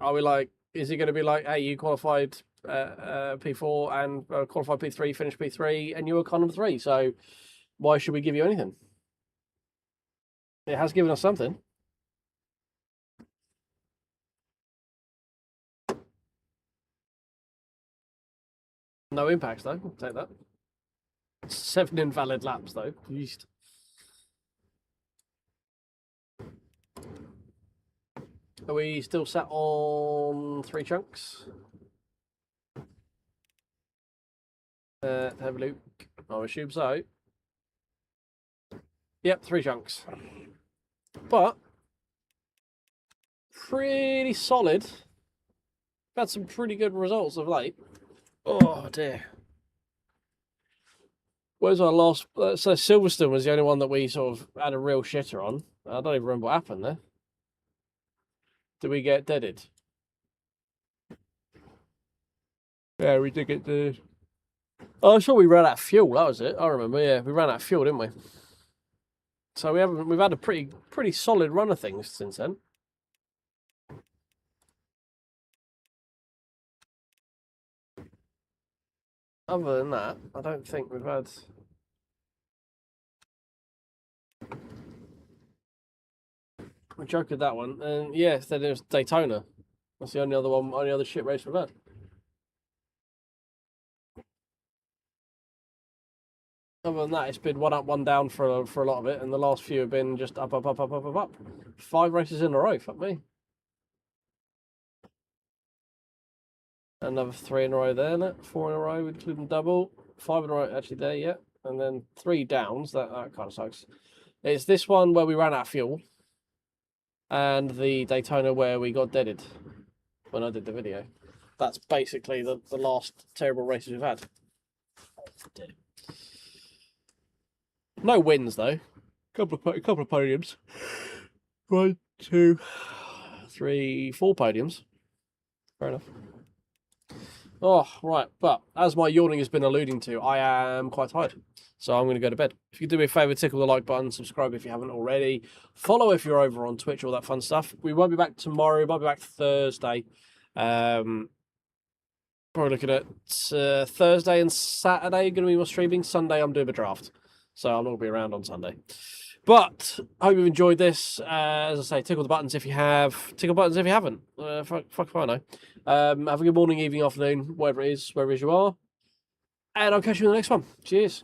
Are we like? Is it going to be like, hey, you qualified P4 and qualified P3, finished P3, and you were Econom 3? So why should we give you anything? It has given us something. No impacts though. I'll take that. 7 invalid laps though. Yeast. Are we still sat on 3 chunks? Have a look. I assume so. Yep, 3 chunks. But pretty solid. Had some pretty good results of late. Oh dear. Where's our last? So Silverstone was the only one that we sort of had a real shitter on. I don't even remember what happened there. Did we get deaded? Yeah, we did get deaded. Oh, I'm sure we ran out of fuel. That was it. I remember. Yeah, we ran out of fuel, didn't we? So we've had a pretty solid run of things since then. Other than that, I don't think we've had. We joked at that one, and yes, then there's Daytona. That's the only other shit race we've had. Other than that, it's been one up, one down for a lot of it, and the last few have been just up, up, up, up, up, up, up. 5 races in a row, fuck me. Another 3 in a row there, look. 4 in a row, including double. 5 in a row actually there, yeah. And then 3 downs, that kind of sucks. It's this one where we ran out of fuel, and the Daytona where we got deaded when I did the video. That's basically the last terrible races we've had. No wins though. Couple of podiums. 1, 2, 3, 4 podiums. Fair enough. Oh, right. But as my yawning has been alluding to, I am quite tired. So I'm going to go to bed. If you could do me a favour, tickle the like button, subscribe if you haven't already. Follow if you're over on Twitch, all that fun stuff. We won't be back tomorrow. We might be back Thursday. Probably looking at Thursday and Saturday going to be more streaming. Sunday I'm doing a draft. So I'm not going to be around on Sunday. But I hope you've enjoyed this. As I say, tickle the buttons if you have. Tickle buttons if you haven't. Fuck if I know. Have a good morning, evening, afternoon, wherever it is you are. And I'll catch you in the next one. Cheers.